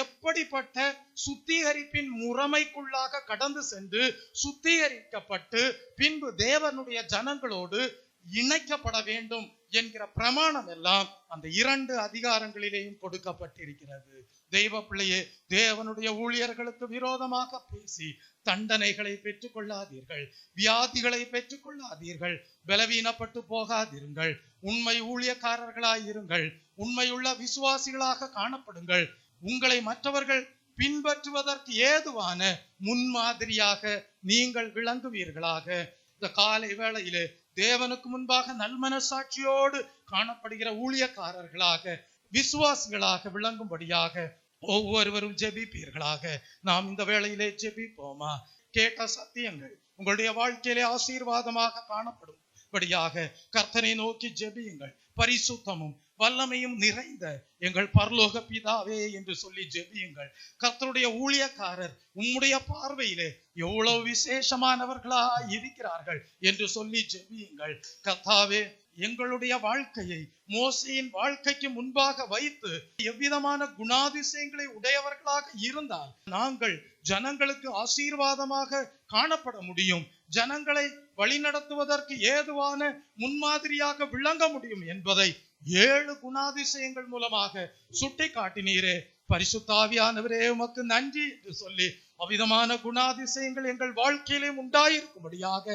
எப்படிப்பட்ட சுத்திகரிப்பின் முறைமைக்குள்ளாக கடந்து சென்று சுத்திகரிக்கப்பட்டு பின்பு தேவனுடைய ஜனங்களோடு இணைக்கப்பட வேண்டும் என்கிற பிரமாணம் எல்லாம் அந்த 2 அதிகாரங்களிலேயும் கொடுக்கப்பட்டிருக்கிறது. தெய்வ பிள்ளையே, தேவனுடைய ஊழியர்களுக்கு விரோதமாக பேசி தண்டனைகளை பெற்றுக் கொள்ளாதீர்கள், வியாதிகளை பெற்றுக் கொள்ளாதீர்கள், பலவீனப்பட்டு போகாதீர்கள். உண்மை ஊழியக்காரர்களாயிருங்கள், உண்மையுள்ள விசுவாசிகளாக காணப்படுங்கள். உங்களை மற்றவர்கள் பின்பற்றுவதற்கு ஏதுவான முன்மாதிரியாக நீங்கள் விளங்குவீர்களாக. இந்த காலை வேளையிலே தேவனுக்கு முன்பாக நல்மனசாட்சியோடு காணப்படுகிற ஊழியக்காரர்களாக, விசுவாசிகளாக விளங்கும்படியாக ஒவ்வொருவரும் ஜெபிப்பீர்களாக. நாம் இந்த வேளையிலே ஜெபிப்போமா? கேட்ட சத்தியங்கள் உங்களுடைய வாழ்க்கையிலே ஆசீர்வாதமாக காணப்படும். படியாக கர்த்தரை நோக்கி ஜெபியுங்கள். பரிசுத்தமும் வல்லமையும் நிறைந்த எங்கள் பரலோக பிதாவே என்று சொல்லி ஜெபியுங்கள். கர்த்தருடைய ஊழியக்காரர் உம்முடைய பார்வையிலே எவ்வளவு விசேஷமானவர்களா இருக்கிறார்கள் என்று சொல்லி ஜெபியுங்கள். கர்த்தாவே, எங்களுடைய வாழ்க்கையை மோசேயின் வாழ்க்கைக்கு முன்பாக வைத்து எவ்விதமான குணாதிசயங்களை உடையவர்களாக இருந்தால் நாங்கள் ஜனங்களுக்கு ஆசீர்வாதமாக காணப்பட முடியும், ஜனங்களை வழிநடத்துவதற்கு ஏதுவான முன்மாதிரியாக விளங்க முடியும் என்பதை 7 குணாதிசயங்கள் மூலமாக சுட்டி காட்டினீரே. பரிசுத்த ஆவியானவரே, உமக்கு நன்றி என்று சொல்லி அவ்விதமான குணாதிசயங்கள் எங்கள் வாழ்க்கையிலே உண்டாயிருக்கும்படியாக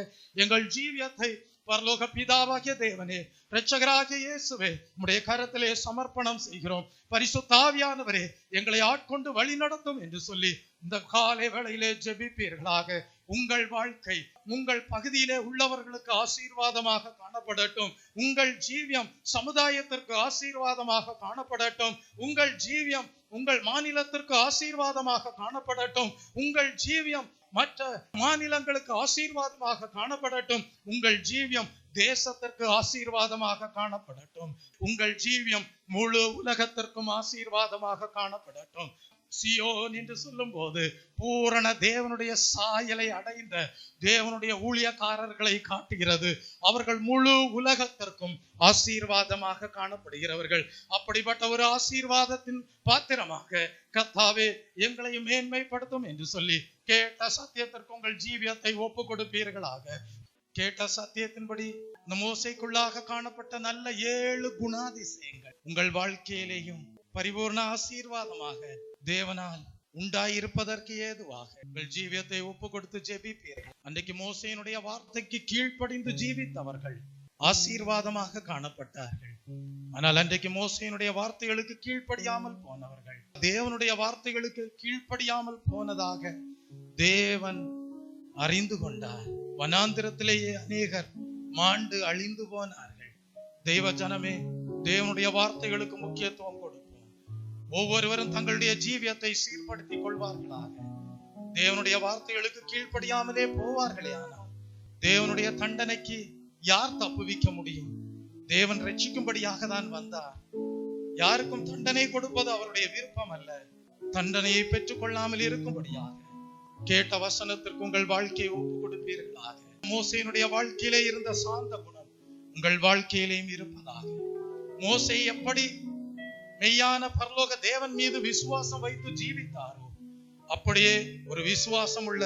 எங்கள் ஜீவியத்தை பரலோக பிதாவாகிய தேவனே, இரட்சகராகிய இயேசுவே, உம்முடைய கரத்திலே சமர்ப்பணம் செய்கிறோம். பரிசுத்த ஆவியானவரே, எங்களை ஆட்கொண்டு வழி நடத்தும் என்று சொல்லி இந்த காலை வேளையிலே ஜெபிப்பீர்களாக. உங்கள் வாழ்க்கை உங்கள் பகுதியிலே உள்ளவர்களுக்கு ஆசீர்வாதமாக காணப்படட்டும். உங்கள் ஜீவியம் சமுதாயத்திற்கு ஆசீர்வாதமாக காணப்படட்டும். உங்கள் ஜீவியம் உங்கள் மாநிலத்திற்கு ஆசீர்வாதமாக காணப்படட்டும். உங்கள் ஜீவியம் மற்ற மாநிலங்களுக்கு ஆசீர்வாதமாக காணப்படட்டும். உங்கள் ஜீவியம் தேசத்திற்கு ஆசீர்வாதமாக காணப்படட்டும். உங்கள் ஜீவியம் முழு உலகத்திற்கும் ஆசீர்வாதமாக காணப்படட்டும். சியோன் என்று சொல்லும் போது பூரண தேவனுடைய சாயலை அடைந்த தேவனுடைய ஊழியக்காரர்களை காட்டுகிறது. அவர்கள் முழு உலகத்திற்கும் ஆசீர்வாதமாக காணப்படுகிறவர்கள். அப்படிப்பட்ட ஒரு ஆசீர்வாதத்தின் பாத்திரமாக கர்த்தாவே எங்களை மேன்மைப்படுத்தும் என்று சொல்லி கேட்ட சத்தியத்திற்கு உங்கள் ஜீவியத்தை ஒப்பு கொடுப்பீர்களாக. கேட்ட சத்தியத்தின்படி இந்த மோசைக்குள்ளாக காணப்பட்ட நல்ல 7 குணாதிசயங்கள் உங்கள் வாழ்க்கையிலேயும் பரிபூர்ண ஆசீர்வாதமாக தேவனால் உண்டாயிருப்பதற்கு ஏதுவாக உங்கள் ஜீவியத்தை ஒப்பு கொடுத்து ஜெபிப்பீர்கள். அன்றைக்கு மோசேயினுடைய வார்த்தைக்கு கீழ்ப்படிந்து ஜீவித்தவர்கள் ஆசீர்வாதமாக காணப்பட்டார்கள். ஆனால் அன்றைக்கு மோசேயினுடைய வார்த்தைகளுக்கு கீழ்ப்படியாமல் போனவர்கள், தேவனுடைய வார்த்தைகளுக்கு கீழ்ப்படியாமல் போனதாக தேவன் அறிந்து கொண்டார். வனாந்திரத்திலேயே அநேகர் மாண்டு அழிந்து போனார்கள். தெய்வ ஜனமே, தேவனுடைய வார்த்தைகளுக்கு முக்கியத்துவம் கொடுப்போம். ஒவ்வொருவரும் தங்களுடைய ஜீவியத்தை சீர்படுத்திக் கொள்வார்களாக. தேவனுடைய வார்த்தைகளுக்கு கீழ்ப்படியாமலே போவார்களே ஆனால் தேவனுடைய தண்டனைக்கு யார் தப்புவிக்க முடியும்? தேவன் ரட்சிக்கும்படியாக தான் வந்தார். யாருக்கும் தண்டனை கொடுப்பது அவருடைய விருப்பம் அல்ல. தண்டனையை பெற்றுக் கொள்ளாமல் இருக்கும்படியாக கேட்ட வசனத்திற்கு உங்கள் வாழ்க்கையை ஒப்பு கொடுப்பீர்களாக. மோசேயினுடைய வாழ்க்கையிலே இருந்த சாந்த குணம் உங்கள் வாழ்க்கையிலேயும் இருப்பதாக. மோசே எப்படி மெய்யான பரலோக தேவன் மீது விசுவாசம் வைத்து ஜீவித்தாரோ அப்படியே ஒரு விசுவாசம் உள்ள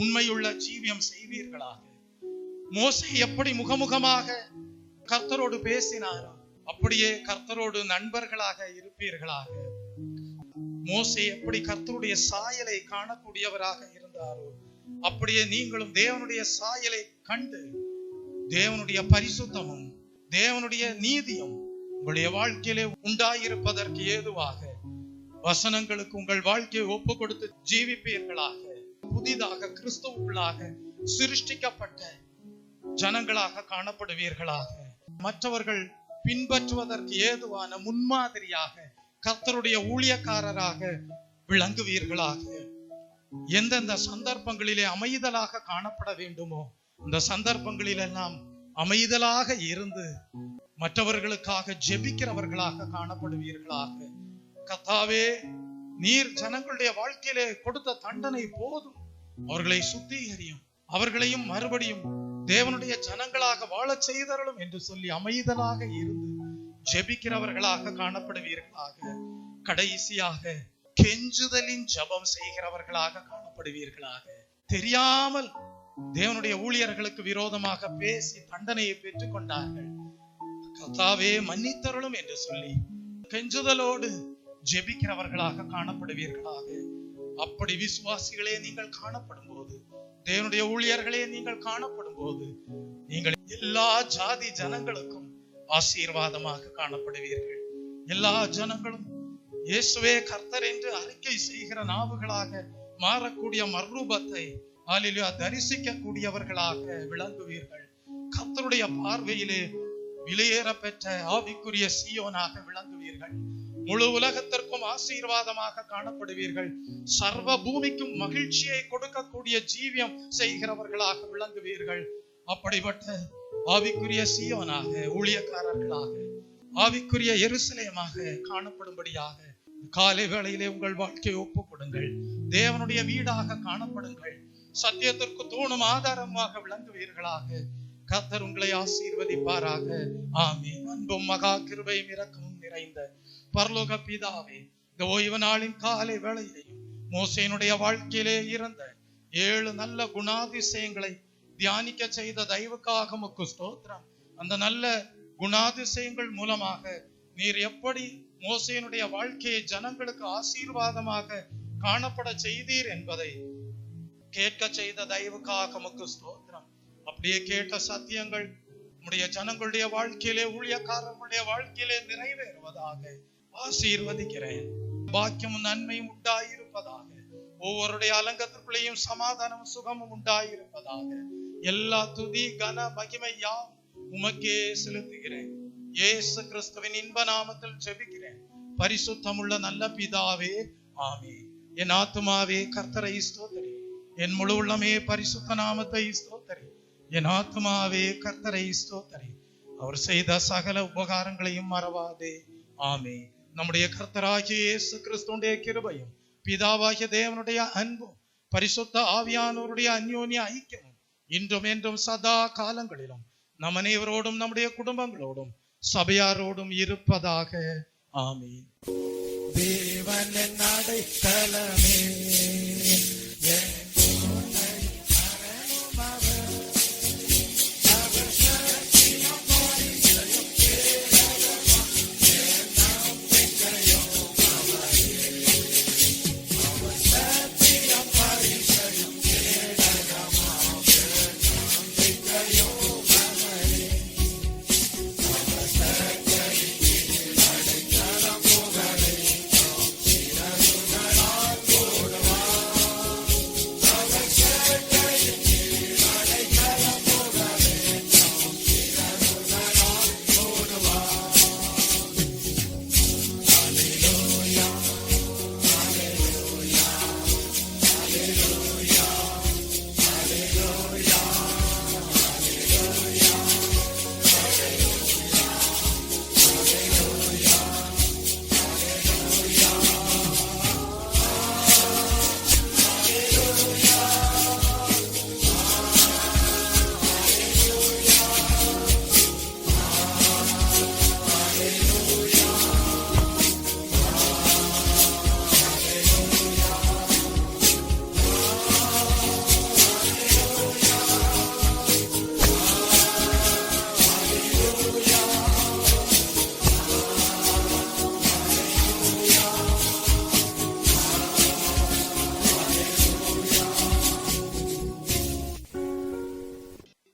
உண்மையுள்ள ஜீவியம் செய்வீர்களாக. மோசே எப்படி முகமுகமாக கர்த்தரோடு பேசினாரோ அப்படியே கர்த்தரோடு நண்பர்களாக இருப்பீர்களாக. மோசே எப்படி கர்த்தருடைய சாயலை காணக்கூடியவராக இருந்தாரோ அப்படியே நீங்களும் தேவனுடைய சாயலை கண்டு தேவனுடைய பரிசுத்தமும் தேவனுடைய நீதியும் உங்களுடைய வாழ்க்கையிலே உண்டாயிருப்பதற்கு ஏதுவாக வசனங்களுக்கு உங்கள் வாழ்க்கையை ஒப்பு கொடுத்து ஜீவிப்பீர்களாக. புதிதாக கிறிஸ்துவுக்குள்ளாக சிருஷ்டிக்கப்பட்ட ஜனங்களாக காணப்படுவீர்களாக. மற்றவர்கள் பின்பற்றுவதற்கு ஏதுவான முன்மாதிரியாக கர்த்தருடைய ஊழியக்காரராக விளங்குவீர்களாக. எந்தெந்த சந்தர்ப்பங்களிலே அமைதலாக காணப்பட வேண்டுமோ இந்த சந்தர்ப்பங்களில் எல்லாம் அமைதலாக இருந்து மற்றவர்களுக்காக ஜெபிக்கிறவர்களாக காணப்படுவீர்களாக. கர்த்தாவே, நீர் ஜனங்களுடைய வாழ்க்கையிலே கொடுத்த தண்டனை போதும், அவர்களை சுத்திகரியும், அவர்களையும் மறுபடியும் தேவனுடைய ஜனங்களாக வாழச் செய்தருளும் என்று சொல்லி அமைதலாக இருந்து ஜெபிக்கிறவர்களாக காணப்படுவீர்களாக. கடைசியாக கெஞ்சுதலின் ஜெபம் செய்கிறவர்களாக காணப்படுவீர்களாக. தெரியாமல் தேவனுடைய ஊழியர்களுக்கு விரோதமாக பேசி தண்டனையை பெற்றுக் கொண்டார்கள். கர்த்தாவே, மன்னித்தருளும் என்று சொல்லி கெஞ்சுதலோடு ஜெபிக்கிறவர்களாக காணப்படுவீர்களாக. அப்படி விசுவாசிகளே நீங்கள் காணப்படும் போது, தேவனுடைய ஊழியர்களே நீங்கள் காணப்படும் போது நீங்கள் எல்லா ஜாதி ஜனங்களுக்கும் ஆசீர்வாதமாக காணப்படுவீர்கள். எல்லா ஜனங்களும் இயேசுவே கர்த்தர் என்று அறிக்கை செய்கிற நாவுகளாக மாறக்கூடிய மர்ரூபத்தை ஹல்லேலூயா தரிசிக்க கூடியவர்களாக விளங்குவீர்கள். கர்த்தருடைய பார்வையிலே விலையேற பெற்ற ஆவிக்குரிய சீயோனாக விளங்குவீர்கள். முழு உலகத்திற்கும் ஆசீர்வாதமாக காணப்படுவீர்கள். சர்வ பூமிக்கும் மகிழ்ச்சியை கொடுக்கக்கூடிய ஜீவியம் செய்கிறவர்களாக விளங்குவீர்கள். அப்படிப்பட்ட ஆவிக்குரிய சீயோனாக, ஊழியக்காரர்களாக, ஆவிக்குரிய எருசலேமாக காணப்படும்படியாக காலை வேளையிலே உங்கள் வாழ்க்கையை ஒப்புக் கொடுங்கள். தேவனுடைய வீடாக காணப்படுங்கள். சத்தியத்திற்கு தூணும் ஆதாரமாக விளங்குவீர்களாக. கர்த்தர் உங்களை ஆசீர்வதிப்பாராக. ஆமென். அன்பும் மகா கிருபையும் இரக்கமும் நிறைந்த பரலோக பிதாவே, இந்த ஓய்வு நாளின் காலை வேளையிலேயும் மோசேயினுடைய வாழ்க்கையிலே இருந்த 7 நல்ல குணாதிசயங்களை தியானிக்க செய்த தயவுக்காக உமக்கு ஸ்தோத்திரம். அந்த நல்ல குணாதிசயங்கள் மூலமாக நீர் எப்படி மோசேயினுடைய வாழ்க்கையை ஜனங்களுக்கு ஆசீர்வாதமாக காணப்பட செய்தீர் என்பதை கேட்க செய்த தயவுக்காக உமக்கு ஸ்தோத்திரம். அப்படியே கேட்ட சத்தியங்கள் உம்முடைய ஜனங்களுடைய வாழ்க்கையிலே, ஊழியக்காரர்களுடைய வாழ்க்கையிலே நிறைவேறுவதாக ஆசீர்வதிக்கிறேன். பாக்கியமும் நன்மையும் உண்டாயிருப்பதாக. ஒவ்வொருடைய அலங்கத்திற்குள்ளேயும் சமாதானமும் சுகமும் உண்டாயிருப்பதாக. எல்லா துதி கன மகிமை யாவும் உமக்கே செலுத்துகிறேன். இயேசு கிறிஸ்துவின் இன்ப நாமத்தில் ஜெபிக்கிறேன் பரிசுத்தமுள்ள நல்ல பிதாவே, ஆமென். என் ஆத்துமாவே கர்த்தரை ஸ்தோத்திரி, என் முழு உள்ளமே பரிசுத்த நாமத்தை ஸ்தோத்திரி. என் ஆத்துமாவே கர்த்தரை ஸ்தோத்திரி, அவர் செய்த சகல உபகாரங்களையும் மறவாதே. ஆமென். நம்முடைய கர்த்தராகிய இயேசு கிறிஸ்துவினுடைய கிருபையும் பிதாவாகிய தேவனுடைய அன்பும் பரிசுத்த ஆவியானவருடைய அந்யோன்ய ஐக்கியமும் இன்றும் என்றும் சதா காலங்களிலும் நம் அனைவரோடும் நம்முடைய குடும்பங்களோடும் சபையாரோடும் இருப்பதாக. ஆமென். தேவன் அடைக்கலமே,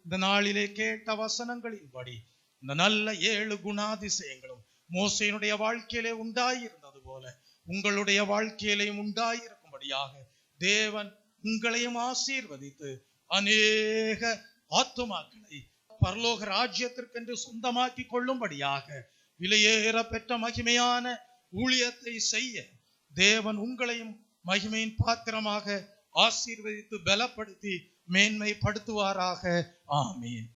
இந்த நாளிலே கேட்ட வசனங்களின்படி இந்த நல்ல 7 குணாதிசயங்களும் மோசேயினுடைய வாழ்க்கையிலே உண்டாயிருந்தது போல உங்களுடைய வாழ்க்கையிலேயும் உண்டாயிருக்கும்படியாக தேவன் உங்களையும் ஆசீர்வதித்து அநேக ஆத்துமாக்களை பரலோக ராஜ்யத்திற்கென்று சொந்தமாக்கி கொள்ளும்படியாக விலையேற பெற்ற மகிமையான ஊழியத்தை செய்ய தேவன் உங்களையும் மகிமையின் பாத்திரமாக ஆசீர்வதித்து பலப்படுத்தி மேன்மைப்படுத்துவாராக. ஆமீன்.